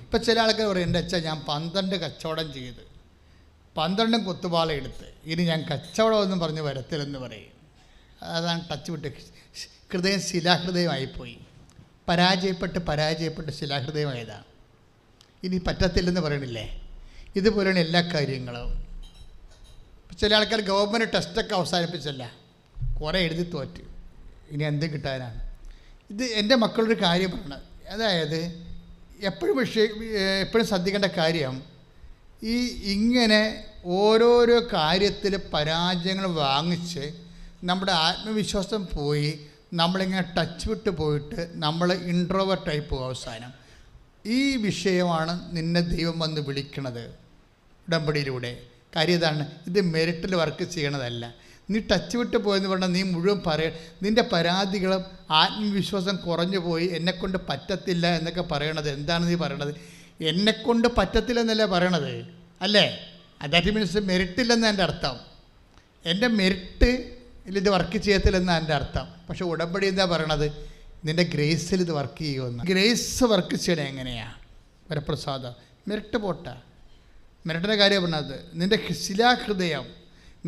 ഇപ്പൊ ചില ആൾക്കാർ പറയും, എൻ്റെ അച്ഛൻ ഞാൻ 12 കച്ചവടം ചെയ്ത് 12 കൊത്തുപാള എടുത്ത് ഇനി ഞാൻ കച്ചവടമൊന്നും പറഞ്ഞ് വരത്തില്ലെന്ന് പറയും. അതാണ് ടച്ച് വിട്ട് ഹൃദയം ശിലാഹൃദയമായിപ്പോയി. പരാജയപ്പെട്ട് ശിലാഹൃദയമായതാണ്. ഇനി പറ്റത്തില്ലെന്ന് പറയണില്ലേ? ഇതുപോലെയാണ് എല്ലാ കാര്യങ്ങളും. ചില ആൾക്കാർ ഗവൺമെൻറ് ടെസ്റ്റൊക്കെ അവസാനിപ്പിച്ചല്ല, കുറേ എഴുതി തോറ്റ്, ഇനി കിട്ടാനാണ്. ഇത് എൻ്റെ മക്കളൊരു കാര്യം പറയണം. അതായത് എപ്പോഴും ശ്രദ്ധിക്കേണ്ട കാര്യം, ഇങ്ങനെ ഓരോരോ കാര്യത്തിൽ പരാജയങ്ങൾ വാങ്ങിച്ച് നമ്മുടെ ആത്മവിശ്വാസം പോയി നമ്മളിങ്ങനെ ടച്ച് വിട്ട് പോയിട്ട് നമ്മൾ ഇൻട്രോവേർട്ടായി പോകും. അവസാനം ഈ വിഷയമാണ് നിന്നെ ദൈവം വന്ന് വിളിക്കണത് ഉടമ്പടിയിലൂടെ. കാര്യം ഇതാണ്, ഇത് മെറിറ്റിൽ വർക്ക് ചെയ്യണതല്ല. നീ ടച്ച് വിട്ട് പോയെന്ന് പറഞ്ഞാൽ നീ മുഴുവൻ നിൻ്റെ പരാതികളും ആത്മവിശ്വാസം കുറഞ്ഞു പോയി, എന്നെക്കൊണ്ട് പറ്റത്തില്ല എന്നൊക്കെ പറയണത്. എന്താണ് നീ പറയണത്? എന്നെക്കൊണ്ട് പറ്റത്തില്ലെന്നല്ലേ പറയണത്, അല്ലേ? ദാറ്റ് മീൻസ് മെറിറ്റില്ലെന്ന് എൻ്റെ അർത്ഥം. എൻ്റെ മെറിറ്റ് ഇത് വർക്ക് ചെയ്യത്തില്ലെന്ന് എൻ്റെ അർത്ഥം. പക്ഷെ ഉടമ്പടി എന്താ പറയണത്? നിൻ്റെ ഗ്രേസിൽ ഇത് വർക്ക് ചെയ്യുമെന്ന്. ഗ്രേസ് വർക്ക് ചെയ്യണേ എങ്ങനെയാണ്? വരപ്രസാദം മെറിറ്റ് പോട്ടെ, മെറിറ്റിൻ്റെ കാര്യം പറഞ്ഞത്. നിൻ്റെ ശിലാഹൃദയം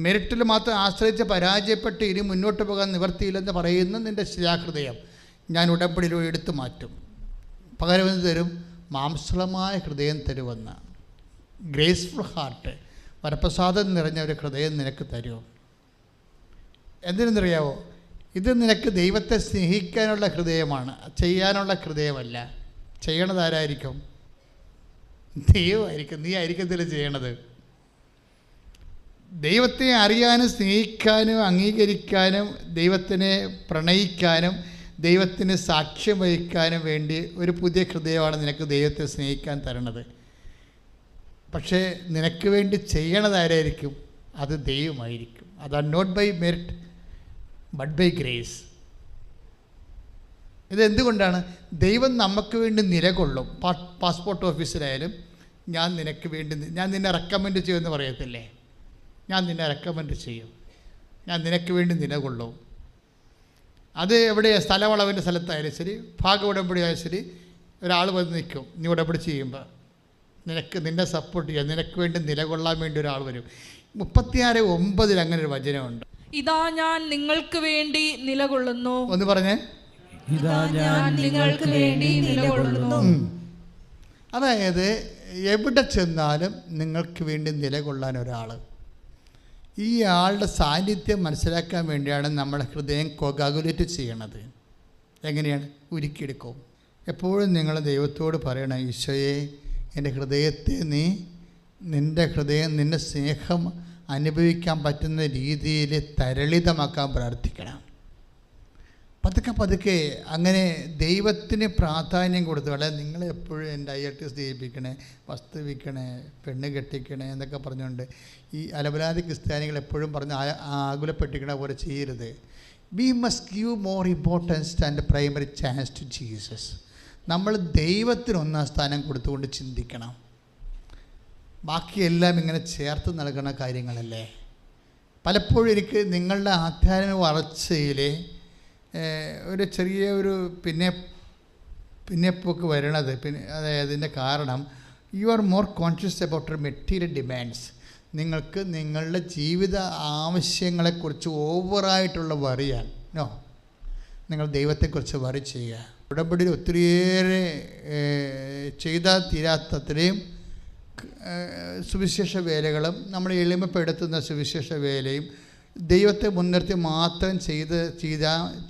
മെറിറ്റിൽ മാത്രം ആശ്രയിച്ച് പരാജയപ്പെട്ട് ഇനി മുന്നോട്ട് പോകാൻ നിവർത്തിയില്ലെന്ന് പറയുന്ന നിൻ്റെ ശിലാഹൃദയം ഞാൻ ഉടമ്പടിയിലൂടെ എടുത്തു മാറ്റും. പകരം എന്ത് തരും? മാംസളമായ ഹൃദയം തരുമെന്ന്. ഗ്രേസ്ഫുൾ ഹാർട്ട്, വരപ്രസാദം നിറഞ്ഞ ഒരു ഹൃദയം നിനക്ക് തരും. എന്തിനെന്നറിയാവോ? ഇത് നിനക്ക് ദൈവത്തെ സ്നേഹിക്കാനുള്ള ഹൃദയമാണ്, ചെയ്യാനുള്ള ഹൃദയമല്ല. ചെയ്യണതാരായിരിക്കും? ദൈവമായിരിക്കും. നീ ആയിരിക്കത്തില്ല ചെയ്യണത്. ദൈവത്തെ അറിയാനും സ്നേഹിക്കാനും അംഗീകരിക്കാനും ദൈവത്തിനെ പ്രണയിക്കാനും ദൈവത്തിന് സാക്ഷ്യം വഹിക്കാനും വേണ്ടി ഒരു പുതിയ ഹൃദയമാണ് നിനക്ക് ദൈവത്തെ സ്നേഹിക്കാൻ തരണത്. പക്ഷേ നിനക്ക് വേണ്ടി ചെയ്യണതാരായിരിക്കും? അത് ദൈവമായിരിക്കും. അതാണ് not by merit but by grace. ഇതെന്തുകൊണ്ടാണ്? ദൈവം നമുക്ക് വേണ്ടി നിലകൊള്ളും. പാസ്പോർട്ട് ഓഫീസിലായാലും ഞാൻ നിനക്ക് വേണ്ടി, ഞാൻ നിന്നെ റെക്കമെൻഡ് ചെയ്യുമെന്ന് പറയത്തില്ലേ? ഞാൻ നിന്നെ റെക്കമെൻഡ് ചെയ്യും, ഞാൻ നിനക്ക് വേണ്ടി നിലകൊള്ളും. അത് എവിടെയാണ്? സ്ഥലവളവിൻ്റെ സ്ഥലത്തായാലും ശരി, ഭാഗ ഉടമ്പടി ആയാലും ശരി, ഒരാൾ വന്ന് നിൽക്കും. നീ ഉടമ്പടി ചെയ്യുമ്പോൾ നിന്നെ സപ്പോർട്ട് ചെയ്യാൻ, നിനക്ക് വേണ്ടി നിലകൊള്ളാൻ വേണ്ടി ഒരാൾ വരും. 36:9 അങ്ങനെ ഒരു വചനമുണ്ട്. ഇതാ ഞാൻ നിങ്ങൾക്ക് വേണ്ടി നിലകൊള്ളുന്നു. ഒന്ന് പറഞ്ഞേ, ഇതാ ഞാൻ നിങ്ങൾക്ക് വേണ്ടി നിലകൊള്ളുന്നു. അതായത് എവിടെ ചെന്നാലും നിങ്ങൾക്ക് വേണ്ടി നിലകൊള്ളാൻ ഒരാൾ. ഈ ആളുടെ സാന്നിധ്യം മനസ്സിലാക്കാൻ വേണ്ടിയാണ് നമ്മുടെ ഹൃദയം കോഗുലേറ്റ് ചെയ്യണത്. എങ്ങനെയാണ്? ഉരുക്കിയെടുക്കും. എപ്പോഴും നിങ്ങൾ ദൈവത്തോട് പറയണം, ഈശോയെ എൻ്റെ ഹൃദയത്തെ നിൻ്റെ ഹൃദയം, നിൻ്റെ സ്നേഹം അനുഭവിക്കാൻ പറ്റുന്ന രീതിയിൽ തരളിതമാക്കാൻ പ്രാർത്ഥിക്കണം. പതുക്കെ അങ്ങനെ ദൈവത്തിന് പ്രാധാന്യം കൊടുത്ത്, വളരെ നിങ്ങളെപ്പോഴും എൻ്റെ IELTS ജയിപ്പിക്കണേ, വസ്തു വിൽക്കണേ, പെണ്ണ് കെട്ടിക്കണേ എന്നൊക്കെ പറഞ്ഞുകൊണ്ട് ഈ അലപരാധി ക്രിസ്ത്യാനികൾ എപ്പോഴും പറഞ്ഞ് ആകുലപ്പെട്ടിക്കണ പോലെ ചെയ്യരുത്. We must give more importance and primary chance to Jesus. നമ്മൾ ദൈവത്തിന് ഒന്നാം സ്ഥാനം കൊടുത്തുകൊണ്ട് ചിന്തിക്കണം. ബാക്കിയെല്ലാം ഇങ്ങനെ ചേർത്ത് നൽകുന്ന കാര്യങ്ങളല്ലേ. പലപ്പോഴും എനിക്ക് നിങ്ങളുടെ ആധ്യാത്മിക വളർച്ചയിൽ ഒരു ചെറിയ ഒരു പിന്നെപ്പോക്ക് വരണത്. അതായത് അതിൻ്റെ കാരണം you are more conscious about your material demands. നിങ്ങൾക്ക് നിങ്ങളുടെ ജീവിത ആവശ്യങ്ങളെക്കുറിച്ച് ഓവറായിട്ടുള്ള വറിയാണ്. നോ, നിങ്ങൾ ദൈവത്തെക്കുറിച്ച് വറി ചെയ്യുക. ഉടമ്പടിയിൽ ഒത്തിരിയേറെ ചെയ്താൽ തീരാത്തത്രയും സുവിശേഷ വേലകളും നമ്മൾ എളിമപ്പെടുത്തുന്ന സുവിശേഷ വേലയും ദൈവത്തെ മുൻനിർത്തി മാത്രം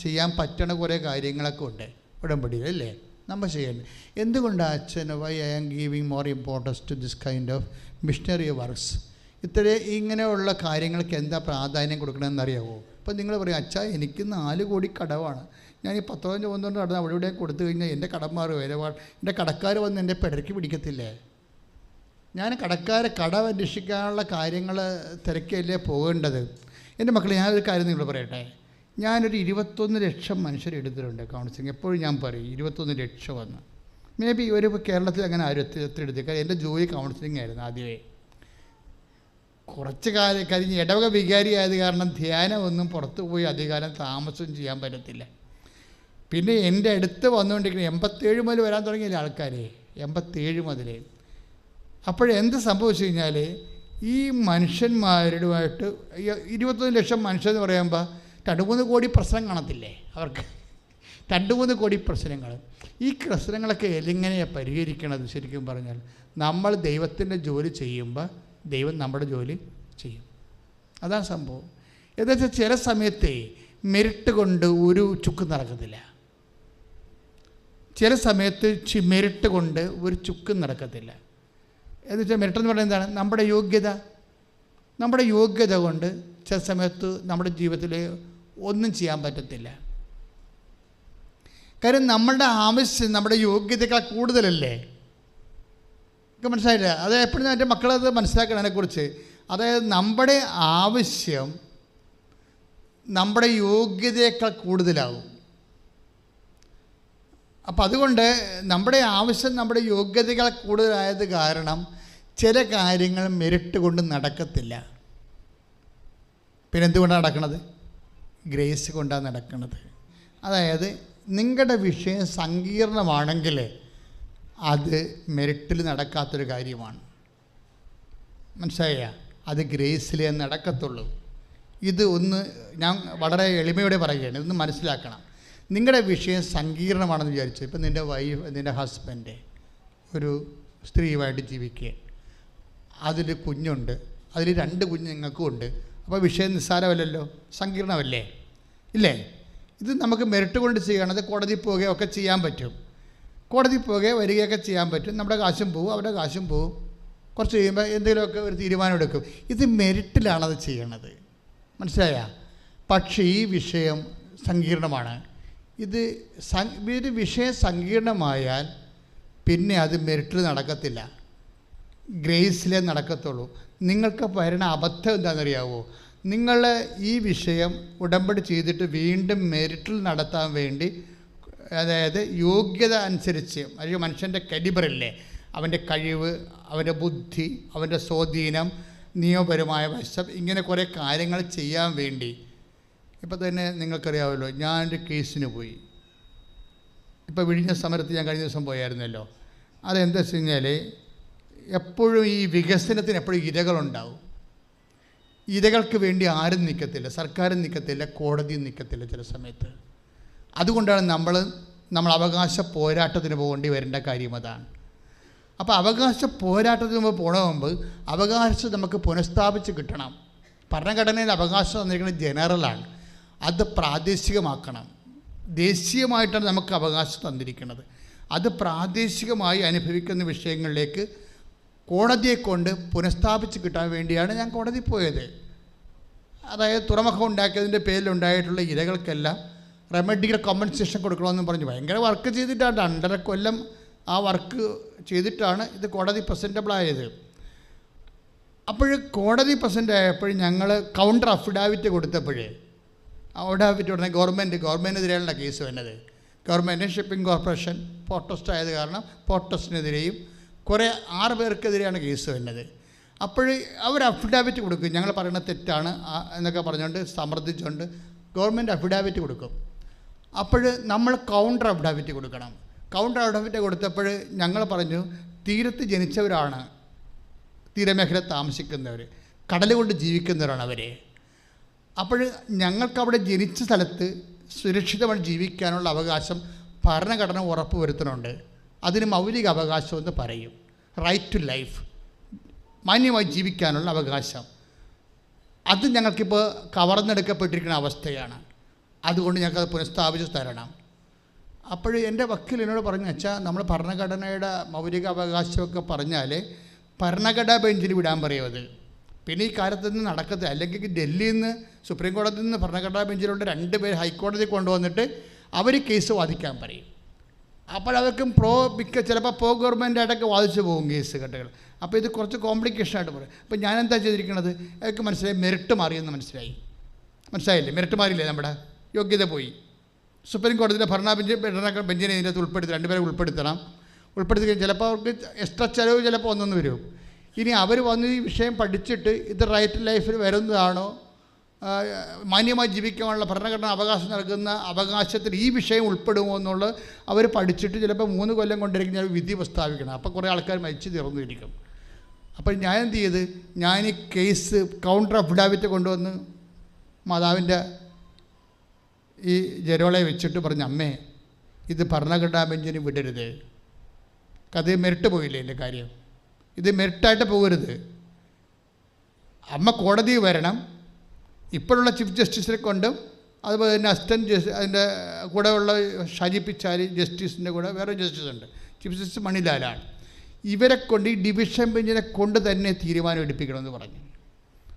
ചെയ്യാൻ പറ്റണ കുറേ കാര്യങ്ങളൊക്കെ ഉണ്ട് ഉടമ്പടിയിൽ, അല്ലേ? നമ്മൾ ചെയ്യേണ്ടത് എന്തുകൊണ്ടാണ് അച്ഛൻ why I am giving more importance to this kind of missionary works? ഇങ്ങനെയുള്ള കാര്യങ്ങൾക്ക് എന്താ പ്രാധാന്യം കൊടുക്കണമെന്ന് അറിയാമോ? ഇപ്പം നിങ്ങൾ പറയും, അച്ഛാ എനിക്ക് 4 കോടി കടവാണ്, ഞാൻ ഈ 10 കൊണ്ടുകൊണ്ട് നടന്ന് അവിടെ ഇവിടെ കൊടുത്തു കഴിഞ്ഞാൽ എൻ്റെ കടന്മാർ എൻ്റെ കടക്കാർ വന്ന് എൻ്റെ പിടയ്ക്ക് പിടിക്കത്തില്ലേ? ഞാൻ കട അന്വേഷിക്കാനുള്ള കാര്യങ്ങൾ തിരക്കല്ലേ പോകേണ്ടത്? എൻ്റെ മക്കളെ, ഞാനൊരു കാര്യം നിങ്ങൾ പറയട്ടെ. ഞാനൊരു 21 ലക്ഷം മനുഷ്യരെടുത്തിട്ടുണ്ട് കൗൺസിലിംഗ്. എപ്പോഴും ഞാൻ പറയും 21 ലക്ഷം വന്ന്. മേ ബി ഒരു കേരളത്തിൽ അങ്ങനെ ആരും എടുത്ത് കാരണം എൻ്റെ ജോലി കൗൺസിലിംഗ് ആയിരുന്നു ആദ്യമേ. കുറച്ച് കാലം കഴിഞ്ഞ് ഇടവക വികാരിയായത് കാരണം ധ്യാനമൊന്നും പുറത്തു പോയി അധികാരം താമസം ചെയ്യാൻ പറ്റത്തില്ല. പിന്നെ എൻ്റെ അടുത്ത് വന്നുകൊണ്ടിരിക്കുന്ന 87 മുതൽ വരാൻ തുടങ്ങിയില്ല ആൾക്കാർ, 87 മുതൽ. അപ്പോഴെന്ത് സംഭവിച്ചു കഴിഞ്ഞാൽ ഈ മനുഷ്യന്മാരുമായിട്ട് 21 ലക്ഷം മനുഷ്യരെന്ന് പറയുമ്പോൾ 2-3 കോടി പ്രശ്നം കാണത്തില്ലേ അവർക്ക്? 2-3 കോടി പ്രശ്നങ്ങൾ. ഈ പ്രശ്നങ്ങളൊക്കെ എങ്ങനെയാണ് പരിഹരിക്കണത്? ശരിക്കും പറഞ്ഞാൽ നമ്മൾ ദൈവത്തിൻ്റെ ജോലി ചെയ്യുമ്പോൾ ദൈവം നമ്മുടെ ജോലി ചെയ്യും. അതാണ് സംഭവം. എന്താ വെച്ചാൽ ചില സമയത്ത് മെരിട്ട് കൊണ്ട് ഒരു ചുക്ക് നടക്കത്തില്ല. ചില സമയത്ത് മെരിട്ട് കൊണ്ട് ഒരു ചുക്കും നടക്കത്തില്ല. എന്ന് വെച്ചാൽ മെരിട്ടെന്ന് പറയുന്നത് എന്താണ്? നമ്മുടെ യോഗ്യത കൊണ്ട് ചില സമയത്ത് നമ്മുടെ ജീവിതത്തിൽ ഒന്നും ചെയ്യാൻ പറ്റത്തില്ല. കാര്യം നമ്മളുടെ ആവശ്യം നമ്മുടെ യോഗ്യതയേക്കാൾ കൂടുതലല്ലേ? മനസ്സിലായില്ല? അത് എപ്പോഴും എൻ്റെ മക്കളത് മനസ്സിലാക്കണം അതിനെക്കുറിച്ച്. അതായത് നമ്മുടെ ആവശ്യം നമ്മുടെ യോഗ്യതയേക്കാൾ കൂടുതലാവും. അപ്പം അതുകൊണ്ട് നമ്മുടെ ആവശ്യം നമ്മുടെ യോഗ്യതകൾ കൂടുതലായത് കാരണം ചില കാര്യങ്ങൾ മെരിട്ട് കൊണ്ട് നടക്കത്തില്ല. പിന്നെ എന്തുകൊണ്ടാണ് നടക്കുന്നത്? ഗ്രേസ് കൊണ്ടാണ് നടക്കുന്നത്. അതായത് നിങ്ങളുടെ വിഷയം സങ്കീർണമാണെങ്കിൽ അത് മെരിറ്റിൽ നടക്കാത്തൊരു കാര്യമാണ്. മനസ്സിലായ? അത് ഗ്രേസിലേ നടക്കത്തുള്ളൂ. ഇത് ഞാൻ വളരെ എളിമയോടെ പറയുകയാണ്, ഇതൊന്ന് മനസ്സിലാക്കണം. നിങ്ങളുടെ വിഷയം സങ്കീർണമാണെന്ന് വിചാരിച്ചു. ഇപ്പം നിൻ്റെ ഹസ്ബൻഡ് ഒരു സ്ത്രീയുമായിട്ട് ജീവിക്കുക, അതിൽ കുഞ്ഞുണ്ട്, അതിൽ 2 കുഞ്ഞ് നിങ്ങൾക്കും ഉണ്ട്. അപ്പോൾ വിഷയം നിസ്സാരമല്ലല്ലോ, സങ്കീർണമല്ലേ? ഇല്ലേ? ഇത് നമുക്ക് മെറിറ്റ് കൊണ്ട് ചെയ്യണത് കോടതി പോവുകയൊക്കെ ചെയ്യാൻ പറ്റും. കോടതി പോവുകയോ വരികയൊക്കെ ചെയ്യാൻ പറ്റും. നമ്മുടെ കാശും പോവും, അവരുടെ കാശും പോവും. കുറച്ച് കഴിയുമ്പോൾ എന്തെങ്കിലുമൊക്കെ ഒരു തീരുമാനം എടുക്കും. ഇത് മെറിറ്റിലാണത് ചെയ്യണത്. മനസ്സിലായ? പക്ഷേ ഈ വിഷയം സങ്കീർണമാണ്. ഇത് വിഷയം സങ്കീർണമായാൽ പിന്നെ അത് മെറിറ്റിൽ നടക്കത്തില്ല, ഗ്രേസിലേ നടക്കത്തുള്ളൂ. നിങ്ങൾക്ക് വരുന്ന അബദ്ധം എന്താണെന്നറിയാവോ? നിങ്ങൾ ഈ വിഷയം ഉടമ്പടി ചെയ്തിട്ട് വീണ്ടും മെറിറ്റിൽ നടത്താൻ വേണ്ടി അതായത് യോഗ്യത അനുസരിച്ച്, അല്ലെങ്കിൽ മനുഷ്യൻ്റെ കലിബറില്ലേ, അവൻ്റെ കഴിവ്, അവൻ്റെ ബുദ്ധി, അവൻ്റെ സ്വാധീനം, നിയമപരമായ വശം, ഇങ്ങനെ കുറേ കാര്യങ്ങൾ ചെയ്യാൻ വേണ്ടി. ഇപ്പം തന്നെ നിങ്ങൾക്കറിയാമല്ലോ, ഞാനൊരു കേസിന് പോയി. ഇപ്പോൾ വിഴിഞ്ഞ സമരത്ത് ഞാൻ കഴിഞ്ഞ ദിവസം പോയായിരുന്നല്ലോ. അതെന്താ വെച്ച് കഴിഞ്ഞാൽ, എപ്പോഴും ഈ വികസനത്തിന് എപ്പോഴും ഇരകളുണ്ടാവും. ഇരകൾക്ക് വേണ്ടി ആരും നിൽക്കത്തില്ല, സർക്കാരും നിൽക്കത്തില്ല, കോടതിയും നിൽക്കത്തില്ല ചില സമയത്ത്. അതുകൊണ്ടാണ് നമ്മൾ അവകാശ പോരാട്ടത്തിന് പോകേണ്ടി വരേണ്ട കാര്യം അതാണ്. അപ്പോൾ അവകാശ പോരാട്ടത്തിന് മുമ്പ് അവകാശം നമുക്ക് പുനഃസ്ഥാപിച്ച് കിട്ടണം. ഭരണഘടനയിൽ അവകാശം തന്നിരിക്കുന്നത് ജനറലാണ്, അത് പ്രാദേശികമാക്കണം. ദേശീയമായിട്ടാണ് നമുക്ക് അവകാശം തന്നിരിക്കുന്നത്. അത് പ്രാദേശികമായി അനുഭവിക്കുന്ന വിഷയങ്ങളിലേക്ക് കോടതിയെ കൊണ്ട് പുനഃസ്ഥാപിച്ച് കിട്ടാൻ വേണ്ടിയാണ് ഞാൻ കോടതിയിൽ പോയത്. അതായത് തുറമുഖം ഉണ്ടാക്കിയതിൻ്റെ പേരിലുണ്ടായിട്ടുള്ള ഇരകൾക്കെല്ലാം റെമഡിക്കൽ കോമ്പൻസേഷൻ കൊടുക്കണമെന്ന് പറഞ്ഞു ഭയങ്കര വർക്ക് ചെയ്തിട്ടാണ്, 2.5 കൊല്ലം ആ വർക്ക് ചെയ്തിട്ടാണ് ഇത് കോടതി പ്രസൻറ്റബിളായത്. അപ്പോൾ കോടതി പ്രസൻ്റ് ആയപ്പോൾ ഞങ്ങൾ കൗണ്ടർ അഫിഡാവിറ്റ് കൊടുത്തപ്പോഴേ, അഫിഡാവിറ്റ് ഉടനെ ഗവൺമെൻറ്റിനെതിരെയുള്ള കേസ് വന്നത്. Government shipping corporation port trust ആയത് കാരണം പോർട്ട് ട്രസ്റ്റിനെതിരെയും കുറേ 6 പേർക്കെതിരെയാണ് കേസ് വന്നത്. അപ്പോൾ അവർ അഫിഡാവിറ്റ് കൊടുക്കും, ഞങ്ങൾ പറയുന്നത് തെറ്റാണ് എന്നൊക്കെ പറഞ്ഞുകൊണ്ട് സമ്മർദ്ദിച്ചുകൊണ്ട് ഗവൺമെൻറ് അഫിഡാവിറ്റ് കൊടുക്കും. അപ്പോൾ നമ്മൾ കൗണ്ടർ അഫിഡാവിറ്റ് കൊടുക്കണം. കൗണ്ടർ അഫിഡാവിറ്റ് കൊടുത്തപ്പോൾ ഞങ്ങൾ പറഞ്ഞു, തീരത്ത് ജനിച്ചവരാണ്, തീരമേഖല താമസിക്കുന്നവർ, കടൽ കൊണ്ട് ജീവിക്കുന്നവരാണ് അവർ. അപ്പോൾ ഞങ്ങൾക്കവിടെ ജനിച്ച സ്ഥലത്ത് സുരക്ഷിതമായി ജീവിക്കാനുള്ള അവകാശം ഭരണഘടന ഉറപ്പ് വരുത്തുന്നുണ്ട്. അതിന് മൗലിക അവകാശം എന്ന് പറയും. റൈറ്റ് ടു ലൈഫ്, മാന്യമായി ജീവിക്കാനുള്ള അവകാശം. അത് ഞങ്ങൾക്കിപ്പോൾ കവർന്നെടുക്കപ്പെട്ടിരിക്കുന്ന അവസ്ഥയാണ്. അതുകൊണ്ട് ഞങ്ങൾക്കത് പുനഃസ്ഥാപിച്ച് തരണം. അപ്പോൾ എൻ്റെ വക്കീൽ എന്നോട് പറഞ്ഞു, വെച്ചാൽ നമ്മൾ ഭരണഘടനയുടെ മൗലിക അവകാശമൊക്കെ പറഞ്ഞാൽ ഭരണഘടനാ ബെഞ്ചിൽ വിടാൻ പറയും. അത് പിന്നെ ഈ കാര്യത്തിൽ നിന്ന് നടക്കത്തില്ല. അല്ലെങ്കിൽ ഡൽഹിയിൽ നിന്ന് സുപ്രീം കോടതിയിൽ നിന്ന് ഭരണഘടനാ ബെഞ്ചിലുള്ള 2 പേര് ഹൈക്കോടതി കൊണ്ടുവന്നിട്ട് അവർ കേസ് വാദിക്കാൻ പറയും. അപ്പോഴവർക്കും ചിലപ്പോൾ ഗവൺമെൻറ്റായിട്ടൊക്കെ വാദിച്ചു പോകും കേസ് കെട്ടുകൾ. അപ്പോൾ ഇത് കുറച്ച് കോംപ്ലിക്കേഷനായിട്ട് പറയും. അപ്പോൾ ഞാനെന്താ ചെയ്തിരിക്കുന്നത്, അതൊക്കെ മനസ്സിലായി, മെറിറ്റ് മാറിയെന്ന് മനസ്സിലായില്ലേ? മെറിറ്റ് മാറിയില്ലേ? നമ്മുടെ യോഗ്യത പോയി. സുപ്രീം കോടതിയിലെ ഭരണ ബെഞ്ചിനെ ഇതിനകത്ത് ഉൾപ്പെടുത്തി 2 പേരെ ഉൾപ്പെടുത്തി കഴിഞ്ഞാൽ ചിലപ്പോൾ അവർക്ക് എക്സ്ട്രാ ചിലവ് ചിലപ്പോൾ ഒന്നൊന്ന് വരും. ഇനി അവർ വന്ന് ഈ വിഷയം പഠിച്ചിട്ട് ഇത് റൈറ്റ് ലൈഫിൽ വരുന്നതാണോ, മാന്യമായി ജീവിക്കാനുള്ള ഭരണഘടന അവകാശം നൽകുന്ന അവകാശത്തിൽ ഈ വിഷയം ഉൾപ്പെടുമോ എന്നുള്ളത് അവർ പഠിച്ചിട്ട് ചിലപ്പോൾ 3 കൊല്ലം കൊണ്ടിരിക്കും ഞാൻ വിധി പ്രസ്താവിക്കണം. അപ്പോൾ കുറേ ആൾക്കാർ മരിച്ചു തീർന്നിരിക്കും. അപ്പോൾ ഞാൻ എന്ത് ചെയ്ത്, ഞാൻ ഈ കേസ് കൗണ്ടർ അഫിഡാവിറ്റ് കൊണ്ടുവന്ന് മാതാവിൻ്റെ ഈ ജരോളെ വെച്ചിട്ട് പറഞ്ഞു, അമ്മേ ഇത് ഭരണഘടനാ ബെഞ്ചിന് വിടരുത്. അത് മെറിറ്റ് പോയില്ലേ എൻ്റെ കാര്യം, ഇത് മെറിറ്റായിട്ട് പോകരുത്. അമ്മ കോടതി വരണം, ഇപ്പോഴുള്ള ചീഫ് ജസ്റ്റിസിനെ കൊണ്ടും അതുപോലെ തന്നെ അസിസ്റ്റൻറ്റ് അതിൻ്റെ കൂടെ ഉള്ള ഷാജി പിച്ചാരി ജസ്റ്റിസിൻ്റെ കൂടെ വേറെ ജസ്റ്റിസ് ഉണ്ട്, ചീഫ് ജസ്റ്റിസ് മണിലാലാണ്. ഇവരെ കൊണ്ട് ഈ ഡിവിഷൻ ബെഞ്ചിനെ കൊണ്ട് തന്നെ തീരുമാനം എടുപ്പിക്കണമെന്ന് പറഞ്ഞു.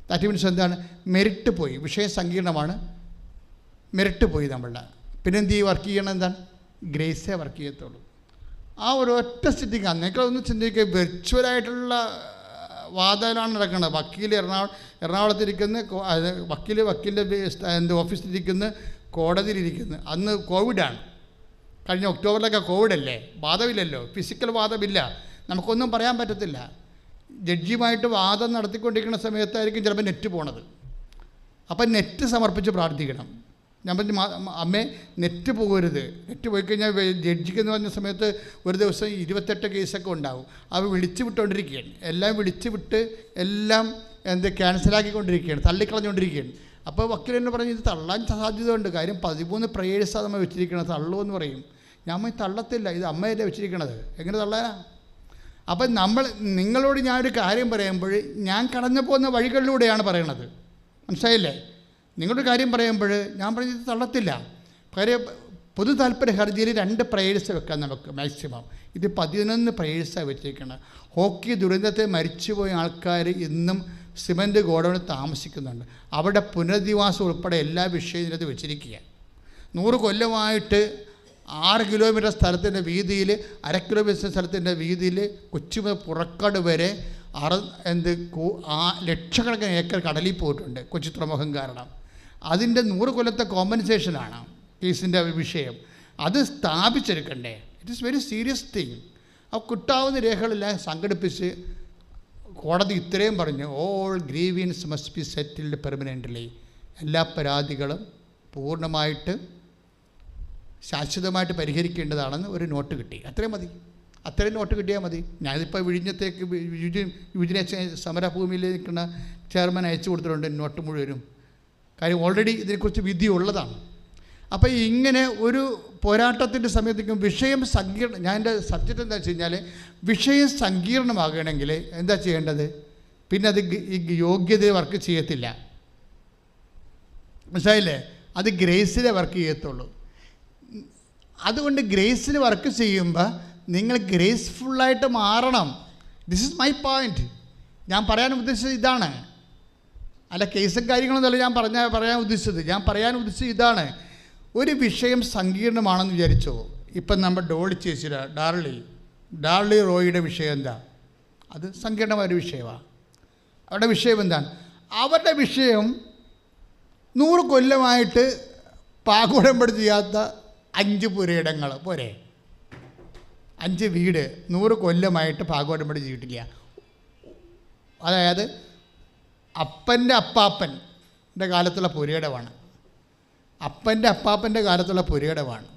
ദാറ്റ് മീൻസ് എന്താണ്, മെറിറ്റ് പോയി, വിഷയം സങ്കീർണമാണ്, മെറിറ്റ് പോയി നമ്മളുടെ. പിന്നെ എന്ത് ചെയ്യും, വർക്ക് ചെയ്യണം എന്താണ്, ഗ്രേസേ വർക്ക് ചെയ്യത്തുള്ളൂ. ആ ഒരു ഒറ്റ സിറ്റിങ് അന്നേക്കളൊന്ന് ചിന്തിക്കുക, വെർച്വലായിട്ടുള്ള വാദമാണ് നടക്കുന്നത്. വക്കീൽ എറണാകുളത്തിരിക്കുന്ന വക്കീലിൻ്റെ ഓഫീസിലിരിക്കുന്ന, കോടതിയിലിരിക്കുന്നു. അന്ന് കോവിഡാണ്, കഴിഞ്ഞ ഒക്ടോബറിലൊക്കെ കോവിഡല്ലേ, വാദമില്ലല്ലോ, ഫിസിക്കൽ വാദമില്ല, നമുക്കൊന്നും പറയാൻ പറ്റത്തില്ല. ജഡ്ജിയുമായിട്ട് വാദം നടത്തിക്കൊണ്ടിരിക്കുന്ന സമയത്തായിരിക്കും ചിലപ്പോൾ നെറ്റ് പോണത്. അപ്പം നെറ്റ് സമർപ്പിച്ച് പ്രാർത്ഥിക്കണം. ഞാൻ പറഞ്ഞു, അമ്മേ നെറ്റ് പോകരുത്, നെറ്റ് പോയി കഴിഞ്ഞാൽ ജഡ്ജിക്ക് എന്ന് പറഞ്ഞ സമയത്ത് ഒരു ദിവസം 28 കേസൊക്കെ ഉണ്ടാവും. അവർ വിളിച്ചു വിട്ടുകൊണ്ടിരിക്കുകയാണ്, എല്ലാം വിളിച്ചു വിട്ട് എല്ലാം ക്യാൻസലാക്കിക്കൊണ്ടിരിക്കുകയാണ്, തള്ളിക്കളഞ്ഞുകൊണ്ടിരിക്കുകയാണ്. അപ്പോൾ വക്കീൽ എന്നെ പറഞ്ഞു, ഇത് തള്ളാൻ സാധ്യതയുണ്ട്, കാര്യം 13 പ്രേയേഴ്സാണ് നമ്മൾ വെച്ചിരിക്കുന്നത്, തള്ളു എന്ന് പറയും. ഞാൻ തള്ളത്തില്ല, ഇത് അമ്മയല്ലേ വെച്ചിരിക്കണത്, എങ്ങനെ തള്ളാനാ? അപ്പം നിങ്ങളോട് ഞാനൊരു കാര്യം പറയുമ്പോൾ ഞാൻ കടന്നു പോകുന്ന വഴികളിലൂടെയാണ് പറയണത്, മനസ്സിലായില്ലേ? നിങ്ങളുടെ കാര്യം പറയുമ്പോൾ ഞാൻ പറഞ്ഞത് തള്ളത്തില്ല. കാര്യം പൊതു താല്പര്യ ഹർജിയിൽ 2 പ്രേയേഴ്സ് വെക്കാം നമുക്ക് മാക്സിമം. ഇത് 11 പ്രേയേഴ്സാണ് വെച്ചിരിക്കുന്നത്. ഹോക്കി ദുരന്തത്തെ മരിച്ചുപോയ ആൾക്കാർ ഇന്നും സിമൻറ്റ് ഗോഡൗണിൽ താമസിക്കുന്നുണ്ട്. അവിടെ പുനരധിവാസം ഉൾപ്പെടെ എല്ലാ വിഷയവും ഇതിനകത്ത് വെച്ചിരിക്കുക. 100 കൊല്ലമായിട്ട് 6 കിലോമീറ്റർ സ്ഥലത്തിൻ്റെ വീതിയിൽ, 1/2 കിലോമീറ്റർ സ്ഥലത്തിൻ്റെ വീതിയിൽ കൊച്ചി പുറക്കാട് വരെ ലക്ഷക്കണക്കിന് ഏക്കർ കടലിൽ പോയിട്ടുണ്ട് കൊച്ചി തുറമുഖം കാരണം. അതിൻ്റെ 100 കൊല്ലത്തെ കോമ്പൻസേഷനാണ് കേസിൻ്റെ വിഷയം. അത് സ്ഥാപിച്ചെടുക്കണ്ടേ. It is very serious thing. ആ കിട്ടാവുന്ന രേഖകളെല്ലാം സംഘടിപ്പിച്ച് കോടതി ഇത്രയും പറഞ്ഞു, all grievance must be settled permanently. എല്ലാ പരാതികളും പൂർണ്ണമായിട്ട് ശാശ്വതമായിട്ട് പരിഹരിക്കേണ്ടതാണെന്ന് ഒരു നോട്ട് കിട്ടി. അത്രയും മതി, അത്രയും നോട്ട് കിട്ടിയാൽ മതി. ഞാനിപ്പോൾ വിഴിഞ്ഞത്തേക്ക് യുവജന സമരഭൂമിയിൽ നിൽക്കുന്ന ചെയർമാൻ അയച്ചു കൊടുത്തിട്ടുണ്ട് നോട്ട് മുഴുവനും. കാര്യം ഓൾറെഡി ഇതിനെക്കുറിച്ച് വിധി ഉള്ളതാണ്. അപ്പോൾ ഇങ്ങനെ ഒരു പോരാട്ടത്തിൻ്റെ സമയത്തേക്കും വിഷയം സങ്കീർണം, ഞാൻ എൻ്റെ സബ്ജക്റ്റ് എന്താ വെച്ച് കഴിഞ്ഞാൽ, വിഷയം സങ്കീർണമാകണമെങ്കിൽ എന്താ ചെയ്യേണ്ടത്? പിന്നെ അത് ഈ യോഗ്യത വർക്ക് ചെയ്യത്തില്ല, മനസ്സിലായില്ലേ? അത് ഗ്രേസിലെ വർക്ക് ചെയ്യത്തുള്ളൂ. അതുകൊണ്ട് ഗ്രേസിൽ വർക്ക് ചെയ്യുമ്പോൾ നിങ്ങൾ ഗ്രേസ്ഫുള്ളായിട്ട് മാറണം. This is my point. ഞാൻ പറയാൻ ഉദ്ദേശിച്ചത് ഇതാണ്. അല്ല കേസും കാര്യങ്ങളൊന്നുമല്ല ഞാൻ പറയാൻ ഉദ്ദേശിച്ചത്. ഞാൻ പറയാൻ ഉദ്ദേശിച്ചത് ഇതാണ്. ഒരു വിഷയം സങ്കീർണമാണെന്ന് വിചാരിച്ചോ. ഇപ്പം നമ്മുടെ ഡോളി ചേച്ചിയുടെ ഡാർലി റോയിയുടെ വിഷയം എന്താ? അത് സങ്കീർണമായൊരു വിഷയമാണ്. അവരുടെ വിഷയം എന്താണ്? അവരുടെ വിഷയം 100 കൊല്ലമായിട്ട് പാകോടമ്പടി ചെയ്യാത്ത 5 പുരയിടങ്ങൾ പോരെ, 5 വീട് 100 കൊല്ലമായിട്ട് പാകോടമ്പടി ചെയ്തിട്ടില്ല. അതായത് അപ്പൻ്റെ അപ്പാപ്പൻ്റെ കാലത്തുള്ള പുരയിടമാണ്, അപ്പൻ്റെ അപ്പാപ്പൻ്റെ കാലത്തുള്ള പുരയിടമാണ്.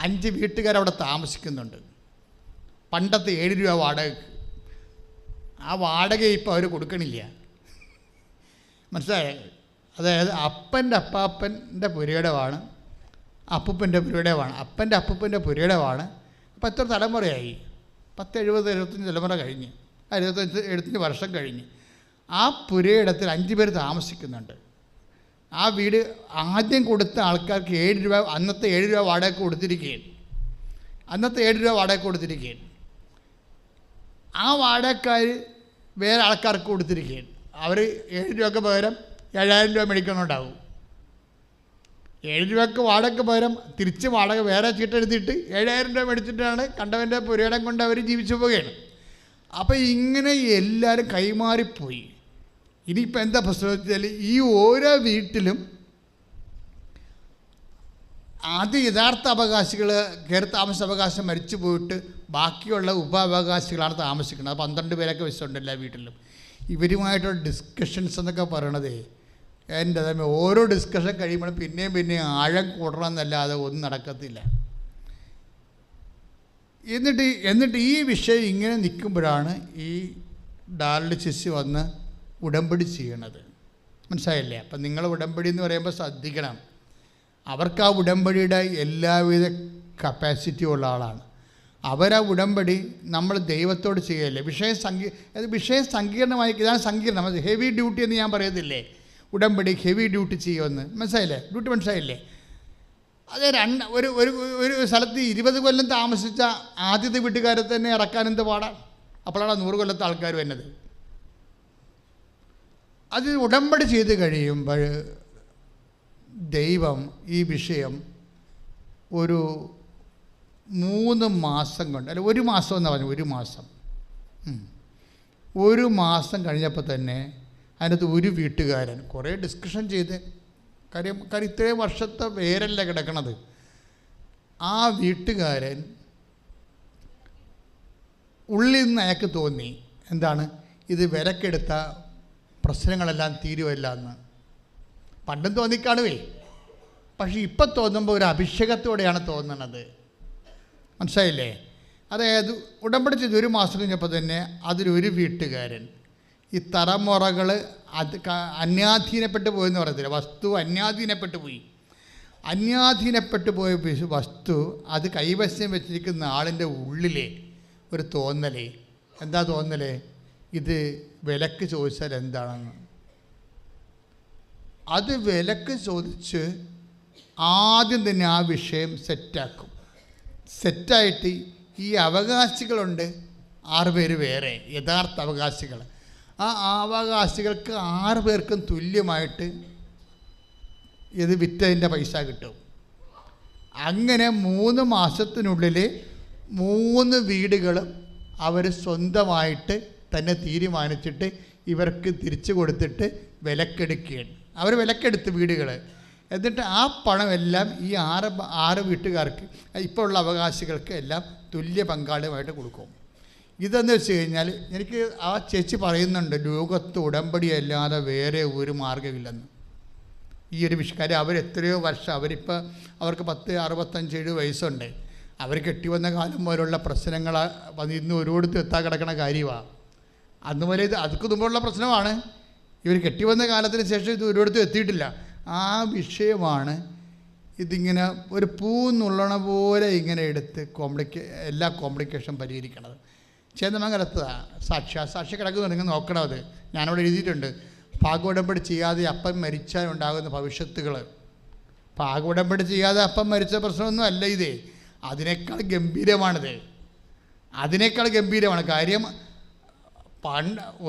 5 വീട്ടുകാരവിടെ താമസിക്കുന്നുണ്ട്. പണ്ടത്തെ 7 രൂപ വാടകയ്ക്ക്. ആ വാടക ഇപ്പോൾ അവർ കൊടുക്കണില്ല, മനസ്സിലായോ? അതായത് അപ്പൻ്റെ അപ്പാപ്പൻ്റെ പുരയിടമാണ്, അപ്പൂപ്പൻ്റെ പുരയിടമാണ്, അപ്പൻ്റെ അപ്പൂപ്പൻ്റെ പുരയിടമാണ്. അപ്പോൾ എത്ര തലമുറയായി? 10, 70, 75 തലമുറ കഴിഞ്ഞ്, 75 വർഷം കഴിഞ്ഞ് ആ പുരയിടത്തിൽ 5 പേര് താമസിക്കുന്നുണ്ട്. ആ വീട് ആദ്യം കൊടുത്ത ആൾക്കാർക്ക് 7 രൂപ, അന്നത്തെ 7 രൂപ വാടക കൊടുത്തിരിക്കുകയാണ്. ആ വാടകക്കാർ വേറെ ആൾക്കാർക്ക് കൊടുത്തിരിക്കുകയാണ്. അവർ 7 രൂപയ്ക്ക് പകരം 7000 രൂപ മേടിക്കണുണ്ടാവും. 7 രൂപയ്ക്ക് വാടകയ്ക്ക് പകരം തിരിച്ച് വാടക വേറെ ചീട്ടെടുത്തിട്ട് 7000 രൂപ മേടിച്ചിട്ടാണ് കണ്ടവൻ്റെ പുരയിടം കൊണ്ട് അവർ ജീവിച്ചു പോവുകയാണ്. അപ്പോൾ ഇങ്ങനെ എല്ലാവരും കൈമാറിപ്പോയി. ഇനിയിപ്പോൾ എന്താ പ്രശ്നം വെച്ചാൽ, ഈ ഓരോ വീട്ടിലും ആദ്യം യഥാർത്ഥ അവകാശികൾ കയറി താമസ അവകാശം മരിച്ചു പോയിട്ട് ബാക്കിയുള്ള ഉപഅവകാശികളാണ് താമസിക്കുന്നത്. 12 പേരൊക്കെ വെച്ചിട്ടുണ്ട് എല്ലാ വീട്ടിലും. ഇവരുമായിട്ടുള്ള ഡിസ്കഷൻസ് എന്നൊക്കെ പറയണതേ എൻ്റെ തന്നെ ഓരോ ഡിസ്കഷൻ കഴിയുമ്പോഴും പിന്നെയും ആഴം കൂടണം എന്നല്ലാതെ ഒന്നും നടക്കത്തില്ല. എന്നിട്ട് ഈ വിഷയം ഇങ്ങനെ നിൽക്കുമ്പോഴാണ് ഈ ഡാർലി ചേച്ചി വന്ന് ഉടമ്പടി ചെയ്യണത്. മനസ്സിലായില്ലേ? അപ്പം നിങ്ങൾ ഉടമ്പടി എന്ന് പറയുമ്പോൾ ശ്രദ്ധിക്കണം. അവർക്ക് ആ ഉടമ്പടിയുടെ എല്ലാവിധ കപ്പാസിറ്റി ഉള്ള ആളാണ്. അവരാ ഉടമ്പടി നമ്മൾ ദൈവത്തോട് ചെയ്യല്ലേ. വിഷയം സങ്കീർണമായി, ഇതാണ് സങ്കീർണം. അത് ഹെവി ഡ്യൂട്ടി എന്ന് ഞാൻ പറയത്തില്ലേ, ഉടമ്പടി ഹെവി ഡ്യൂട്ടി ചെയ്യുമെന്ന്. മനസ്സിലായില്ലേ? ഡ്യൂട്ടി മനസ്സിലായില്ലേ? അത് ഒരു സ്ഥലത്ത് 20 കൊല്ലം താമസിച്ച ആദ്യത്തെ വീട്ടുകാരെ തന്നെ ഇറക്കാൻ എന്ത് പാടാണ്. അപ്പോഴാണ് 100 കൊല്ലത്തെ ആൾക്കാർ വരുന്നത്. അത് ഉടമ്പടി ചെയ്ത് കഴിയുമ്പോൾ ദൈവം ഈ വിഷയം ഒരു 3 മാസം കൊണ്ട്, അല്ല 1 മാസം എന്ന് പറഞ്ഞു, 1 മാസം കഴിഞ്ഞപ്പോൾ തന്നെ അതിനകത്ത് ഒരു വീട്ടുകാരൻ കുറേ ഡിസ്കഷൻ ചെയ്ത്, കാര്യം ഇത്രയും വർഷത്തെ വേരല്ല കിടക്കണത്. ആ വീട്ടുകാരൻ ഉള്ളിൽ നിന്ന് അയാൾക്ക് തോന്നി, എന്താണ് ഇത് വിലക്കെടുത്ത പ്രശ്നങ്ങളെല്ലാം തീരുമല്ല എന്ന്. പണ്ടും തോന്നിക്കാണുവേ, പക്ഷേ ഇപ്പം തോന്നുമ്പോൾ ഒരു അഭിഷേകത്തോടെയാണ് തോന്നണത്. മനസ്സിലായില്ലേ? അതായത് ഉടമ്പടി ചെയ്ത് 1 മാസം കഴിഞ്ഞപ്പോൾ തന്നെ അതിലൊരു വീട്ടുകാരൻ ഈ തലമുറകൾ അത് അന്യാധീനപ്പെട്ടു പോയെന്ന് പറയത്തില്ല, വസ്തു അന്യാധീനപ്പെട്ടു പോയ വസ്തു അത് കൈവശം വെച്ചിരിക്കുന്ന ആളിൻ്റെ ഉള്ളിലെ ഒരു തോന്നലേ. എന്താ തോന്നലേ? ഇത് വിലക്ക് ചോദിച്ചാൽ എന്താണെന്ന്. അത് വിലക്ക് ചോദിച്ച് ആദ്യം തന്നെ ആ വിഷയം സെറ്റാക്കും. സെറ്റായിട്ട് ഈ അവകാശികളുണ്ട് 6 പേര് വേറെ, യഥാർത്ഥ അവകാശികൾ. ആ അവകാശികൾക്ക് 6 പേർക്കും തുല്യമായിട്ട് ഇത് വിറ്റതിൻ്റെ പൈസ കിട്ടും. അങ്ങനെ 3 മാസത്തിനുള്ളിൽ 3 വീടുകളും അവർ സ്വന്തമായിട്ട് തന്നെ തീരുമാനിച്ചിട്ട് ഇവർക്ക് തിരിച്ചു കൊടുത്തിട്ട് വിലക്കെടുക്കുകയാണ്. അവർ വിലക്കെടുത്ത് വീടുകൾ. എന്നിട്ട് ആ പണമെല്ലാം ഈ ആറ് വീട്ടുകാർക്ക് ഇപ്പോൾ ഉള്ള അവകാശികൾക്ക് എല്ലാം തുല്യ പങ്കാളിയുമായിട്ട് കൊടുക്കും. ഇതെന്ന് വെച്ച് കഴിഞ്ഞാൽ എനിക്ക് ആ ചേച്ചി പറയുന്നുണ്ട്, ലോകത്ത് ഉടമ്പടിയല്ലാതെ വേറെ ഒരു മാർഗ്ഗമില്ലെന്ന്. ഈ ഒരു വിഷയക്കാർ അവരെത്രയോ വർഷം, അവരിപ്പോൾ അവർക്ക് 65-70 വയസ്സുണ്ട്. അവർ കെട്ടിവന്ന കാലം പോലുള്ള പ്രശ്നങ്ങൾ ഇന്ന് ഒരിടത്ത് എത്താൻ കിടക്കുന്ന കാര്യമാണ്. അന്ന് വരെ ഇത് അതൊക്കെ മുമ്പുള്ള പ്രശ്നമാണ്. ഇവർ കെട്ടിവന്ന കാലത്തിന് ശേഷം ഇത് ഒരിടത്തും എത്തിയിട്ടില്ല. ആ വിഷയമാണ് ഇതിങ്ങനെ ഒരു പൂ നുള്ളണ പോലെ ഇങ്ങനെ എടുത്ത് എല്ലാ കോംപ്ലിക്കേഷൻ പരിഹരിക്കണത്. ചേന്നമംഗലത്തതാണ് സാക്ഷി കിടക്കുന്നത്, നിങ്ങൾ നോക്കണം. അത് ഞാനവിടെ എഴുതിയിട്ടുണ്ട്. പാകോടമ്പടി ചെയ്യാതെ അപ്പം മരിച്ചാൽ ഉണ്ടാകുന്ന ഭവിഷ്യത്തുകൾ. പാകോടമ്പടി ചെയ്യാതെ അപ്പം മരിച്ച പ്രശ്നമൊന്നും അല്ല ഇതേ, അതിനേക്കാൾ ഗംഭീരമാണിത്. അതിനേക്കാൾ ഗംഭീരമാണ് കാര്യം.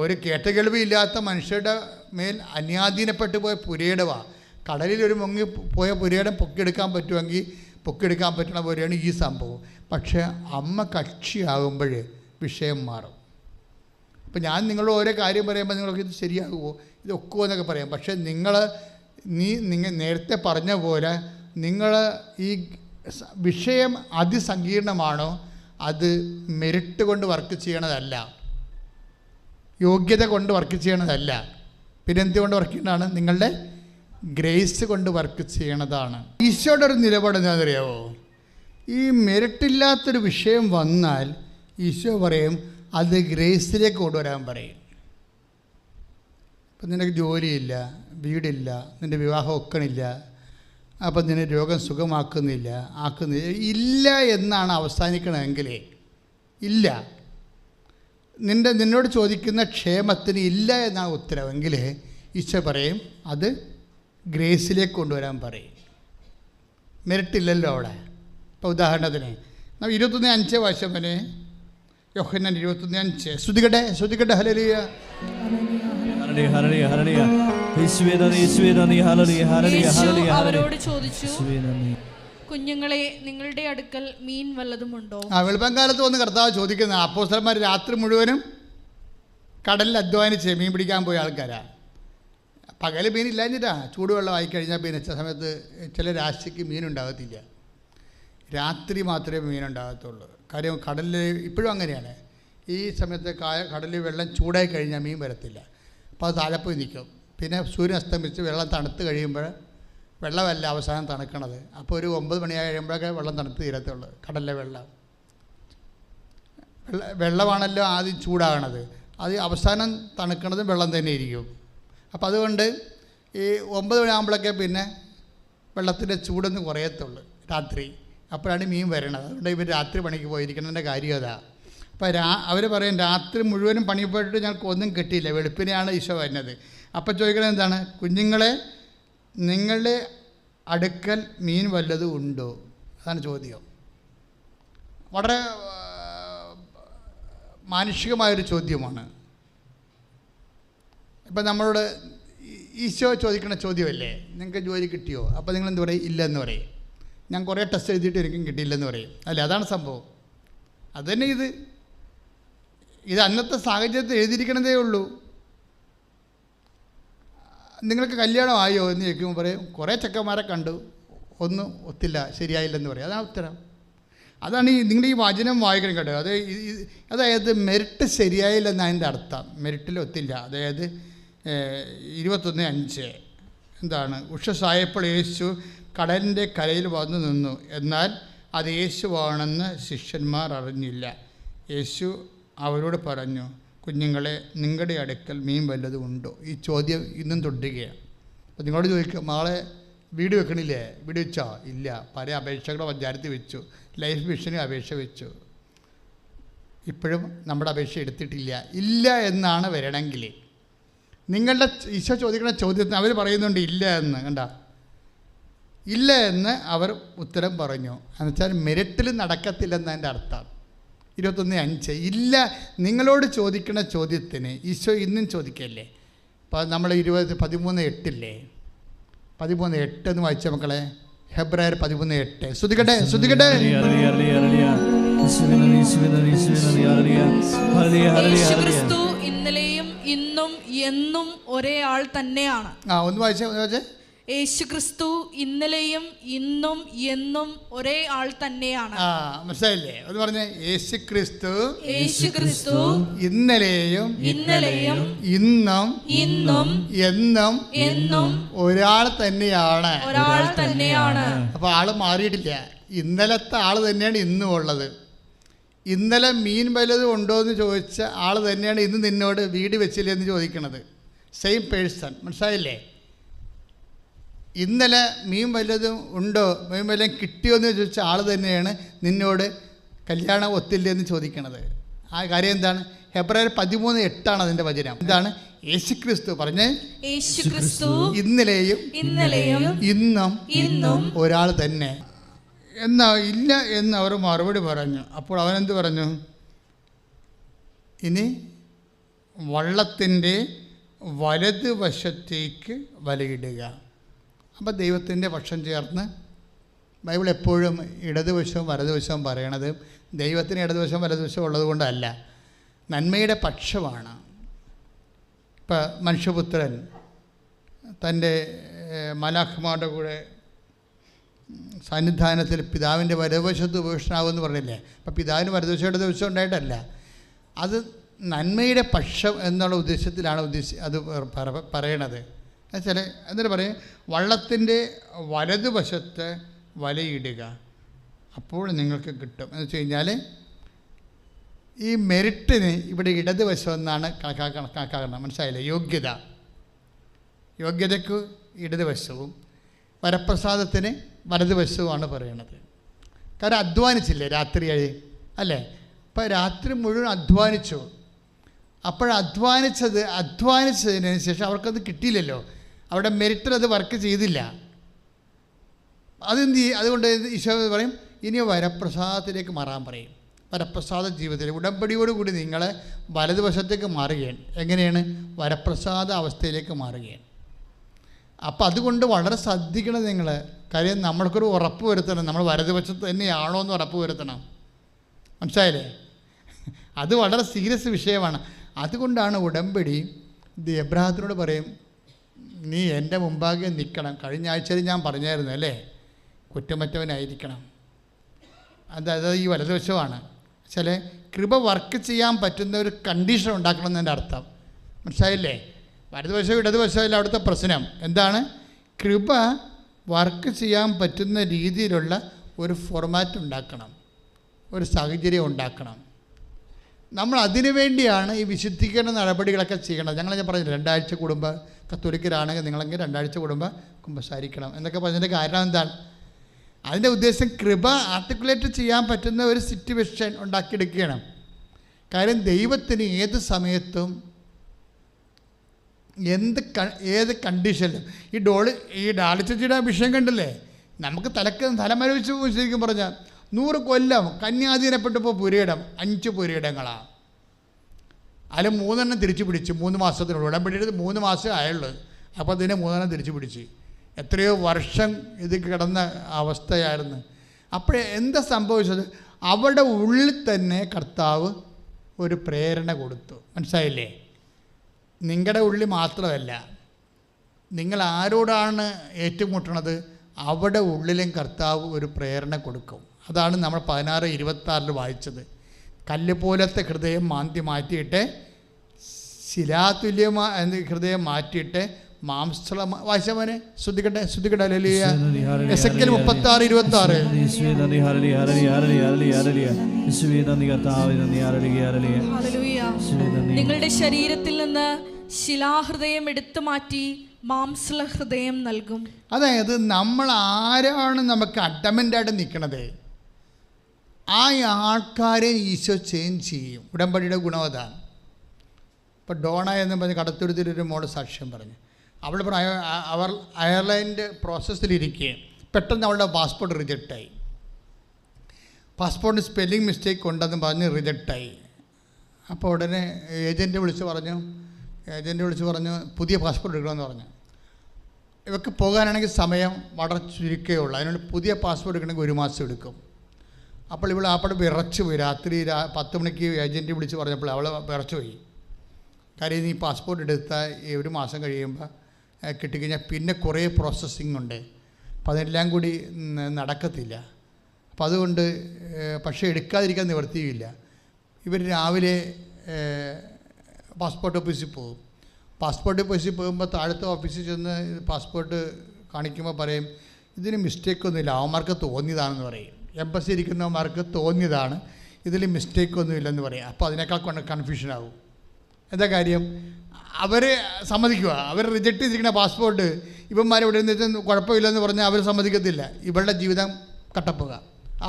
ഒരു കേട്ടകേൾവിയില്ലാത്ത മനുഷ്യരുടെ മേൽ അന്യാധീനപ്പെട്ടു പോയ പുരയിടമാണ്. കടലിൽ ഒരു മുങ്ങി പോയ പുരയിടം പൊക്കിയെടുക്കാൻ പറ്റുമെങ്കിൽ പൊക്കിയെടുക്കാൻ പറ്റുന്ന പോലെയാണ് ഈ സംഭവം. പക്ഷേ അമ്മ കക്ഷിയാകുമ്പോൾ വിഷയം മാറും. ഇപ്പം ഞാൻ നിങ്ങളോട് ഓരോ കാര്യം പറയുമ്പോൾ നിങ്ങൾക്ക് ഇത് ശരിയാകുമോ, ഇത് ഒക്കുമോ എന്നൊക്കെ പറയാം. പക്ഷേ നിങ്ങൾ നേരത്തെ പറഞ്ഞ പോലെ നിങ്ങൾ ഈ വിഷയം അതിസങ്കീർണമാണോ, അത് മെറിറ്റ് കൊണ്ട് വർക്ക് ചെയ്യണതല്ല, യോഗ്യത കൊണ്ട് വർക്ക് ചെയ്യണതല്ല. പിന്നെ എന്തുകൊണ്ട് വർക്ക് ചെയ്യണതാണ്? നിങ്ങളുടെ ഗ്രേസ് കൊണ്ട് വർക്ക് ചെയ്യണതാണ്. ഈശോയുടെ ഒരു നിലപാട് എന്താണെന്നറിയാമോ? ഈ മെറിറ്റില്ലാത്തൊരു വിഷയം വന്നാൽ ഈശോ പറയും അത് ഗ്രേസിലേക്ക് കൊണ്ടുവരാൻ പറയും. ഇപ്പം നിനക്ക് ജോലിയില്ല, വീടില്ല, നിൻ്റെ വിവാഹം ഒക്കണില്ല, അപ്പം നിന്നെ രോഗം സുഖമാക്കുന്നില്ല, ഇല്ല എന്നാണ് അവസാനിക്കണമെങ്കിൽ ഇല്ല. നിന്നോട് ചോദിക്കുന്ന ക്ഷേമത്തിന് ഇല്ല എന്നാണ് ഉത്തരവെങ്കിൽ ഈശോ പറയും അത് ഗ്രേസിലേക്ക് കൊണ്ടുവരാൻ പറയും. മെറിറ്റില്ലല്ലോ അവിടെ. ഇപ്പോൾ ഉദാഹരണത്തിന് 21:5 വാശവന് യോഹന്നാൻ 21:5 ശ്രുതികട്ടെ ഹല്ലേലൂയ. അവരോട് ചോദിച്ചു, കുഞ്ഞുങ്ങളെ, നിങ്ങളുടെ അടുക്കൽ മീൻ വല്ലതുമുണ്ടോ? വെളുപ്പംകാലത്ത് വന്ന് കർത്താവ് ചോദിക്കുന്ന അപ്പോസ്തലന്മാർ രാത്രി മുഴുവനും കടലിൽ അധ്വാനിച്ച് മീൻ പിടിക്കാൻ പോയ ആൾക്കാരാണ്. പകൽ മീനില്ലാഞ്ഞിട്ടാ. ചൂടുവെള്ളം ആയിക്കഴിഞ്ഞാൽ പിന്നെ ചില സമയത്ത് ചില രാശിക്ക് മീനുണ്ടാകത്തില്ല, രാത്രി മാത്രമേ മീനുണ്ടാകത്തുള്ളൂ. കാര്യം കടലിൽ ഇപ്പോഴും അങ്ങനെയാണ്. ഈ സമയത്ത് കടലിൽ വെള്ളം ചൂടായി കഴിഞ്ഞാൽ മീൻ വരത്തില്ല. അപ്പോൾ അത് താഴെപ്പോയി നിൽക്കും. പിന്നെ സൂര്യൻ അസ്തമിച്ച് വെള്ളം തണുത്ത് കഴിയുമ്പോൾ വെള്ളമല്ല അവസാനം തണുക്കണത്. അപ്പോൾ ഒരു 9 മണിയായി കഴിയുമ്പോഴൊക്കെ വെള്ളം തണുത്ത് തീരത്തുള്ളൂ. കടലിലെ വെള്ളമാണല്ലോ ആദ്യം ചൂടാകണത്, അത് അവസാനം തണുക്കണതും വെള്ളം തന്നെ ഇരിക്കും. അപ്പോൾ അതുകൊണ്ട് ഈ 9 മണിയാകുമ്പോഴൊക്കെ പിന്നെ വെള്ളത്തിൻ്റെ ചൂടൊന്നും കുറയത്തുള്ളൂ രാത്രി. അപ്പോഴാണ് മീൻ വരണത്. അതുകൊണ്ട് ഇവർ രാത്രി പണിക്ക് പോയിരിക്കുന്നതിൻ്റെ കാര്യം അതാ. അപ്പോൾ അവർ പറയും രാത്രി മുഴുവനും പണി പോയിട്ട് ഞങ്ങൾക്ക് ഒന്നും കിട്ടിയില്ല, വെളുപ്പിനെയാണ് ഈശോ വരുന്നത്. അപ്പോൾ ചോദിക്കണത് എന്താണ്? കുഞ്ഞുങ്ങളെ, നിങ്ങളുടെ അടുക്കൽ മീൻ വല്ലതും ഉണ്ടോ? അതാണ് ചോദ്യം. വളരെ മാനുഷികമായൊരു ചോദ്യമാണ്. ഇപ്പം നമ്മളോട് ഈശോ ചോദിക്കുന്ന ചോദ്യമല്ലേ, നിങ്ങൾക്ക് ജോലി കിട്ടിയോ? അപ്പോൾ നിങ്ങളെന്ത് പറയും? ഇല്ലെന്ന് പറയും. ഞാൻ കുറേ ടെസ്റ്റ് എഴുതിയിട്ട് എനിക്കും കിട്ടിയില്ലെന്ന് പറയും. അല്ലേ? അതാണ് സംഭവം. അതുതന്നെ ഇത് അന്നത്തെ സാഹചര്യത്തിൽ എഴുതിയിരിക്കണതേ ഉള്ളൂ. നിങ്ങൾക്ക് കല്യാണം ആയോ എന്ന് ചോദിക്കുമ്പോൾ പറയും കുറേ ചെക്കന്മാരെ കണ്ടു, ഒന്നും ഒത്തില്ല, ശരിയായില്ലെന്ന് പറയും. അതാണ് ഉത്തരം. അതാണ് നിങ്ങളുടെ ഈ വചനം വായിക്കണം കേട്ടോ. അതായത് മെറിറ്റ് ശരിയായില്ലെന്ന് അതിൻ്റെ അർത്ഥം. മെറിറ്റിൽ ഒത്തില്ല. അതായത് 21:5 എന്താണ്? ഉഷസ്സായപ്പോൾ യേശു കടലിൻ്റെ കരയിൽ വന്നു നിന്നു, എന്നാൽ അത് യേശുവാണെന്ന് ശിഷ്യന്മാർ അറിഞ്ഞില്ല. യേശു അവരോട് പറഞ്ഞു, കുഞ്ഞുങ്ങളെ, നിങ്ങളുടെ അടുക്കൽ മീൻ വല്ലതും ഉണ്ടോ? ഈ ചോദ്യം ഇന്നും തുടരുകയാണ്. അപ്പോൾ നിങ്ങളോട് ചോദിക്കുക, മകളെ വീട് വെക്കണില്ലേ? വീട് വെച്ചോ? ഇല്ല. പല അപേക്ഷകളും പഞ്ചായത്തിൽ വെച്ചു, ലൈഫ് മിഷനും അപേക്ഷ വെച്ചു, ഇപ്പോഴും നമ്മുടെ അപേക്ഷ എടുത്തിട്ടില്ല. ഇല്ല എന്നാണ് വരണമെങ്കിൽ. നിങ്ങളുടെ ഈശോ ചോദിക്കുന്ന ചോദ്യത്തിന് അവർ പറയുന്നുണ്ട് ഇല്ല എന്ന്. കണ്ട, ഇല്ല എന്ന് അവർ ഉത്തരം പറഞ്ഞു. എന്നുവെച്ചാൽ മെറിറ്റിൽ നടക്കത്തില്ലെന്നതിൻ്റെ അർത്ഥം. 21:5 ഇല്ല. നിങ്ങളോട് ചോദിക്കുന്ന ചോദ്യത്തിന് ഈശോ ഇന്നും ചോദിക്കല്ലേ. അപ്പോൾ നമ്മൾ 13:8 13:8 എന്ന് വായിച്ച മക്കളെ. ഹെബ്രായർ 13:8 ശ്രുതികട്ടെ. ഇന്നലെയും ഇന്നും എന്നും ഒരേ ആൾ തന്നെയാണ്. ഒന്ന് വായിച്ചേ. യേശുക്രിസ്തു ഇന്നലെയും ഇന്നും എന്നും ഒരേ ആൾ തന്നെയാണ്. മനസ്സിലായില്ലേ? അത് പറഞ്ഞേ, യേശുക്രിസ്തു ഇന്നലെയും ഇന്നും എന്നും ഒരാൾ തന്നെയാണ്. അപ്പൊ ആള് മാറിയിട്ടില്ല. ഇന്നലത്തെ ആള് തന്നെയാണ് ഇന്നും ഉള്ളത്. ഇന്നലെ മീൻ വല്ലതും ഉണ്ടോ എന്ന് ചോദിച്ച ആൾ തന്നെയാണ് ഇന്ന് നിന്നോട് വീട് വെച്ചില്ലേ എന്ന് ചോദിക്കണത്. Same person. മനസ്സിലായില്ലേ? ഇന്നലെ മീൻ വല്ലതും ഉണ്ടോ, മീൻ വല്ലതും കിട്ടിയോ എന്ന് ചോദിച്ച ആൾ തന്നെയാണ് നിന്നോട് കല്യാണം ഒത്തില്ലേ എന്ന് ചോദിക്കണത്. ആ കാര്യം എന്താണ്? ഹെബ്രായർ 13:8 അതിൻ്റെ വചനം. എന്താണ്? യേശുക്രിസ്തു പറഞ്ഞേ, ഇന്നലെയും ഇന്നും ഒരാൾ തന്നെ. എന്നാ ഇല്ല എന്ന് അവർ മറുപടി പറഞ്ഞു. അപ്പോൾ അവനെന്ത് പറഞ്ഞു? ഇനി വള്ളത്തിൻ്റെ വലതുവശത്തേക്ക് വലയിടുക. അപ്പോൾ ദൈവത്തിൻ്റെ പക്ഷം ചേർന്ന് ബൈബിൾ എപ്പോഴും ഇടതുവശവും വലതുവശവും പറയണത് ദൈവത്തിന് ഇടതുവശവും വലതുവശവും ഉള്ളത് കൊണ്ടല്ല, നന്മയുടെ പക്ഷമാണ്. ഇപ്പം മനുഷ്യപുത്രൻ തൻ്റെ മലാഖമാരുടെ കൂടെ സന്നിധാനത്തിൽ പിതാവിൻ്റെ വലതുവശത്ത് ഉപേക്ഷനാകുമെന്ന് പറഞ്ഞില്ലേ? അപ്പം പിതാവിന് വലതുവശം ഇടതുവശം ഉണ്ടായിട്ടല്ല, അത് നന്മയുടെ പക്ഷം എന്നുള്ള ഉദ്ദേശത്തിലാണ് അത് പറയണത്. എന്നുവെച്ചാൽ എന്നിട്ട് പറയും, വള്ളത്തിൻ്റെ വലതുവശത്ത് വലയിടുക, അപ്പോൾ നിങ്ങൾക്ക് കിട്ടും എന്ന് വെച്ച് കഴിഞ്ഞാൽ ഈ മെറിറ്റിന് ഇവിടെ ഇടതുവശം എന്നാണ് കണക്കാക്കുന്നത്. മനസ്സിലായില്ലേ? യോഗ്യതയ്ക്ക് ഇടതുവശവും വരപ്രസാദത്തിന് വലതുവശവുമാണ് പറയണത്. കാരണം അധ്വാനിച്ചില്ലേ രാത്രിയായി അല്ലേ? ഇപ്പം രാത്രി മുഴുവൻ അധ്വാനിച്ചു. അധ്വാനിച്ചതിന് ശേഷം അവർക്കത് കിട്ടിയില്ലല്ലോ, അവിടെ മെറിറ്റിൽ അത് വർക്ക് ചെയ്തില്ല. അതുകൊണ്ട് ഈശോ പറയും, ഇനി വരപ്രസാദത്തിലേക്ക് മാറാൻ പറയും. വരപ്രസാദ ജീവിതത്തിൽ ഉടമ്പടിയോടുകൂടി നിങ്ങൾ വലതുവശത്തേക്ക് മാറുകയാണ്. എങ്ങനെയാണ്? വരപ്രസാദ അവസ്ഥയിലേക്ക് മാറുകയാണ്. അപ്പം അതുകൊണ്ട് വളരെ ശ്രദ്ധിക്കണം നിങ്ങൾ. കാര്യം നമ്മൾക്കൊരു ഉറപ്പ് വരുത്തണം, നമ്മൾ വലതുവശത്ത് തന്നെയാണോ എന്ന് ഉറപ്പ് വരുത്തണം. മനസ്സിലായില്ലേ? അത് വളരെ സീരിയസ് വിഷയമാണ്. അതുകൊണ്ടാണ് ഉടമ്പടി എബ്രാഹത്തിനോട് പറയും, നീ എൻ്റെ മുമ്പാകെ നിൽക്കണം. കഴിഞ്ഞ ആഴ്ചയിൽ ഞാൻ പറഞ്ഞായിരുന്നു അല്ലേ, കുറ്റമറ്റവനായിരിക്കണം. അതായത് ഈ വലതുവശമാണ്. ചില കൃപ വർക്ക് ചെയ്യാൻ പറ്റുന്ന ഒരു കണ്ടീഷൻ ഉണ്ടാക്കണം എന്നതിൻ്റെ അർത്ഥം. മനസ്സിലായില്ലേ? വലതുവശവും ഇടതുവശവും അവിടുത്തെ പ്രശ്നം എന്താണ്? കൃപ വർക്ക് ചെയ്യാൻ പറ്റുന്ന രീതിയിലുള്ള ഒരു ഫോർമാറ്റ് ഉണ്ടാക്കണം, ഒരു സാഹചര്യം ഉണ്ടാക്കണം. നമ്മൾ അതിനു വേണ്ടിയാണ് ഈ വിശുദ്ധീകരണ നടപടികളൊക്കെ ചെയ്യണത്. ഞാൻ പറഞ്ഞു 2 ആഴ്ച കൂടുമ്പോൾ, കത്തോലിക്കരാണെങ്കിൽ നിങ്ങളെങ്കിൽ 2 ആഴ്ച കൂടുമ്പോൾ കുമ്പസാരിക്കണം എന്നൊക്കെ പറഞ്ഞതിൻ്റെ കാരണം എന്താണ്? അതിൻ്റെ ഉദ്ദേശം കൃപ ആർട്ടിക്കുലേറ്റ് ചെയ്യാൻ പറ്റുന്ന ഒരു സിറ്റുവേഷൻ ഉണ്ടാക്കിയെടുക്കുകയാണ്. കാര്യം ദൈവത്തിന് ഏത് സമയത്തും ഏത് കണ്ടീഷനിലും ഈ ഡാളിച്ചയുടെ വിഷയം കണ്ടില്ലേ? നമുക്ക് തലമരവിച്ച് ശരിക്കും പറഞ്ഞാൽ 100 കൊല്ലം കന്യാധീനപ്പെട്ടപ്പോൾ പുരയിടം 5 പുരയിടങ്ങളാണ്. അതിൽ 3 തിരിച്ചു പിടിച്ചു 3 മാസത്തിനുള്ളിൽ. ഉടമ്പടിയുടെ 3 മാസമേ ആയുള്ളൂ. അപ്പോൾ അതിനെ 3 തിരിച്ചു പിടിച്ച് എത്രയോ വർഷം ഇത് കിടന്ന അവസ്ഥയായിരുന്നു. അപ്പോഴേ എന്താ സംഭവിച്ചത്? അവിടെ ഉള്ളിൽ തന്നെ കർത്താവ് ഒരു പ്രേരണ കൊടുത്തു. മനസ്സിലായില്ലേ? നിങ്ങളുടെ ഉള്ളിൽ മാത്രമല്ല, നിങ്ങൾ ആരോടാണ് ഏറ്റുമുട്ടണത് അവിടെ ഉള്ളിലും കർത്താവ് ഒരു പ്രേരണ കൊടുക്കും. അതാണ് നമ്മൾ 16:26 വായിച്ചത്. കല്ല് പോലത്തെ ഹൃദയം മാറ്റിയിട്ട് ശിലാതുല്യമായ ഹൃദയം മാറ്റിയിട്ട് മാംസള വായിച്ചവനെ ശ്രദ്ധിക്കട്ടെ. ഹല്ലേലൂയ. എസെക്കിയേൽ 36:26. നിങ്ങളുടെ ശരീരത്തിൽ നിന്ന് ശിലാഹൃദയം എടുത്തു മാറ്റി മാംസള ഹൃദയം നൽകും. അതായത് നമ്മൾ ആരാണ് നമുക്ക് അഡമൻ്റായിട്ട് നിൽക്കണത്, ആ ആൾക്കാരെ ഈശോ ചേഞ്ച് ചെയ്യും. ഉടമ്പടിയുടെ ഗുണം അതാണ്. ഇപ്പോൾ ഡോണ എന്ന് പറഞ്ഞ് കടത്തുരുത്തിലൊരു മോള് സാക്ഷ്യം പറഞ്ഞു. അവൾ അവർ അയർലൻഡ് പ്രോസസ്സിലിരിക്കുകയും പെട്ടെന്ന് അവളുടെ പാസ്പോർട്ട് റിജക്റ്റായി. പാസ്പോർട്ടിന് സ്പെല്ലിംഗ് മിസ്റ്റേക്ക് ഉണ്ടെന്ന് പറഞ്ഞ് റിജക്റ്റായി. അപ്പോൾ ഉടനെ ഏജൻറ്റ് വിളിച്ച് പറഞ്ഞു പുതിയ പാസ്പോർട്ട് എടുക്കണമെന്ന് പറഞ്ഞു. ഇവർക്ക് പോകാനാണെങ്കിൽ സമയം വളരെ ചുരുക്കമേ ഉള്ളൂ. അതിനോട് പുതിയ പാസ്പോർട്ട് എടുക്കണമെങ്കിൽ 1 മാസം എടുക്കും. അപ്പോൾ ഇവൾ അവിടെ വിറച്ചു പോയി. രാത്രി 10 മണിക്ക് ഏജൻറ്റ് വിളിച്ച് പറഞ്ഞപ്പോൾ അവൾ വിറച്ചു പോയി. കാര്യം ഈ പാസ്പോർട്ട് എടുത്താൽ 1 മാസം കഴിയുമ്പോൾ കിട്ടിക്കഴിഞ്ഞാൽ പിന്നെ കുറേ പ്രോസസ്സിംഗ് ഉണ്ട്. അപ്പോൾ അതെല്ലാം കൂടി നടക്കത്തില്ല. അപ്പോൾ അതുകൊണ്ട് പക്ഷേ എടുക്കാതിരിക്കാൻ നിവർത്തിയില്ല. ഇവർ രാവിലെ പാസ്പോർട്ട് ഓഫീസിൽ പോകും. പാസ്പോർട്ട് ഓഫീസിൽ പോകുമ്പോൾ താഴത്തെ ഓഫീസിൽ ചെന്ന് പാസ്പോർട്ട് കാണിക്കുമ്പോൾ പറയും ഇതിന് മിസ്റ്റേക്കൊന്നുമില്ല, അവന്മാർക്ക് തോന്നിയതാണെന്ന് പറയും. എംബസി ഇരിക്കുന്നവന്മാർക്ക് തോന്നിയതാണ്, ഇതിൽ മിസ്റ്റേക്കൊന്നുമില്ലെന്ന് പറയും. അപ്പോൾ അതിനേക്കാൾ കൺഫ്യൂഷനാകും. എന്താ കാര്യം? അവർ സമ്മതിക്കുക, അവർ റിജക്റ്റ് ചെയ്തിരിക്കുന്ന പാസ്പോർട്ട് ഇവന്മാരിവിടെ നിന്ന് കുഴപ്പമില്ലെന്ന് പറഞ്ഞാൽ അവർ സമ്മതിക്കത്തില്ല. ഇവരുടെ ജീവിതം കട്ടപ്പുക.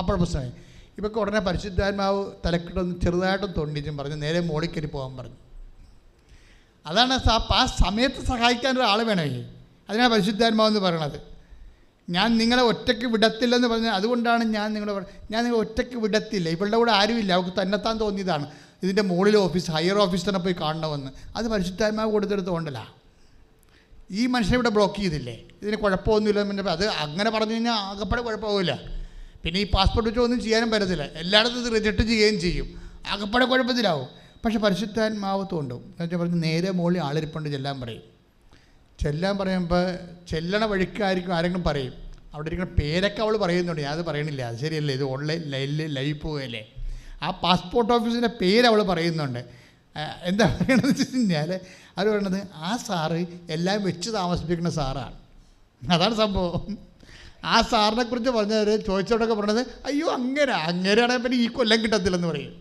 അപ്പോൾ പ്രശ്നമായി. ഇവർക്ക് ഉടനെ പരിശുദ്ധാത്മാവ് തലക്കിട്ടൊന്ന് ചെറുതായിട്ടും തൊണ്ടിച്ചും പറഞ്ഞ് നേരെ മോളിൽ കയറി പോകാൻ പറഞ്ഞു. അതാണ് ആ സമയത്ത് സഹായിക്കാൻ ഒരാൾ വേണേ. അതിനാണ് പരിശുദ്ധാത്മാവെന്ന് പറയണത്. ഞാൻ നിങ്ങളെ ഒറ്റയ്ക്ക് വിടത്തില്ലെന്ന് പറഞ്ഞാൽ അതുകൊണ്ടാണ് ഞാൻ നിങ്ങളെ ഒറ്റയ്ക്ക് വിടത്തില്ല. ഇവളുടെ കൂടെ ആരുമില്ല, അവൾക്ക് തന്നെത്താൻ തോന്നിയതാണ് ഇതിൻ്റെ മുകളിൽ ഓഫീസ്, ഹയർ ഓഫീസ് തന്നെ പോയി കാണണമെന്ന്. അത് പരിശുദ്ധാത്മാവ് കൊടുത്തെടുത്തോണ്ടല്ല. ഈ മനുഷ്യനെ ഇവിടെ ബ്ലോക്ക് ചെയ്തില്ലേ, ഇതിന് കുഴപ്പമൊന്നുമില്ല. അത് അങ്ങനെ പറഞ്ഞു കഴിഞ്ഞാൽ ആകെപ്പാടെ കുഴപ്പമില്ല. പിന്നെ ഈ പാസ്പോർട്ട് വെച്ച് ഒന്നും ചെയ്യാനും പറ്റത്തില്ല. എല്ലായിടത്തും ഇത് റിജക്റ്റ് ചെയ്യുകയും ചെയ്യും. ആകെപ്പാടെ കുഴപ്പത്തിലാവും. പക്ഷെ പരിശുദ്ധാത്മാവ് തോണ്ടും. എന്നുവെച്ചാൽ പറഞ്ഞ് നേരെ മുകളിൽ ആളിരിപ്പുണ്ട് ചെല്ലാൻ പറയും. ചെല്ലാൻ പറയുമ്പോൾ ചെല്ലണ വഴിക്കായിരിക്കും ആരെങ്കിലും പറയും. അവിടെ ഇരിക്കുന്ന പേരൊക്കെ അവൾ പറയുന്നുണ്ട്, ഞാനത് പറയണില്ല. അത് ശരിയല്ലേ, ഇത് ഓൺലൈൻ ലൈവ് പോവുകയല്ലേ. ആ പാസ്പോർട്ട് ഓഫീസിൻ്റെ പേര് അവൾ പറയുന്നുണ്ട്. എന്താ പറയണതെന്ന് വെച്ച് കഴിഞ്ഞാൽ അവർ പറയണത് ആ സാറ് എല്ലാം വെച്ച് താമസിപ്പിക്കുന്ന സാറാണ്. അതാണ് സംഭവം. ആ സാറിനെ കുറിച്ച് പറഞ്ഞവർ ചോദിച്ചോടൊക്കെ പറഞ്ഞത് അയ്യോ അങ്ങനെയാണെങ്കിൽ പിന്നെ ഈ കൊല്ലം കിട്ടത്തില്ലെന്ന് പറയും.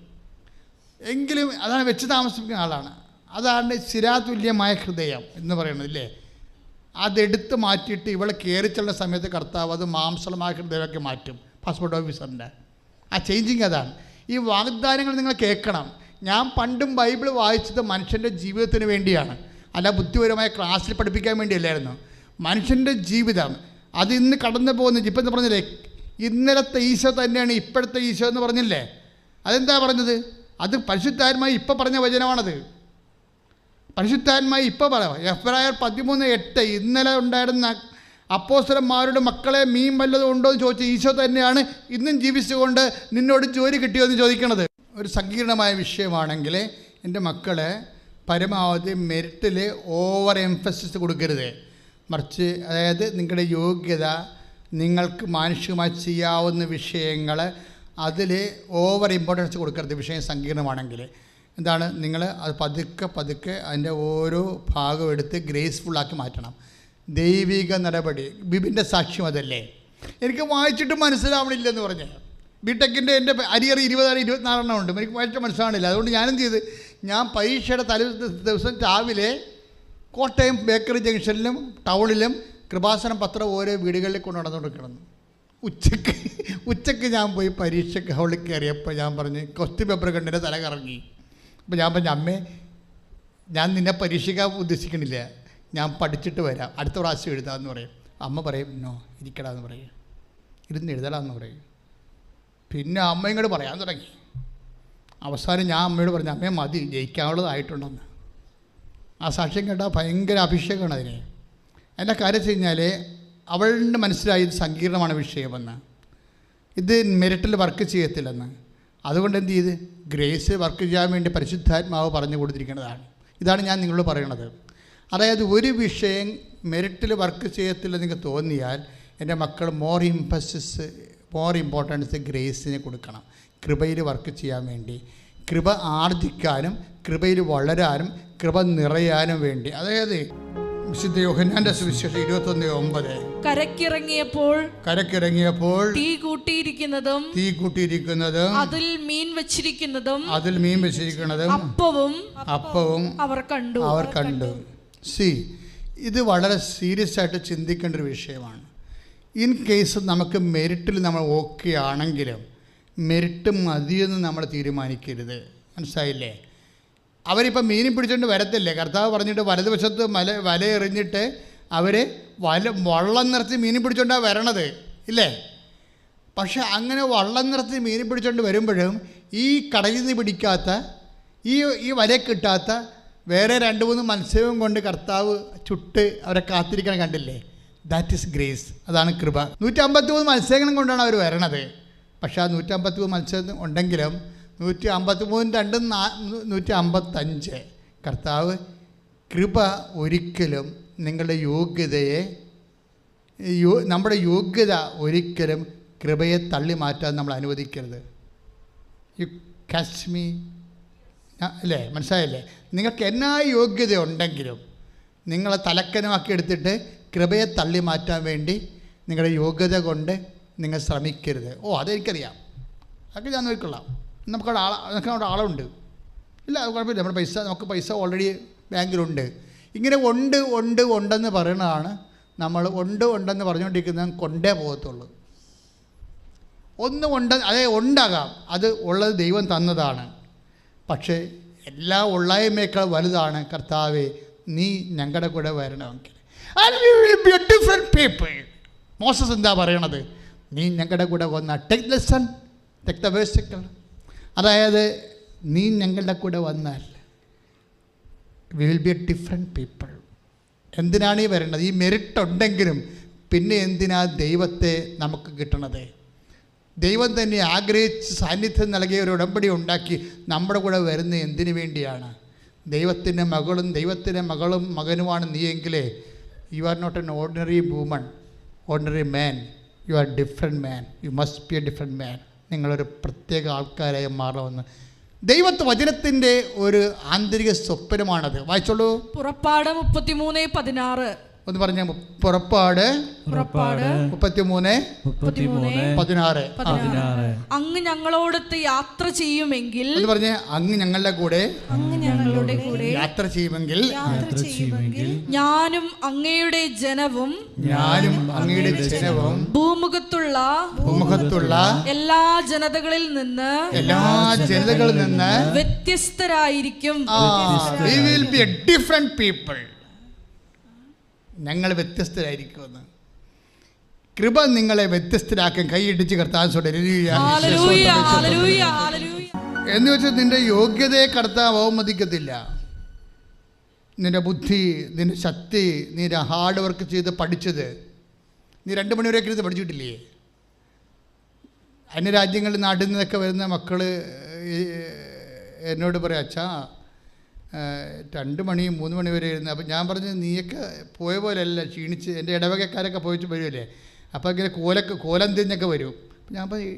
എങ്കിലും അതാണ് വെച്ച് താമസിപ്പിക്കുന്ന ആളാണ്. അതാണ് ശിരാതുല്യമായ ഹൃദയം എന്ന് പറയുന്നത് ഇല്ലേ. അതെടുത്ത് മാറ്റിയിട്ട് ഇവളെ കയറിച്ചുള്ള സമയത്ത് കർത്താവ് അത് മാംസളമായ ഹൃദയമൊക്കെ മാറ്റും. പാസ്പോർട്ട് ഓഫീസറിൻ്റെ ആ ചേഞ്ചിങ് അതാണ്. ഈ വാഗ്ദാനങ്ങൾ നിങ്ങൾ കേൾക്കണം. ഞാൻ പണ്ടും ബൈബിൾ വായിച്ചത് മനുഷ്യൻ്റെ ജീവിതത്തിന് വേണ്ടിയാണ്, അല്ല ബുദ്ധിപരമായ ക്ലാസ്സിൽ പഠിപ്പിക്കാൻ വേണ്ടിയല്ലായിരുന്നു. മനുഷ്യൻ്റെ ജീവിതം അത് ഇന്ന് കടന്നു പോകുന്ന ഇപ്പം എന്ന് പറഞ്ഞില്ലേ, ഇന്നലത്തെ ഈശോ തന്നെയാണ് ഇപ്പോഴത്തെ ഈശോ എന്ന് പറഞ്ഞില്ലേ. അതെന്താ പറഞ്ഞത്? അത് പരിശുദ്ധാത്മായി ഇപ്പം പറഞ്ഞ വചനമാണത്. പരിശുദ്ധാത്മായി ഇപ്പോൾ പറയാം. എബ്രായർ 13:8 ഇന്നലെ ഉണ്ടായിരുന്ന അപ്പോസ്തലന്മാരുടെ മക്കളെ മീൻ വല്ലതും ഉണ്ടോ എന്ന് ചോദിച്ച ഈശോ തന്നെയാണ് ഇന്നും ജീവിച്ചുകൊണ്ട് നിന്നോട് ജോലി കിട്ടിയോ എന്ന് ചോദിക്കണത്. ഒരു സങ്കീർണമായ വിഷയമാണെങ്കിൽ എൻ്റെ മക്കളെ പരമാവധി മെറിറ്റിൽ ഓവർ എംഫസിസ് കൊടുക്കരുത്. മറിച്ച് അതായത് നിങ്ങളുടെ യോഗ്യത, നിങ്ങൾക്ക് മാനുഷികമായി ചെയ്യാവുന്ന വിഷയങ്ങൾ അതിൽ ഓവർ ഇമ്പോർട്ടൻസ് കൊടുക്കരുത്. വിഷയം സങ്കീർണമാണെങ്കിൽ എന്താണ്, നിങ്ങൾ അത് പതുക്കെ അതിൻ്റെ ഓരോ ഭാഗം എടുത്ത് ഗ്രേസ്ഫുള്ളാക്കി മാറ്റണം. ദൈവിക നടപടി. ബിബിൻ്റെ സാക്ഷ്യം അതല്ലേ. എനിക്ക് വായിച്ചിട്ട് മനസ്സിലാവണില്ലെന്ന് പറഞ്ഞ് ബിടെക്കിൻ്റെ എൻ്റെ അരിയർ 24 ഉണ്ട്, എനിക്ക് വായിച്ചിട്ട് മനസ്സിലാവണില്ല. അതുകൊണ്ട് ഞാനെന്ത് ചെയ്ത്, ഞാൻ പരീക്ഷയുടെ തലേ ദിവസം രാവിലെ കോട്ടയം ബേക്കറി ജംഗ്ഷനിലും ടൗണിലും കൃപാസനം പത്രം ഓരോ വീടുകളിൽ കൊണ്ട് നടന്നുകൊണ്ടിരിക്കണം. ഉച്ചയ്ക്ക് ഞാൻ പോയി പരീക്ഷയ്ക്ക് ഹോളിൽ കയറിയപ്പോൾ ഞാൻ പറഞ്ഞ് ക്വസ്റ്റ്യൻ പേപ്പർ കണ്ടിട്ട് തല കറങ്ങി. അപ്പോൾ ഞാൻ പറഞ്ഞു, അമ്മേ ഞാൻ നിന്നെ പരീക്ഷിക്കാൻ ഉദ്ദേശിക്കണില്ല, ഞാൻ പഠിച്ചിട്ട് വരാം, അടുത്ത പ്രാവശ്യം എഴുതാമെന്ന് പറയും. അമ്മ പറയും നോ ഇരിക്കടാന്ന് പറയും, ഇരുന്ന് എഴുതലാന്ന് പറയും. പിന്നെ അമ്മ ഇങ്ങോട്ട് പറയാൻ തുടങ്ങി. അവസാനം ഞാൻ അമ്മയോട് പറഞ്ഞു, അമ്മയെ മതി, ജയിക്കാനുള്ളതായിട്ടുണ്ടെന്ന്. ആ സാക്ഷ്യം കേട്ടാൽ ഭയങ്കര അഭിഷേകമാണ് അതിന്. എൻ്റെ കാര്യം വെച്ച് കഴിഞ്ഞാൽ അവളുടെ മനസ്സിലായി ഇത് സങ്കീർണമാണ് വിഷയമെന്ന്, ഇത് മെറിറ്റിൽ വർക്ക് ചെയ്യത്തില്ലെന്ന്. അതുകൊണ്ട് എന്ത് ചെയ്ത് ഗ്രേസ് വർക്ക് ചെയ്യാൻ വേണ്ടി പരിശുദ്ധാത്മാവ് പറഞ്ഞു കൊടുത്തിരിക്കുന്നതാണ്. ഇതാണ് ഞാൻ നിങ്ങളോട് പറയണത്. അതായത് ഒരു വിഷയം മെറിറ്റിൽ വർക്ക് ചെയ്യത്തില്ല നിങ്ങൾക്ക് തോന്നിയാൽ എൻ്റെ മക്കൾ മോർ ഇമ്പോർട്ടൻസ് ഗ്രേസിന് കൊടുക്കണം. കൃപയിൽ വർക്ക് ചെയ്യാൻ വേണ്ടി, കൃപ ആർജിക്കാനും കൃപയിൽ വളരാനും കൃപ നിറയാനും വേണ്ടി. അതായത് വിശുദ്ധ യോഹന്നാന്റെ സുവിശേഷം 21:9 കരക്കിറങ്ങിയപ്പോൾ തീ കൂട്ടിയിരിക്കുന്നതും അതിൽ മീൻ വെച്ചിരിക്കുന്നതും അപ്പവും അവർ കണ്ടു. ഇത് വളരെ സീരിയസ് ആയിട്ട് ചിന്തിക്കേണ്ട ഒരു വിഷയമാണ്. ഇൻ കേസ് നമുക്ക് മെറിറ്റിൽ നമ്മൾ ഓക്കെ ആണെങ്കിലും മെറിറ്റ് മതിയെന്ന് നമ്മൾ തീരുമാനിക്കരുത്. മനസ്സിലായില്ലേ? അവരിപ്പോൾ മീനും പിടിച്ചുകൊണ്ട് വരത്തില്ലേ, കർത്താവ് പറഞ്ഞിട്ട് വലതുവശത്ത് വല എറിഞ്ഞിട്ട് അവർ വള്ളം നിറച്ച് മീനും പിടിച്ചുകൊണ്ടാണ് വരണത് ഇല്ലേ. പക്ഷെ അങ്ങനെ വള്ളം നിറച്ച് മീനും പിടിച്ചുകൊണ്ട് വരുമ്പോഴും ഈ കടലിൽ നിന്ന് പിടിക്കാത്ത ഈ വല കിട്ടാത്ത വേറെ 2-3 മത്സ്യവും കൊണ്ട് കർത്താവ് ചുട്ട് അവരെ കാത്തിരിക്കണം, കണ്ടില്ലേ? That is grace. അതാണ് കൃപ. 153 മത്സ്യങ്ങളും കൊണ്ടാണ് അവർ വരണത്. പക്ഷേ ആ 153 മത്സ്യം ഉണ്ടെങ്കിലും 153 155 കർത്താവ് കൃപ ഒരിക്കലും നിങ്ങളുടെ യോഗ്യതയെ നമ്മുടെ യോഗ്യത ഒരിക്കലും കൃപയെ തള്ളി മാറ്റാൻ നമ്മൾ അനുവദിക്കരുത്. യു കാച്ച് മീ അല്ലേ? മനസ്സിലായല്ലേ? നിങ്ങൾക്ക് എന്നാ യോഗ്യത ഉണ്ടെങ്കിലും നിങ്ങളെ തലക്കനമാക്കി എടുത്തിട്ട് കൃപയെ തള്ളി മാറ്റാൻ വേണ്ടി നിങ്ങളുടെ യോഗ്യത കൊണ്ട് നിങ്ങൾ ശ്രമിക്കരുത്. അതെനിക്കറിയാം, അതൊക്കെ ഞാൻ നോക്കിക്കൊള്ളാം, നമുക്കവിടെ ആളുണ്ട്, ഇല്ല അത് കുഴപ്പമില്ല, നമുക്ക് പൈസ ഓൾറെഡി ബാങ്കിലുണ്ട്. ഇങ്ങനെ ഉണ്ടെന്ന് പറയുന്നതാണ് നമ്മൾ ഉണ്ടെന്ന് പറഞ്ഞുകൊണ്ടിരിക്കുന്നത് കൊണ്ടേ പോകത്തുള്ളൂ. ഉണ്ടാകാം, അത് ഉള്ളത് ദൈവം തന്നതാണ്. പക്ഷേ എല്ലാം ഉള്ളായ്മയേക്കാൾ വലുതാണ് കർത്താവേ നീ ഞങ്ങളുടെ കൂടെ വരണമെങ്കിൽ. Different people. മോസസ് എന്താ പറയണത്? നീ ഞങ്ങളുടെ കൂടെ വന്ന ടേക്ക് ലെസൺ, ടേക്ക് ദ വേഴ്സിക്കൽ. അതായത് നീ ഞങ്ങളുടെ കൂടെ വന്നാൽ we will be a different people. എന്തിനാണ് ഈ വരേണ്ടത്? ഈ മെറിറ്റ് ഉണ്ടെങ്കിലും പിന്നെ എന്തിനാ ദൈവത്തെ നമുക്ക് കിട്ടണത്? ദൈവം തന്നെ ആഗ്രഹിച്ച് സാന്നിധ്യം നൽകിയ ഒരു ഉടമ്പടി ഉണ്ടാക്കി നമ്മുടെ കൂടെ വരുന്ന എന്തിനു വേണ്ടിയാണ്? ദൈവത്തിൻ്റെ മകളും മകനുമാണ് നീയെങ്കിലേ you are not an ordinary woman, ordinary man, you are different man, you must be a different man. നിങ്ങളൊരു പ്രത്യേക ആൾക്കാരായി മാറണമെന്ന് വചനത്തിൻ്റെ ഒരു ആന്തരിക സ്വപ്നമാണത്. വായിച്ചോളൂ. പുറപ്പാട് 33:16. ഒന്ന് പറഞ്ഞ പുറപ്പാട് 33:16. അങ്ങ് ഞങ്ങളോടൊത്ത് യാത്ര ചെയ്യുമെങ്കിൽ, എന്ന് പറഞ്ഞ അങ്ങ് ഞങ്ങളുടെ കൂടെ യാത്ര ചെയ്യുമെങ്കിൽ ഞാനും അങ്ങയുടെ ജനവും ഭൂമുഖത്തുള്ള എല്ലാ ജനതകളിൽ നിന്ന് വ്യത്യസ്തരായിരിക്കും. We will be a different people. ഞങ്ങൾ വ്യത്യസ്തരായിരിക്കുമെന്ന്. കൃപ നിങ്ങളെ വ്യത്യസ്തരാക്കാൻ കൈയിടിച്ച് കർത്താവ് എന്ന് വെച്ചാൽ നിന്റെ യോഗ്യതയെ കർത്താവ് അവമതിക്കത്തില്ല. നിന്റെ ബുദ്ധി, നിന്റെ ശക്തി, നീ ഹാർഡ് വർക്ക് ചെയ്ത് പഠിച്ചത്, നീ 2 മണിവരെയൊക്കെ ഇരുന്ന് പഠിച്ചിട്ടില്ലേ? അന്യരാജ്യങ്ങളിൽ നാട്ടിൽ നിന്നൊക്കെ വരുന്ന മക്കൾ എന്നോട് പറയാം, അച്ഛാ 2 മണി 3 മണി വരെ ഇരുന്ന്. അപ്പം ഞാൻ പറഞ്ഞു, നീയൊക്കെ പോയ പോലെയല്ല, ക്ഷീണിച്ച്. എൻ്റെ ഇടവകക്കാരൊക്കെ പോയിട്ട് വരുമല്ലേ, അപ്പോൾ ഇങ്ങനെ കോലം തിരിഞ്ഞൊക്കെ വരും. അപ്പം ഞാൻ പറഞ്ഞു,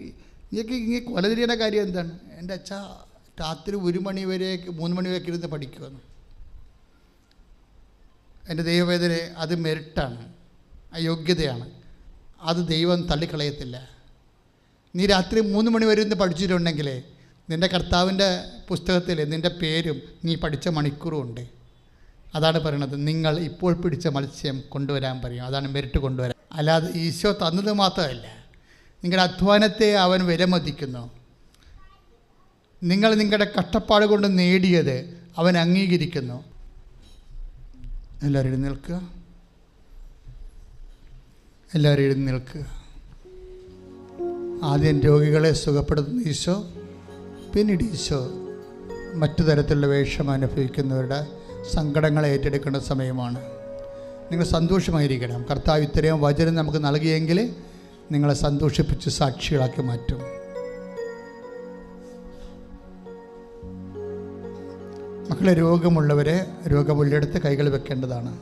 നീയൊക്കെ ഇങ്ങനെ കൊല തിരിയേണ്ട കാര്യം എന്താണ്? എൻ്റെ അച്ഛാ രാത്രി 1 മണി വരെ 3 മണി വരെയൊക്കെ ഇരുന്ന് പഠിക്കുമെന്ന്. എൻ്റെ ദൈവവേദന അത് മെറിറ്റാണ്, അയോഗ്യതയാണ്. അത് ദൈവം തള്ളിക്കളയത്തില്ല. നീ രാത്രി 3 മണി വരെ ഇരുന്ന് പഠിച്ചിട്ടുണ്ടെങ്കിൽ നിൻ്റെ കർത്താവിൻ്റെ പുസ്തകത്തിൽ നിൻ്റെ പേരും നീ പഠിച്ച മണിക്കൂറും ഉണ്ട്. അതാണ് പറയണത്, നിങ്ങൾ ഇപ്പോൾ പിടിച്ച മത്സ്യം കൊണ്ടുവരാൻ പറയും. അതാണ് മെറിറ്റ് കൊണ്ടുവരാൻ. അല്ലാതെ ഈശോ തന്നത് മാത്രമല്ല, നിങ്ങളുടെ അധ്വാനത്തെ അവൻ വിലമതിക്കുന്നു. നിങ്ങൾ നിങ്ങളുടെ കഷ്ടപ്പാട് കൊണ്ട് നേടിയത് അവൻ അംഗീകരിക്കുന്നു. എല്ലാവരും എഴുന്നേൽക്കുക, എല്ലാവരും എഴുന്നേൽക്കുക. ആദ്യം രോഗികളെ സുഖപ്പെടുത്തുന്ന ഈശോ, പിന്നീട് ഈശോ മറ്റു തരത്തിലുള്ള വേഷം അനുഭവിക്കുന്നവരുടെ സങ്കടങ്ങളെ ഏറ്റെടുക്കേണ്ട സമയമാണ്. നിങ്ങൾ സന്തോഷമായിരിക്കണം. കർത്താവ് ഇത്രയും വചനം നമുക്ക് നൽകിയെങ്കിൽ നിങ്ങളെ സന്തോഷിപ്പിച്ച് സാക്ഷികളാക്കി മാറ്റും. മക്കളെ, രോഗമുള്ളിടത്ത് കൈകൾ വെക്കേണ്ടതാണ്.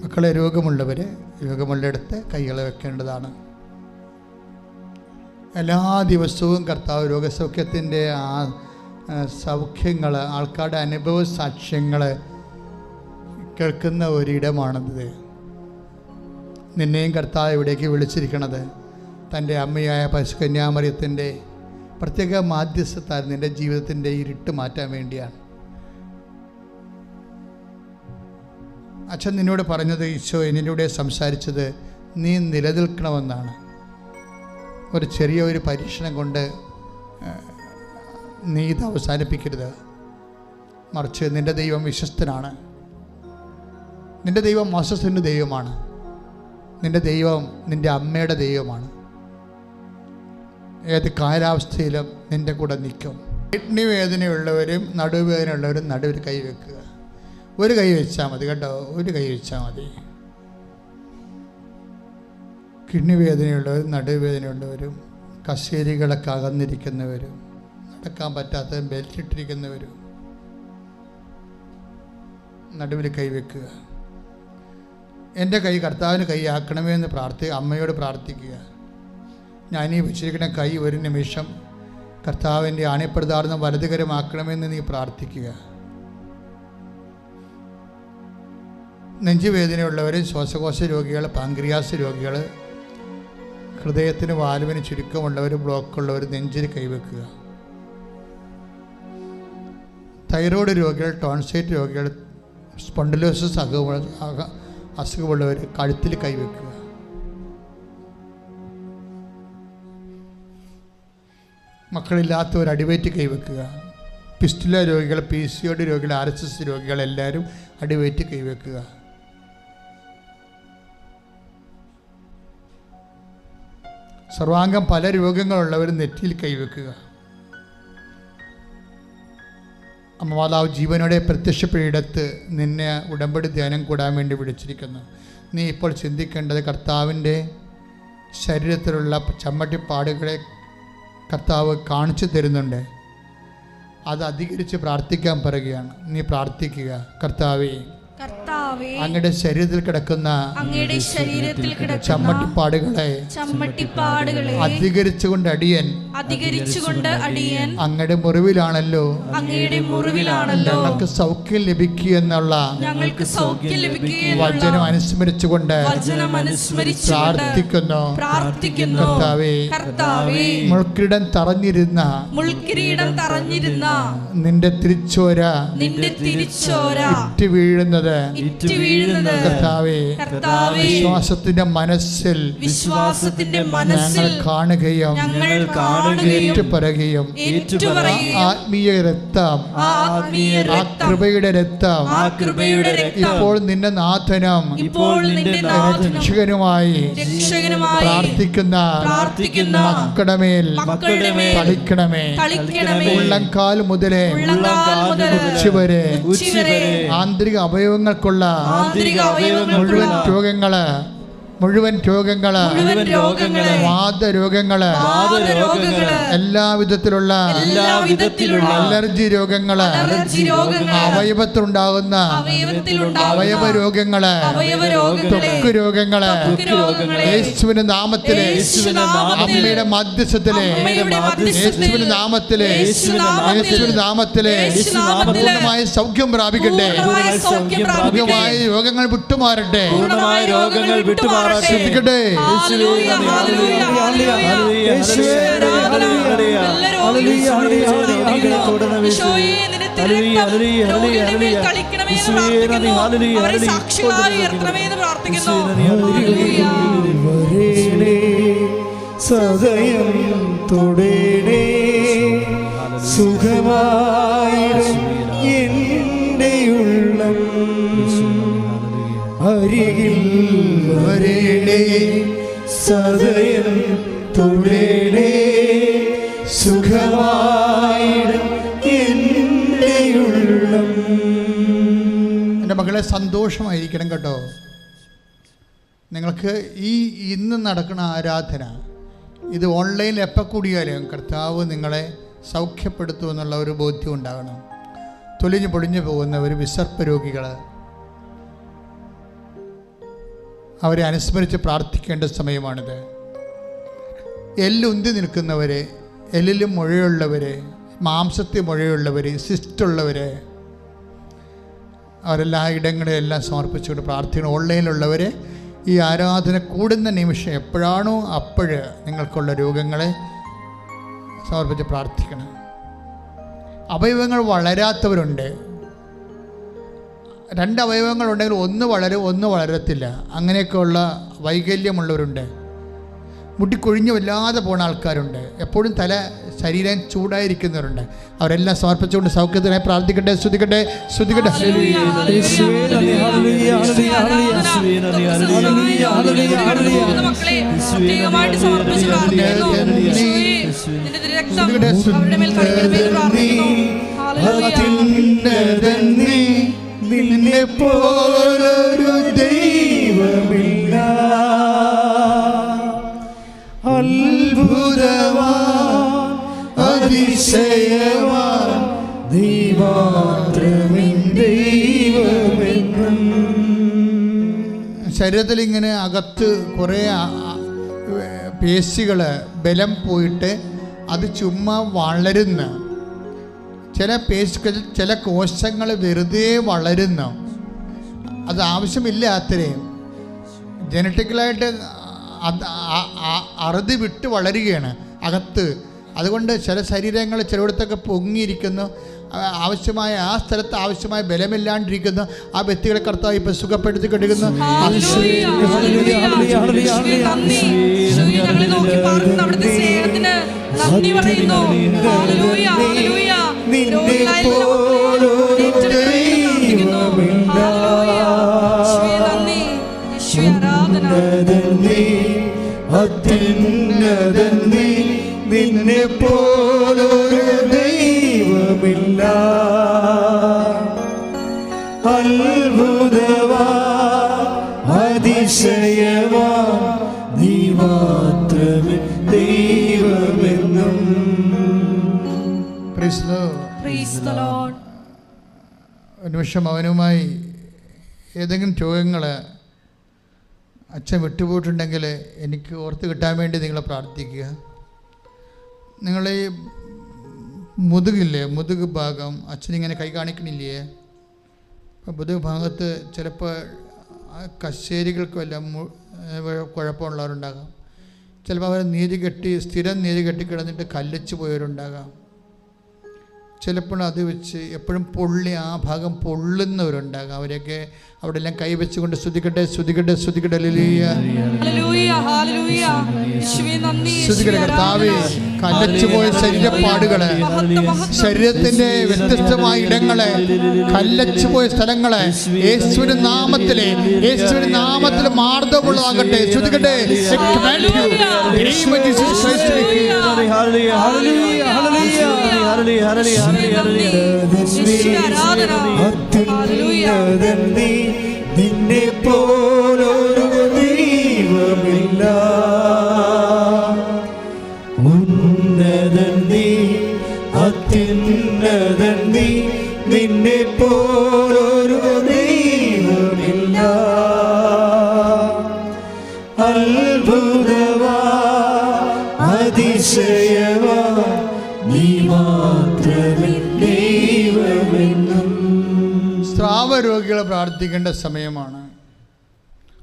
മക്കളെ, രോഗമുള്ളിടത്ത് കൈകൾ വെക്കേണ്ടതാണ്. എല്ലാ ദിവസവും കർത്താവ് രോഗസൗഖ്യത്തിൻ്റെ സൗഖ്യങ്ങൾ, ആൾക്കാരുടെ അനുഭവ സാക്ഷ്യങ്ങൾ കേൾക്കുന്ന ഒരിടമാണിത്. നിന്നെയും കർത്താവ് ഇവിടേക്ക് വിളിച്ചിരിക്കണത് തൻ്റെ അമ്മയായ പരിശുദ്ധ പ്രത്യേക മാധ്യസ്ഥത്താൽ നിൻ്റെ ജീവിതത്തിൻ്റെ ഇരുട്ട് മാറ്റാൻ വേണ്ടിയാണ്. അച്ഛൻ നിന്നോട് പറഞ്ഞത്, ഈശോ എന്നിലൂടെ സംസാരിച്ചത്, നീ നിലനിൽക്കണമെന്നാണ്. ഒരു ചെറിയ പരീക്ഷണം കൊണ്ട് നീ ഇത് അവസാനിപ്പിക്കരുത്. മറിച്ച് നിൻ്റെ ദൈവം വിശ്വസ്തനാണ്. നിൻ്റെ ദൈവം മോസസിൻ്റെ ദൈവമാണ്. നിൻ്റെ ദൈവം നിൻ്റെ അമ്മയുടെ ദൈവമാണ്. ഏത് കാലാവസ്ഥയിലും നിൻ്റെ കൂടെ നിൽക്കും. കിഡ്നി വേദനയുള്ളവരും നടുവേദനയുള്ളവരും നടുവിൽ കൈ വെക്കുക. ഒരു കൈ വെച്ചാൽ മതി കേട്ടോ, ഒരു കൈ വെച്ചാൽ മതി. കിഡ്നി വേദനയുള്ളവരും നടുവേദനയുള്ളവരും കസേരകളൊക്കെ അകന്നിരിക്കുന്നവരും നടക്കാൻ പറ്റാത്ത ബെൽറ്റ് ഇട്ടിരിക്കുന്നവരും നടുവിൽ കൈവെക്കുക. എൻ്റെ കൈ കർത്താവിന് കൈ ആക്കണമേ എന്ന് അമ്മയോട് പ്രാർത്ഥിക്കുക. ഞാനീ വെച്ചിരിക്കുന്ന കൈ ഒരു നിമിഷം കർത്താവിൻ്റെ ആണിപ്പെടുത്താർന്ന വലതുകരമാക്കണമെന്ന് നീ പ്രാർത്ഥിക്കുക. നെഞ്ചുവേദനയുള്ളവർ, ശ്വാസകോശ രോഗികൾ, പാങ്ക്രിയാസ് രോഗികൾ, ഹൃദയത്തിന് വാൽവിന് ചുരുക്കമുള്ളവർ, ബ്ലോക്കുള്ളവർ നെഞ്ചിൽ കൈവെക്കുക. തൈറോയ്ഡ് രോഗികൾ, ടോൺസൈറ്റ് രോഗികൾ, സ്പോണ്ടിലോസിസ് അസുഖമുള്ളവർ കഴുത്തിൽ കൈവെക്കുക. മക്കളില്ലാത്തവർ അടിവയറ്റ് കൈവെക്കുക. പിസ്റ്റുല രോഗികൾ, PCOD രോഗികൾ, RSS രോഗികൾ എല്ലാവരും അടിവയറ്റ് കൈവെക്കുക. സർവാംഗം പല രോഗങ്ങളുള്ളവർ നെറ്റിയിൽ കൈവെക്കുക. അമ്മ മാതാവ് ജീവനോടെ പ്രത്യക്ഷപ്പെടിടത്ത് നിന്നെ ഉടമ്പടി ധ്യാനം കൂടാൻ വേണ്ടി വിളിച്ചിരിക്കുന്നു. നീ ഇപ്പോൾ ചിന്തിക്കേണ്ടത് കർത്താവിൻ്റെ ശരീരത്തിലുള്ള ചമ്മട്ടിപ്പാടുകളെ കർത്താവ് കാണിച്ചു തരുന്നുണ്ട്. അത് അധികരിച്ച് പ്രാർത്ഥിക്കാൻ പറയുകയാണ്. നീ പ്രാർത്ഥിക്കുക, കർത്താവേ അങ്ങയുടെ ശരീരത്തിൽ കിടക്കുന്ന ചമ്മട്ടിപ്പാടുകളെ അധികരിച്ചുകൊണ്ട് അടിയൻ അങ്ങയുടെ മുറിവിലാണല്ലോ ഞങ്ങൾക്ക് സൗഖ്യം ലഭിക്കുമെന്നുള്ള വചനം അനുസ്മരിച്ചുകൊണ്ട് പ്രാർത്ഥിക്കുന്നു. കർത്താവേ, മുൾക്കിരീടം തറഞ്ഞിരുന്ന നിന്റെ തിരിച്ചോര ഇറ്റ് വീഴുന്നത് കർത്താവേ, വിശ്വാസത്തിന്റെ മനസ്സിൽ ഞങ്ങൾ കാണുകയും ഏറ്റുപറയുകയും ആത്മീയ രക്തം, ആ കൃപയുടെ രക്തം ഇപ്പോൾ നിന്റെ നാഥനും രക്ഷകനുമായി പ്രാർത്ഥിക്കുന്ന മക്കളുടെ മേൽ തളിക്കണമേ. ഉള്ളംകാൽ മുതലേ ഉച്ചവരെ ആന്തരിക അവയവങ്ങൾക്കുള്ള മുഴുവൻ രോഗങ്ങള് വാദരോഗങ്ങള് എല്ലാവിധത്തിലുള്ള അലർജി രോഗങ്ങള് അവയവത്തിലുണ്ടാകുന്ന അവയവ രോഗങ്ങള് ത്വക്ക് രോഗങ്ങള് യേശുവിന്റെ നാമത്തിലെ അമ്മയുടെ മധ്യസ്ഥത്തിലെ യേശുവിന്റെ നാമത്തിലെ പൂർണ്ണമായ സൗഖ്യം പ്രാപിക്കട്ടെ. പൂർണ്ണമായ രോഗങ്ങൾ വിട്ടുമാറട്ടെ. ശ്രദ്ധിക്കട്ടെ. സദയം തൊടേണേ സുഖമായിടും എൻ്റെ ഉള്ളം അരികിൽ വരേണേ സദയം തൊടേണേ സുഖമായിടും എൻ്റെ ഉള്ളം. എൻ്റെ മക്കളെ സന്തോഷമായിരിക്കണം കേട്ടോ. നിങ്ങൾക്ക് ഇന്ന് നടക്കുന്ന ആരാധന ഇത് ഓൺലൈനിൽ എപ്പോൾ കൂടിയാലും കർത്താവ് നിങ്ങളെ സൗഖ്യപ്പെടുത്തുമെന്നുള്ള ഒരു ബോധ്യം ഉണ്ടാകണം. തൊലിഞ്ഞു പൊളിഞ്ഞു പോകുന്നവർ, വിസർപ്പ രോഗികൾ, അവരെ അനുസ്മരിച്ച് പ്രാർത്ഥിക്കേണ്ട സമയമാണിത്. എല്ലുന്തി നിൽക്കുന്നവർ, എല്ലിലും മുഴയുള്ളവർ, മാംസത്തിൽ മുഴയുള്ളവർ, സിസ്റ്റുള്ളവർ, അവരെല്ലാ ഇടങ്ങളെല്ലാം സമർപ്പിച്ചുകൊണ്ട് പ്രാർത്ഥിക്കണം. ഓൺലൈനിലുള്ളവർ ഈ ആരാധന കൂടുന്ന നിമിഷം എപ്പോഴാണോ അപ്പോഴ് നിങ്ങൾക്കുള്ള രോഗങ്ങളെ സമർപ്പിച്ച് പ്രാർത്ഥിക്കണം. അവയവങ്ങൾ വളരാത്തവരുണ്ട്. 2 അവയവങ്ങളുണ്ടെങ്കിൽ ഒന്ന് വളരത്തില്ല. അങ്ങനെയൊക്കെയുള്ള വൈകല്യമുള്ളവരുണ്ട്. മുട്ടിക്കൊഴിഞ്ഞ് വല്ലാതെ പോകുന്ന ആൾക്കാരുണ്ട്. എപ്പോഴും ശരീരം ചൂടായിരിക്കുന്നവരുണ്ട്. അവരെല്ലാം സമർപ്പിച്ചുകൊണ്ട് സൗഖ്യത്തിനായി പ്രാർത്ഥിക്കട്ടെ. സ്തുതിക്കട്ടെ. നിന്നെ പോലൊരു ദൈവമില്ല, അത്ഭുതവാൻ അതിശയവാൻ നീ മാത്രമെൻ ദൈവമേ. ശരീരത്തിൽ ഇങ്ങനെ അകത്ത് കുറേ പേശികൾ ബലം പോയിട്ട് അത് ചുമ്മാ വളരുന്ന ചില കോശങ്ങൾ വെറുതെ വളരുന്ന, അത് ആവശ്യമില്ല അത്രയും ജനറ്റിക്കലായിട്ട് അറുതി വിട്ട് വളരുകയാണ് അകത്ത്. അതുകൊണ്ട് ചില ശരീരങ്ങൾ ചിലയിടത്തൊക്കെ പൊങ്ങിയിരിക്കുന്നു, ആവശ്യമായ ആ സ്ഥലത്ത് ആവശ്യമായ ബലമില്ലാണ്ടിരിക്കുന്നു. ആ വ്യക്തികളെ കർത്താവ് ഇപ്പൊ സുഖപ്പെടുത്തി കൊടുക്കുന്നു. നിന്നെ പോലൊരു ദൈവമില്ല, അത്ഭുതവാ അതിശയവാ നീ മാത്രമേ ദൈവമെന്നും. ഒരു നിമിഷം അവനുമായി ഏതെങ്കിലും രോഗങ്ങൾ അച്ഛൻ വിട്ടുപോയിട്ടുണ്ടെങ്കിൽ എനിക്ക് ഓർത്ത് കിട്ടാൻ വേണ്ടി നിങ്ങൾ പ്രാർത്ഥിക്കുക. നിങ്ങൾ ഈ മുതുകില്ലേ, മുതുക് ഭാഗം അച്ഛനിങ്ങനെ കൈ കാണിക്കണില്ലേ, അപ്പോൾ മുതുക് ഭാഗത്ത് ചിലപ്പോൾ കശേരികൾക്ക് വല്ല കുഴപ്പമുള്ളവരുണ്ടാകാം. ചിലപ്പോൾ അവർ സ്ഥിരം നീര് കെട്ടി കിടന്നിട്ട് കല്ലിച്ച് പോയവരുണ്ടാകാം. ചിലപ്പോൾ അത് വെച്ച് എപ്പോഴും ആ ഭാഗം പൊള്ളുന്നവരുണ്ടാകാം. അവരെയൊക്കെ അവിടെ എല്ലാം കൈവച്ചുകൊണ്ട് സ്തുതിക്കട്ടെ, സ്തുതിക്കട്ടെ, സ്തുതിക്കട്ടെ. കർത്താവേ, കല്ലച്ചുപോയ ശരീരപ്പാടുകളെ, ശരീരത്തിന്റെ വ്യത്യസ്തമായ ഇടങ്ങളെ, കല്ലച്ചുപോയ സ്ഥലങ്ങളെ യേശുവിന്റെ നാമത്തിൽ മാർദ്ദമുള്ളതാകട്ടെ. ശ്രുതിക്കട്ടെ. നിന്നെ പോലൊരു ദൈവമില്ല, ഉന്നതൻ നീ, അത്യുന്നതൻ നീ, നിന്നെ പോലൊരു ദൈവമില്ല, അത്ഭുതവാ അതിശയവാ നീ മാത്രമേ ദൈവമെന്നും. സ്രാവരോഗികളെ പ്രാർത്ഥിക്കേണ്ട സമയമാണ്.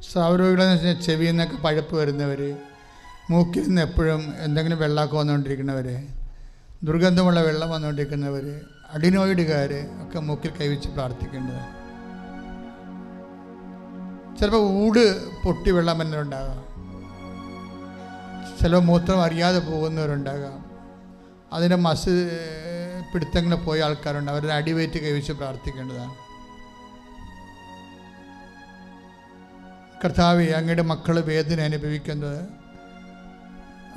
സ്രാവരോഗികളെന്ന് വെച്ചാൽ ചെവിയിൽ നിന്നൊക്കെ പഴുപ്പ് വരുന്നവർ, മൂക്കിൽ നിന്ന് എപ്പോഴും എന്തെങ്കിലും വെള്ളമൊക്കെ വന്നുകൊണ്ടിരിക്കുന്നവർ, ദുർഗന്ധമുള്ള വെള്ളം വന്നുകൊണ്ടിരിക്കുന്നവർ, അഡിനോയിഡുകാർ ഒക്കെ മൂക്കിൽ കൈവച്ച് പ്രാർത്ഥിക്കേണ്ടത്. ചിലപ്പോൾ ഊട് പൊട്ടി വെള്ളം വരുന്നവരുണ്ടാകാം, ചിലപ്പോൾ മൂത്രം അറിയാതെ പോകുന്നവരുണ്ടാകാം, അതിൻ്റെ പിടുത്തങ്ങൾ പോയ ആൾക്കാരുണ്ട്. അവരുടെ അടിവയറ്റ് കൈവച്ച് പ്രാർത്ഥിക്കേണ്ടതാണ്. കർത്താവേ, അങ്ങയുടെ മക്കൾ വേദന അനുഭവിക്കുന്നത്,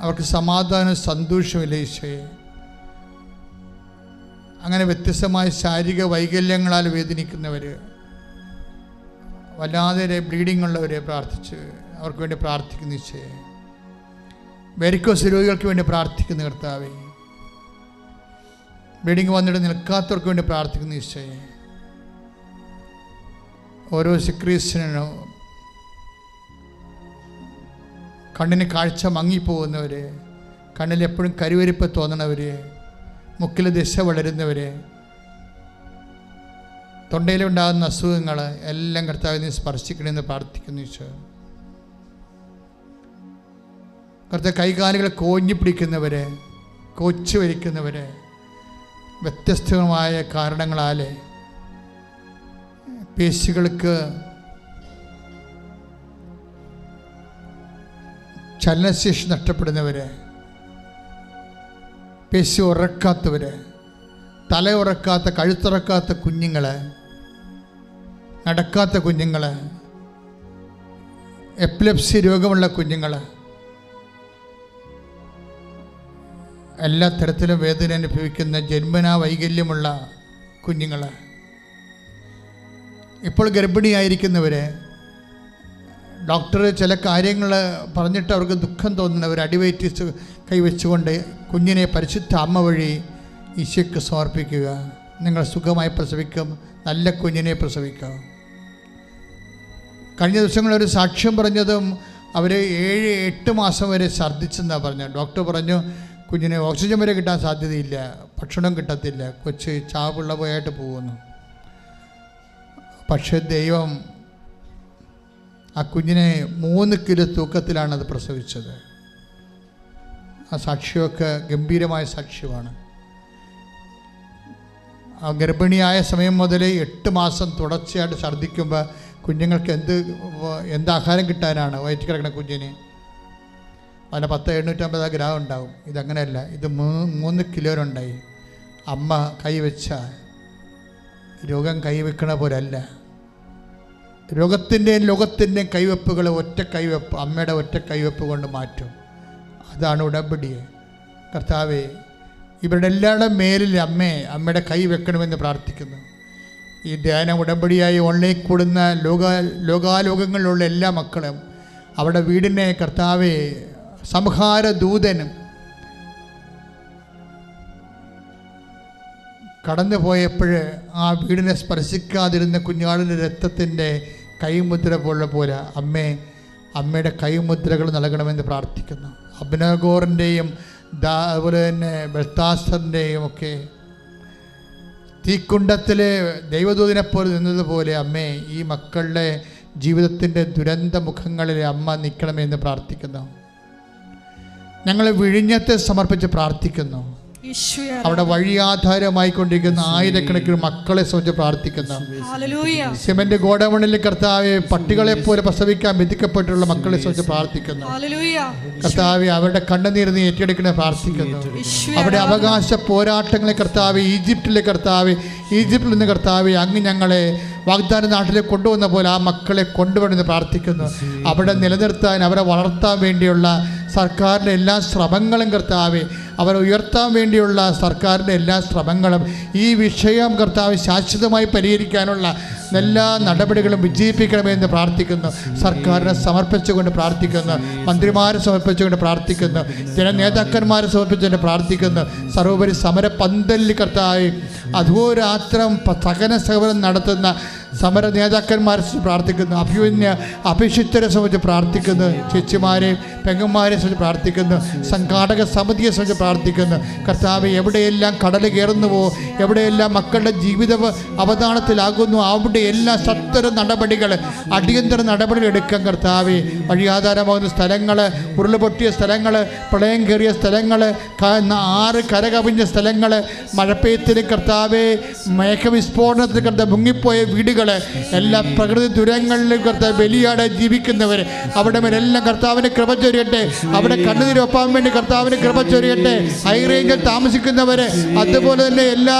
അവർക്ക് സമാധാനം സന്തോഷമില്ല ഈശോയെ. അങ്ങനെ വ്യത്യസ്തമായ ശാരീരിക വൈകല്യങ്ങളാൽ വേദനിക്കുന്നവർ, വല്ലാതെ ബ്ലീഡിംഗ് ഉള്ളവരെ പ്രാർത്ഥിച്ച് അവർക്ക് വേണ്ടി പ്രാർത്ഥിക്കുന്ന ഈശോയെ. വെരിക്കോസ് രോഗികൾക്ക് വേണ്ടി പ്രാർത്ഥിക്കുന്ന കർത്താവേ, ബ്ലീഡിംഗ് വന്നിട്ട് നിൽക്കാത്തവർക്ക് വേണ്ടി പ്രാർത്ഥിക്കുന്ന ഈശോയെ. ഓരോ സിക്രീസിനും കണ്ണിന് കാഴ്ച മങ്ങിപ്പോകുന്നവർ, കണ്ണിൽ എപ്പോഴും കരുവരിപ്പ് തോന്നണവർ, മുക്കിൽ ദിശ വളരുന്നവർ, തൊണ്ടയിലുണ്ടാകുന്ന അസുഖങ്ങൾ എല്ലാം കർത്താവിനെ സ്പർശിക്കണമെന്ന് പ്രാർത്ഥിക്കുന്നു ഈശോ. കർത്താവ് കൈകാലുകൾ കോഞ്ഞു പിടിക്കുന്നവർ, കൊച്ചു വരിക്കുന്നവർ, വ്യത്യസ്തമായ കാരണങ്ങളാൽ പേശികൾക്ക് ചലനശേഷി നഷ്ടപ്പെടുന്നവർ, പേശി ഉറക്കാത്തവർ, തല ഉറക്കാത്ത കഴുത്തുറക്കാത്ത കുഞ്ഞുങ്ങൾ, നടക്കാത്ത കുഞ്ഞുങ്ങൾ, എപ്പിലെപ്സി രോഗമുള്ള കുഞ്ഞുങ്ങൾ, എല്ലാ തരത്തിലും വേദന അനുഭവിക്കുന്ന ജന്മനാ വൈകല്യമുള്ള കുഞ്ഞുങ്ങൾ, ഇപ്പോൾ ഗർഭിണിയായിരിക്കുന്നവർ, ഡോക്ടർ ചില കാര്യങ്ങൾ പറഞ്ഞിട്ട് അവർക്ക് ദുഃഖം തോന്നുന്നവർ അടിവയറ്റ് കൈവച്ചുകൊണ്ട് കുഞ്ഞിനെ പരിശുദ്ധ അമ്മ വഴി ഈശോയ്ക്ക് സമർപ്പിക്കുക. നിങ്ങൾ സുഖമായി പ്രസവിക്കും, നല്ല കുഞ്ഞിനെ പ്രസവിക്കുക. കഴിഞ്ഞ ദിവസങ്ങളിൽ ഒരു സാക്ഷ്യം പറഞ്ഞതും അവർ 7-8 മാസം വരെ ഛർദ്ദിച്ചെന്നാണ് പറഞ്ഞത്. ഡോക്ടർ പറഞ്ഞു കുഞ്ഞിന് ഓക്സിജൻ വരെ കിട്ടാൻ സാധ്യതയില്ല, ഭക്ഷണം കിട്ടത്തില്ല, കൊച്ച് ചാവുള്ള പോയായിട്ട് പോകുന്നു. പക്ഷേ ദൈവം ആ കുഞ്ഞിനെ 3 കിലോ തൂക്കത്തിലാണ് അത് പ്രസവിച്ചത്. ആ സാക്ഷ്യമൊക്കെ ഗംഭീരമായ സാക്ഷ്യമാണ്. ആ ഗർഭിണിയായ സമയം മുതൽ 8 മാസം തുടർച്ചയായിട്ട് ഛർദ്ദിക്കുമ്പോൾ കുഞ്ഞുങ്ങൾക്ക് എന്ത് ആഹാരം കിട്ടാനാണ് വയറ്റിൽ കിടക്കുന്ന കുഞ്ഞിന്? അതിന് 10-850 ഗ്രാം ഉണ്ടാവും. ഇതങ്ങനെയല്ല, ഇത് 3 കിലോനുണ്ടായി. അമ്മ കൈവച്ച രോഗം കൈവെക്കണ പോലല്ല. ലോകത്തിൻ്റെയും കൈവെപ്പുകൾ ഒറ്റ കൈവെപ്പ്, അമ്മയുടെ ഒറ്റ കൈവെപ്പ് കൊണ്ട് മാറ്റും. അതാണ് ഉടമ്പടി. കർത്താവേ, ഇവരുടെ എല്ലാവരുടെ മേലിൽ അമ്മയുടെ കൈ വെക്കണമെന്ന് പ്രാർത്ഥിക്കുന്നു. ഈ ധ്യാനം ഉടമ്പടിയായി ഓൺലൈൻ കൂടുന്ന ലോകാലോകങ്ങളിലുള്ള എല്ലാ മക്കളും അവരുടെ വീടിനെ കർത്താവെ സംഹാര ദൂതനും കടന്നു പോയപ്പോൾ ആ വീടിനെ സ്പർശിക്കാതിരുന്ന കുഞ്ഞാടിൻ്റെ രക്തത്തിൻ്റെ കൈമുദ്ര പോലെ അമ്മയുടെ കൈമുദ്രകൾ നൽകണമെന്ന് പ്രാർത്ഥിക്കുന്നു. അബ്നഗോറിൻ്റെയും അതുപോലെ തന്നെ ബെൽത്താസറിൻ്റെയും ഒക്കെ തീക്കുണ്ടത്തിൽ ദൈവദൂതനെപ്പോലെ നിന്നതുപോലെ ഈ മക്കളുടെ ജീവിതത്തിൻ്റെ ദുരന്ത മുഖങ്ങളിൽ അമ്മ നിൽക്കണമെന്ന് പ്രാർത്ഥിക്കുന്നു. ഞങ്ങൾ വിഴിഞ്ഞത്തെ സമർപ്പിച്ച് പ്രാർത്ഥിക്കുന്നു. അവിടെ വഴിയാധാരമായിക്കൊണ്ടിരിക്കുന്ന ആയിരക്കണക്കിന് മക്കളെ സംബന്ധിച്ച് പ്രാർത്ഥിക്കുന്നു. സിമന്റ് ഗോഡൌണിൽ കർത്താവെ പട്ടികളെ പോലെ പ്രസവിക്കാൻ വിധിക്കപ്പെട്ടുള്ള മക്കളെ സംബന്ധിച്ച് പ്രാർത്ഥിക്കുന്നു. കർത്താവെ അവരുടെ കണ്ണുനീർ നീ ഏറ്റെടുക്കണേ പ്രാർത്ഥിക്കുന്നു. അവിടെ അവകാശ പോരാട്ടങ്ങളെ കർത്താവെ ഈജിപ്തിൽ നിന്ന് കർത്താവെ അങ്ങ് ഞങ്ങളെ വാഗ്ദാന നാട്ടിലേക്ക് കൊണ്ടുവന്ന പോലെ ആ മക്കളെ കൊണ്ടുവരുമെന്ന് പ്രാർത്ഥിക്കുന്നു. അവിടെ നിലനിർത്താൻ അവരെ വളർത്താൻ വേണ്ടിയുള്ള സർക്കാരിൻ്റെ എല്ലാ ശ്രമങ്ങളും കർത്താവെ അവരെ ഉയർത്താൻ വേണ്ടിയുള്ള സർക്കാരിൻ്റെ എല്ലാ ശ്രമങ്ങളും ഈ വിഷയം കർത്താവ് ശാശ്വതമായി പരിഹരിക്കാനുള്ള എല്ലാ നടപടികളും വിജയിപ്പിക്കണമെന്ന് പ്രാർത്ഥിക്കുന്നു. സർക്കാരിനെ സമർപ്പിച്ചുകൊണ്ട് പ്രാർത്ഥിക്കുന്നു. മന്ത്രിമാരെ സമർപ്പിച്ചുകൊണ്ട് പ്രാർത്ഥിക്കുന്നു. ജനനേതാക്കന്മാരെ സമർപ്പിച്ചുകൊണ്ട് പ്രാർത്ഥിക്കുന്നു. സർവോപരി സമര പന്തലിൽ കർത്താവ് അധോരാത്രം സഹന സമരം നടത്തുന്ന സമര നേതാക്കന്മാരെ പ്രാർത്ഥിക്കുന്നു. അഭിഷിക്തരെ സംബന്ധിച്ച് പ്രാർത്ഥിക്കുന്നു. ചേച്ചിമാരെയും പെങ്ങന്മാരെ സംബന്ധിച്ച് പ്രാർത്ഥിക്കുന്നു. സംഘാടക സമിതിയെ സംബന്ധിച്ച് പ്രാർത്ഥിക്കുന്നു. കർത്താവ് എവിടെയെല്ലാം കടൽ കയറുന്നുവോ, എവിടെയെല്ലാം മക്കളുടെ ജീവിത അവതാളത്തിലാകുന്നു, അവിടെയെല്ലാം സത്വര നടപടികൾ, അടിയന്തര നടപടികൾ എടുക്കാൻ കർത്താവ്. വഴിയാധാരമാകുന്ന സ്ഥലങ്ങൾ, ഉരുളുപൊട്ടിയ സ്ഥലങ്ങൾ, പ്രളയം കയറിയ സ്ഥലങ്ങൾ, 6 കരകവിഞ്ഞ സ്ഥലങ്ങൾ, മഴപ്പെയ്ത്തിന് കർത്താവെ മേഘവിസ്ഫോടനത്തിൽ കർത്താവ് മുങ്ങിപ്പോയ വീടുകൾ, എല്ലാ പ്രകൃതി ദുരന്തങ്ങളിലും കർത്താവ് ബലിയാടെ ജീവിക്കുന്നവർ അവിടെ മേലെല്ലാം കർത്താവിന് കൃപ ചൊരിയട്ടെ. അവിടെ കണ്ണുനീരൊപ്പാൻ വേണ്ടി കർത്താവിന് കൃപ ചൊരിയട്ടെ. ഹൈ റേഞ്ചിൽ താമസിക്കുന്നവര്, അതുപോലെ തന്നെ എല്ലാ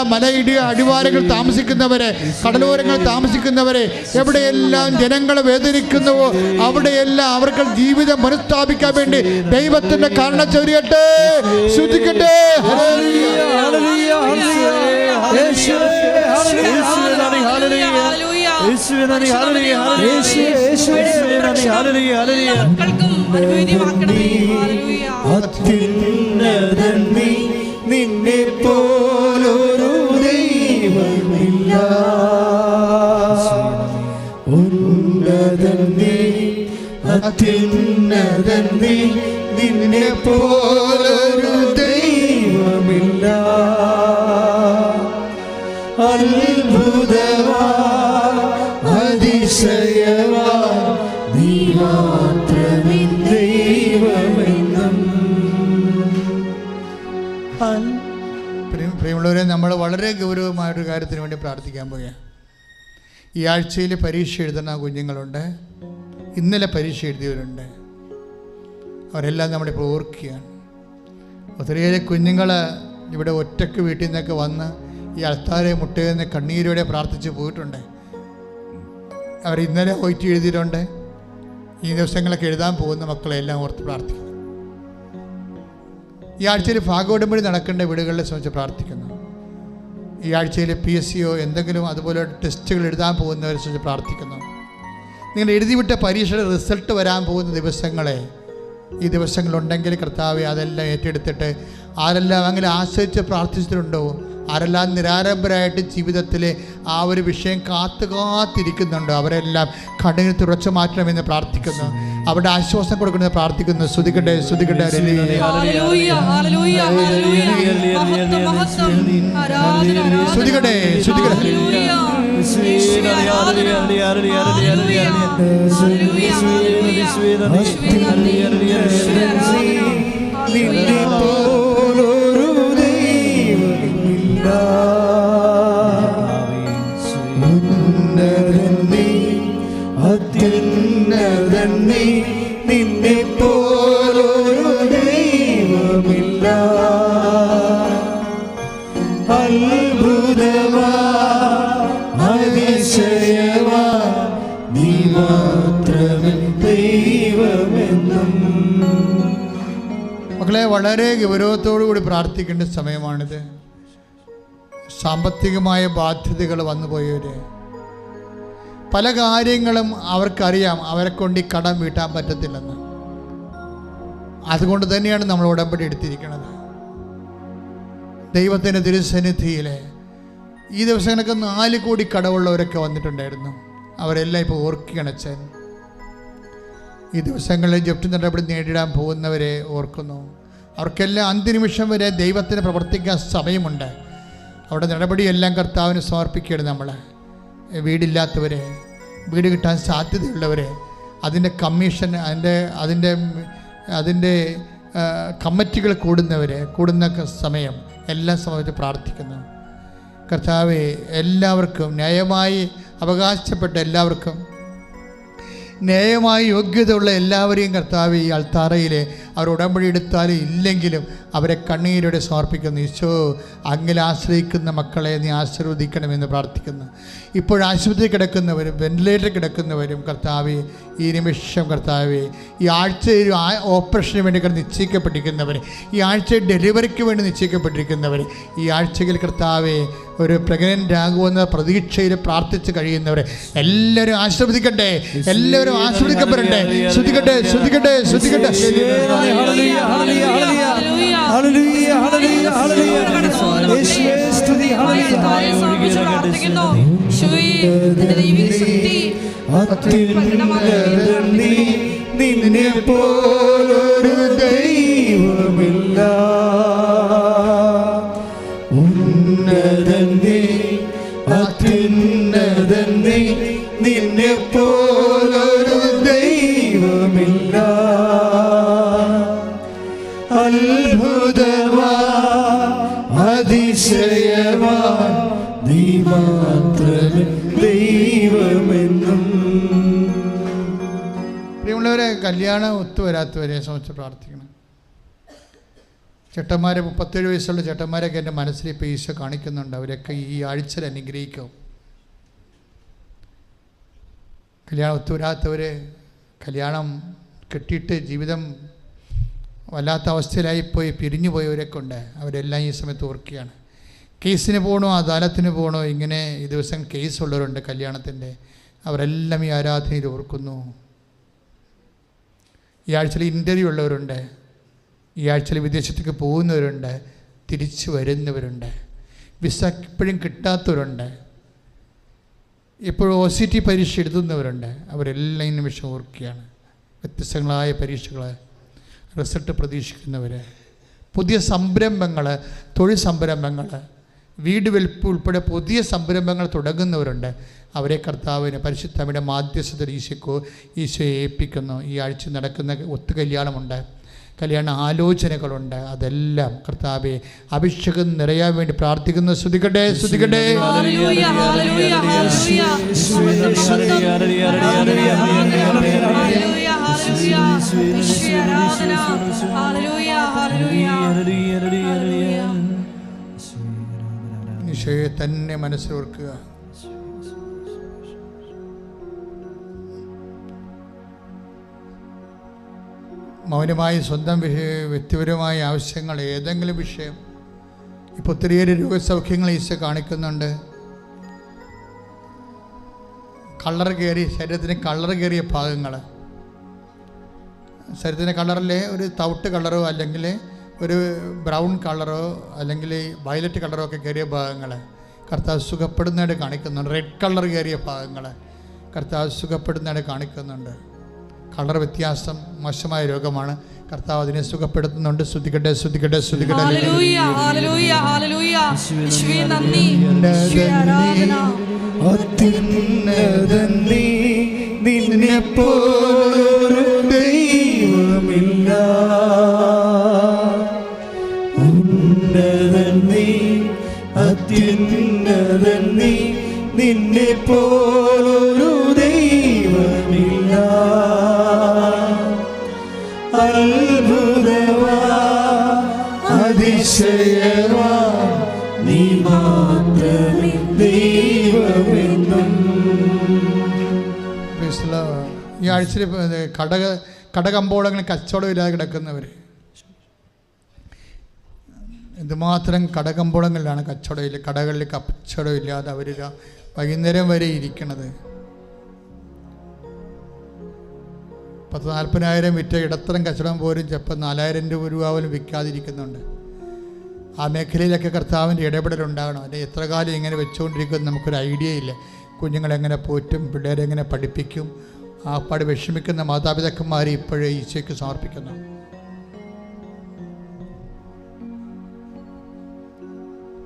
അടിവാരങ്ങൾ താമസിക്കുന്നവര്, കടലോരങ്ങൾ താമസിക്കുന്നവര്, എവിടെയെല്ലാം ജനങ്ങൾ വേദനിക്കുന്നുവോ അവിടെയെല്ലാം അവർക്ക് ജീവിതം പുനഃസ്ഥാപിക്കാൻ വേണ്ടി ദൈവത്തിന്റെ കരുണ ചൊരിയട്ടെ. ശ്രദ്ധിക്കട്ടെ. നിന്നെ പോലൊരു ദൈവമില്ല, ഉന്നതൻ നീ, അത്യുന്നതൻ നീ, നിന്നെ പോലൊരു ദൈവമില്ല. അത്ഭുതമാ അതിശയമാ നീ മാത്രമേ ദൈവമെന്നും. പ്രിയമുള്ളവരെ, നമ്മൾ വളരെ ഗൗരവമായൊരു കാര്യത്തിന് വേണ്ടി പ്രാർത്ഥിക്കാൻ പോവുകയാണ്. ഈ ആഴ്ചയിൽ പരീക്ഷ എഴുതുന്ന കുഞ്ഞുങ്ങളുണ്ട്, ഇന്നലെ പരീക്ഷ എഴുതിയവരുണ്ട്. അവരെല്ലാം നമ്മളിപ്പോൾ ഓർക്കുകയാണ്. ഒത്തിരിയേറെ കുഞ്ഞുങ്ങൾ ഇവിടെ ഒറ്റയ്ക്ക് വീട്ടിൽ നിന്നൊക്കെ വന്ന് ഈ അൾത്താരെ മുട്ടയെന്ന് കണ്ണീരോടെ പ്രാർത്ഥിച്ച് പോയിട്ടുണ്ട്. അവർ ഇന്നലെ പോയിട്ട് എഴുതിയിട്ടുണ്ട്. ഈ ദിവസങ്ങളൊക്കെ എഴുതാൻ പോകുന്ന മക്കളെല്ലാം ഓർത്ത് പ്രാർത്ഥിക്കുന്നു. ഈ ആഴ്ചയിൽ ഭാഗോടമ്പടി നടക്കേണ്ട വീടുകളെ സംബന്ധിച്ച് പ്രാർത്ഥിക്കുന്നു. ഈ ആഴ്ചയിൽ PSCയോ എന്തെങ്കിലും അതുപോലെ ടെസ്റ്റുകൾ എഴുതാൻ പോകുന്നവരെ സംബന്ധിച്ച് പ്രാർത്ഥിക്കുന്നു. നിങ്ങൾ എഴുതിവിട്ട പരീക്ഷയുടെ റിസൾട്ട് വരാൻ പോകുന്ന ഈ ദിവസങ്ങളുണ്ടെങ്കിൽ കർത്താവെ അതെല്ലാം ഏറ്റെടുത്തിട്ട് ആരെല്ലാം അങ്ങനെ ആശ്രയിച്ച് പ്രാർത്ഥിച്ചിട്ടുണ്ടോ ആരെല്ലാം നിരാലംബരായിട്ട് ജീവിതത്തിലെ ആ ഒരു വിഷയം കാത്തിരിക്കുന്നുണ്ടോ അവരെല്ലാം കണ്ണിന് തുറച്ചു മാറ്റണമെന്ന് പ്രാർത്ഥിക്കുന്നു. അവിടെ ആശ്വാസം കൊടുക്കണമെന്ന് പ്രാർത്ഥിക്കുന്നു. സ്തുതിക്കട്ടെ, സ്തുതിക്കട്ടെ. സ്തുതിക്കട്ടെ, സ്തുതിക്കട്ടെ. നിന്നെ പോലൊരു ദൈവമില്ല, ഉന്നതൻ നീ, അത്യുന്നതൻ നീ, നിന്നെ പോലൊരു ദൈവമില്ല. അത്ഭുതമാ അതിശയമാ നീ മാത്രമേ ദൈവമെന്നും. മക്കളെ, വളരെ ഗൗരവത്തോടു കൂടി പ്രാർത്ഥിക്കേണ്ട സമയമാണിത്. സാമ്പത്തികമായ ബാധ്യതകൾ വന്നുപോയവർ, പല കാര്യങ്ങളും അവർക്കറിയാം അവരെ കൊണ്ട് ഈ കടം വീട്ടാൻ പറ്റത്തില്ലെന്ന്. അതുകൊണ്ട് തന്നെയാണ് നമ്മൾ ഉടമ്പടി എടുത്തിരിക്കുന്നത്. ദൈവത്തിൻ്റെ തിരുസന്നിധിയിൽ ഈ ദിവസങ്ങളൊക്കെ 4 കോടി കടവുള്ളവരൊക്കെ വന്നിട്ടുണ്ടായിരുന്നു. അവരെല്ലാം ഇപ്പോൾ ഓർക്കുകയാണ് അച്ഛൻ. ഈ ദിവസങ്ങളിൽ ജപ്തി നടപടി നേരിടാൻ പോകുന്നവരെ ഓർക്കുന്നു. അവർക്കെല്ലാം അന്ത്യനിമിഷം വരെ ദൈവത്തിന് പ്രവർത്തിക്കാൻ സമയമുണ്ട്. അവിടെ നടപടിയെല്ലാം കർത്താവിന് സമർപ്പിക്കുകയാണ്. നമ്മൾ വീടില്ലാത്തവരെ, വീട് കിട്ടാൻ സാധ്യതയുള്ളവരെ, അതിൻ്റെ കമ്മീഷൻ, അതിൻ്റെ കമ്മിറ്റികൾ കൂടുന്ന സമയം എല്ലാ സമയത്ത് പ്രാർത്ഥിക്കുന്നു. കർത്താവെ, എല്ലാവർക്കും ന്യായമായി അവകാശപ്പെട്ട എല്ലാവർക്കും, ന്യായമായി യോഗ്യതയുള്ള എല്ലാവരെയും കർത്താവ് ഈ അൾത്താറയിൽ അവർ ഉടമ്പടി എടുത്താലും ഇല്ലെങ്കിലും അവരെ കണ്ണീരോടെ സമർപ്പിക്കുന്നു. ഈശോ, അങ്ങിൽ ആശ്രയിക്കുന്ന മക്കളെ നീ ആശീർവദിക്കണമെന്ന് പ്രാർത്ഥിക്കുന്നു. ഇപ്പോൾ ആശുപത്രി കിടക്കുന്നവരും വെന്റിലേറ്റർ കിടക്കുന്നവരും കർത്താവെ, ഈ നിമിഷം കർത്താവെ, ഈ ആഴ്ചയിൽ ഓപ്പറേഷന് വേണ്ടി നിശ്ചയിക്കപ്പെട്ടിരിക്കുന്നവർ, ഈ ആഴ്ച ഡെലിവറിക്ക് വേണ്ടി നിശ്ചയിക്കപ്പെട്ടിരിക്കുന്നവർ, ഈ ആഴ്ചയിൽ കർത്താവെ ഒരു പ്രഗ്നൻ്റ് ആകുമെന്ന പ്രതീക്ഷയിൽ പ്രാർത്ഥിച്ച് കഴിയുന്നവരെ എല്ലാവരും ആശീർവദിക്കട്ടെ, എല്ലാവരും ആശീർവദിക്കപ്പെടട്ടെ. ശ്രദ്ധിക്കട്ടെ, ശ്രദ്ധിക്കട്ടെ, ശ്രദ്ധിക്കട്ടെ. നിന്നെ പോലൊരു ദൈവമില്ല, ഉന്നതൻ നീ, അത്യുന്നതൻ നീ, നിന്നെ പോലൊരു ദൈവമില്ല. അത്ഭുതമാ അതിശയമാ നീ മാത്രമേ ദൈവമെന്നും. പ്രിയമുള്ളവരെ, കല്യാണം ഒത്തുവരാത്തവരെ സംബന്ധിച്ച് പ്രാർത്ഥിക്കണം. ചേട്ടന്മാരെ, 37 വയസ്സുള്ള ചേട്ടന്മാരൊക്കെ എൻ്റെ മനസ്സിൽ ഇപ്പോൾ ഈശോ കാണിക്കുന്നുണ്ട്. അവരൊക്കെ ഈ ആഴ്ചയിൽ അനുഗ്രഹിക്കും. കല്യാണം ഒത്തുവരാത്തവർ, കല്യാണം കെട്ടിയിട്ട് ജീവിതം വല്ലാത്ത അവസ്ഥയിലായിപ്പോയി പിരിഞ്ഞു പോയവരൊക്കെ ഉണ്ട്. അവരെല്ലാം ഈ സമയത്ത് ഓർക്കുകയാണ്. കേസിന് പോകണോ, അദാലത്തിന് പോകണോ, ഇങ്ങനെ ഈ ദിവസം കേസുള്ളവരുണ്ട് കല്യാണത്തിൻ്റെ. അവരെല്ലാം ഈ ആരാധനയിൽ ഓർക്കുന്നു. ഈ ആഴ്ചയിൽ ഇൻ്റർവ്യൂ ഉള്ളവരുണ്ട്. ഈ ആഴ്ചയിൽ വിദേശത്തേക്ക് പോകുന്നവരുണ്ട്, തിരിച്ചു വരുന്നവരുണ്ട്, വിസ ഇപ്പോഴും കിട്ടാത്തവരുണ്ട്, ഇപ്പോഴും OCT പരീക്ഷ എഴുതുന്നവരുണ്ട്. അവരെല്ലാം ഈ നിമിഷം ഓർക്കുകയാണ്. വ്യത്യസ്തങ്ങളായ പരീക്ഷകൾ, റിസൾട്ട് പ്രതീക്ഷിക്കുന്നവർ, പുതിയ സംരംഭങ്ങൾ, തൊഴിൽ സംരംഭങ്ങൾ, വീട് വെൽപ്പ് ഉൾപ്പെടെ പുതിയ സംരംഭങ്ങൾ തുടങ്ങുന്നവരുണ്ട്. അവരെ കർത്താവിന് പരിശുദ്ധയുടെ മാധ്യസ്ഥതയിൽ ഈശോയെ ഏൽപ്പിക്കുന്നു. ഈ ആഴ്ച നടക്കുന്ന ഒത്തുകല്യാണമുണ്ട്, കല്യാണ ആലോചനകളുണ്ട്. അതെല്ലാം കർത്താവെ അഭിഷേകം നിറയാൻ വേണ്ടി പ്രാർത്ഥിക്കുന്നു. സ്തുതിക്കട്ടെ, സ്തുതിക്കട്ടെ. ഈശോയെ തന്നെ മനസ്സിലോർക്കുക. മൗനമായി സ്വന്തം വ്യക്തിപരമായ ആവശ്യങ്ങൾ, ഏതെങ്കിലും വിഷയം, ഇപ്പോൾ ഒത്തിരിയേറെ രോഗസൗഖ്യങ്ങൾ ഈശോ കാണിക്കുന്നുണ്ട്. ശരീരത്തിന് കളർ കയറിയ ഭാഗങ്ങൾ, ശരീരത്തിൻ്റെ കളറിലെ ഒരു തവിട്ട് കളറോ അല്ലെങ്കിൽ ഒരു ബ്രൗൺ കളറോ അല്ലെങ്കിൽ വയലറ്റ് കളറോ ഒക്കെ കയറിയ ഭാഗങ്ങൾ കർത്താവ് സുഖപ്പെടുന്നതായിട്ട് കാണിക്കുന്നുണ്ട്. റെഡ് കളർ കയറിയ ഭാഗങ്ങൾ കർത്താവ് സുഖപ്പെടുന്നതായിട്ട് കാണിക്കുന്നുണ്ട്. കളർ വ്യത്യാസം മോശമായ രോഗമാണ്. കർത്താവ് അതിനെ സുഖപ്പെടുത്തുന്നുണ്ട്. സ്തുതിക്കട്ടെ, സ്തുതിക്കട്ടെ, സ്തുതിക്കട്ടെ. Hallelujah, hallelujah, hallelujah. യേശുവേ നന്ദി, യേശുവേ ആരാധന. അത്യുന്നതൻ നീ, നിന്നെപ്പോലൊരു ദൈവമില്ല. ഉന്നതൻ നീ, അത്യുന്നതൻ നീ, നിന്നെപ്പോലൊരു ദൈവമില്ല. അത്ഭുതവാ, അതിശയവാ, നീ മാത്രമേ ദൈവമെന്നും. ഈ ആഴ്ചയിൽ കടകമ്പോളങ്ങളിൽ കച്ചവടമില്ലാതെ കിടക്കുന്നവർ, എന്തുമാത്രം കടകമ്പോളങ്ങളിലാണ് കച്ചവടമില്ല, കടകളിൽ കച്ചവടമില്ലാതെ അവർ വൈകുന്നേരം വരെ ഇരിക്കണത്. 10,000-40,000 വിറ്റ ഇടത്തരം കച്ചവടം പോലും ചിലപ്പോൾ 4,000 രൂപ പോലും വിൽക്കാതിരിക്കുന്നുണ്ട്. ആ മേഖലയിലൊക്കെ കർത്താവിൻ്റെ ഇടപെടലുണ്ടാകണം. അല്ലെങ്കിൽ എത്ര കാലം ഇങ്ങനെ വെച്ചുകൊണ്ടിരിക്കുമെന്ന് നമുക്കൊരു ഐഡിയ ഇല്ല. കുഞ്ഞുങ്ങളെങ്ങനെ പോറ്റും, പിള്ളേരെങ്ങനെ പഠിപ്പിക്കും, ആ പാട് വിഷമിക്കുന്ന മാതാപിതാക്കന്മാരെ ഇപ്പോഴേ ഈശോയ്ക്ക് സമർപ്പിക്കുന്നു.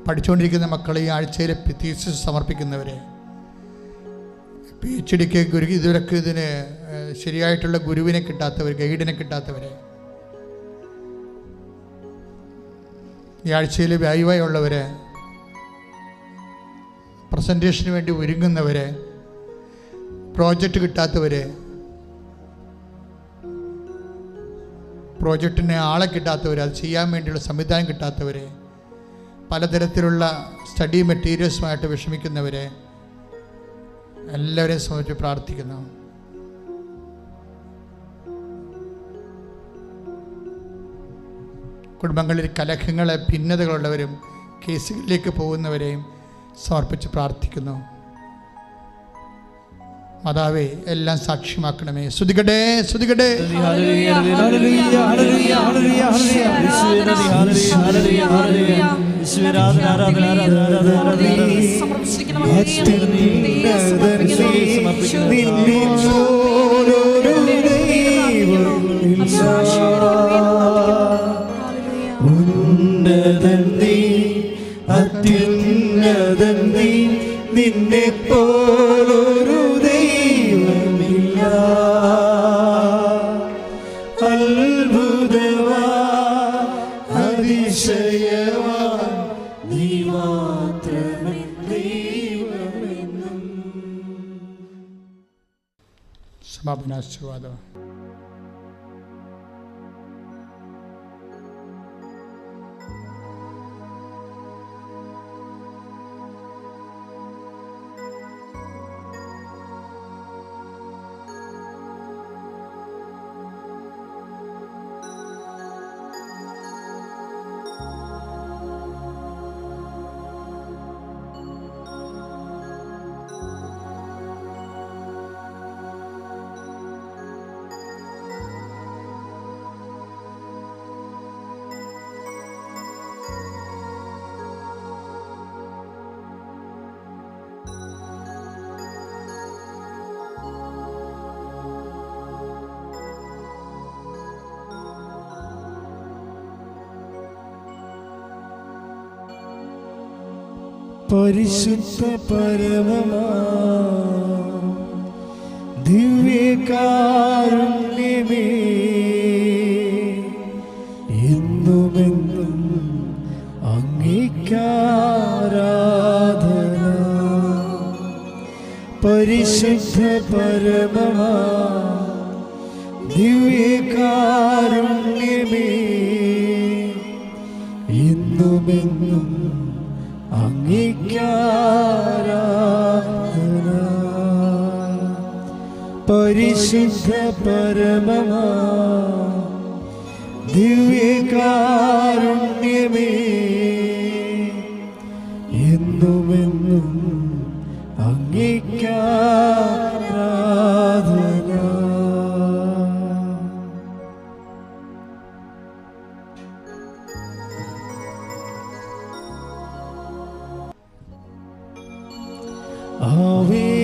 പഠിച്ചുകൊണ്ടിരിക്കുന്ന മക്കളെ ഈ ആഴ്ചയിൽ തീസിസ് സമർപ്പിക്കുന്നവരെ, PhD ഇതുവരെയൊക്കെ ഇതിന് ശരിയായിട്ടുള്ള ഗുരുവിനെ കിട്ടാത്തവർ, ഗൈഡിനെ കിട്ടാത്തവരെ, ഈ ആഴ്ചയിൽ വായുവായുള്ളവരെ, പ്രസൻറ്റേഷന് വേണ്ടി ഒരുങ്ങുന്നവരെ, പ്രോജക്റ്റ് കിട്ടാത്തവരെ, പ്രോജക്റ്റിന് ആളെ കിട്ടാത്തവർ, അത് ചെയ്യാൻ വേണ്ടിയുള്ള സംവിധാനം കിട്ടാത്തവരെ, പലതരത്തിലുള്ള സ്റ്റഡി മെറ്റീരിയൽസുമായിട്ട് വിഷമിക്കുന്നവരെ എല്ലാവരെയും സംബന്ധിച്ച് പ്രാർത്ഥിക്കുന്നു. കുടുംബങ്ങളിൽ കലഹങ്ങളെ, ഭിന്നതകളുള്ളവരും കേസുകളിലേക്ക് പോകുന്നവരെയും സമർപ്പിച്ച് പ്രാർത്ഥിക്കുന്നു. മാതാവേ, എല്ലാം സാക്ഷ്യമാക്കണമേ. സ്തുതിക്കട്ടെ, സ്തുതിക്കട്ടെ. ഉന്നതൻ നീ, അത്യുന്നതൻ നീ, നിന്നെപ്പോലൊരു ദൈവമില്ല. അത്ഭുതവാ, അതിശയവാ, നീ മാത്രമേ ദൈവമെന്നും. സമാപനാശീർവാദം. പരിശുദ്ധ പരമമാ ദിവ്യകാരുണ്യമേ, എന്നുമെന്നും അങ്ങേക്കാരാധന. പരിശുദ്ധ പരമമാ ദിവ്യകാരുണ്യമേ, എന്നുമെന്നും അങ്ങേക്കാരാധന. പരിശുദ്ധ പരമമാ ദിവ്യകാരുണ്യമേ, എന്നുമെന്നും അങ്ങേക്കാരാധന. ആവേ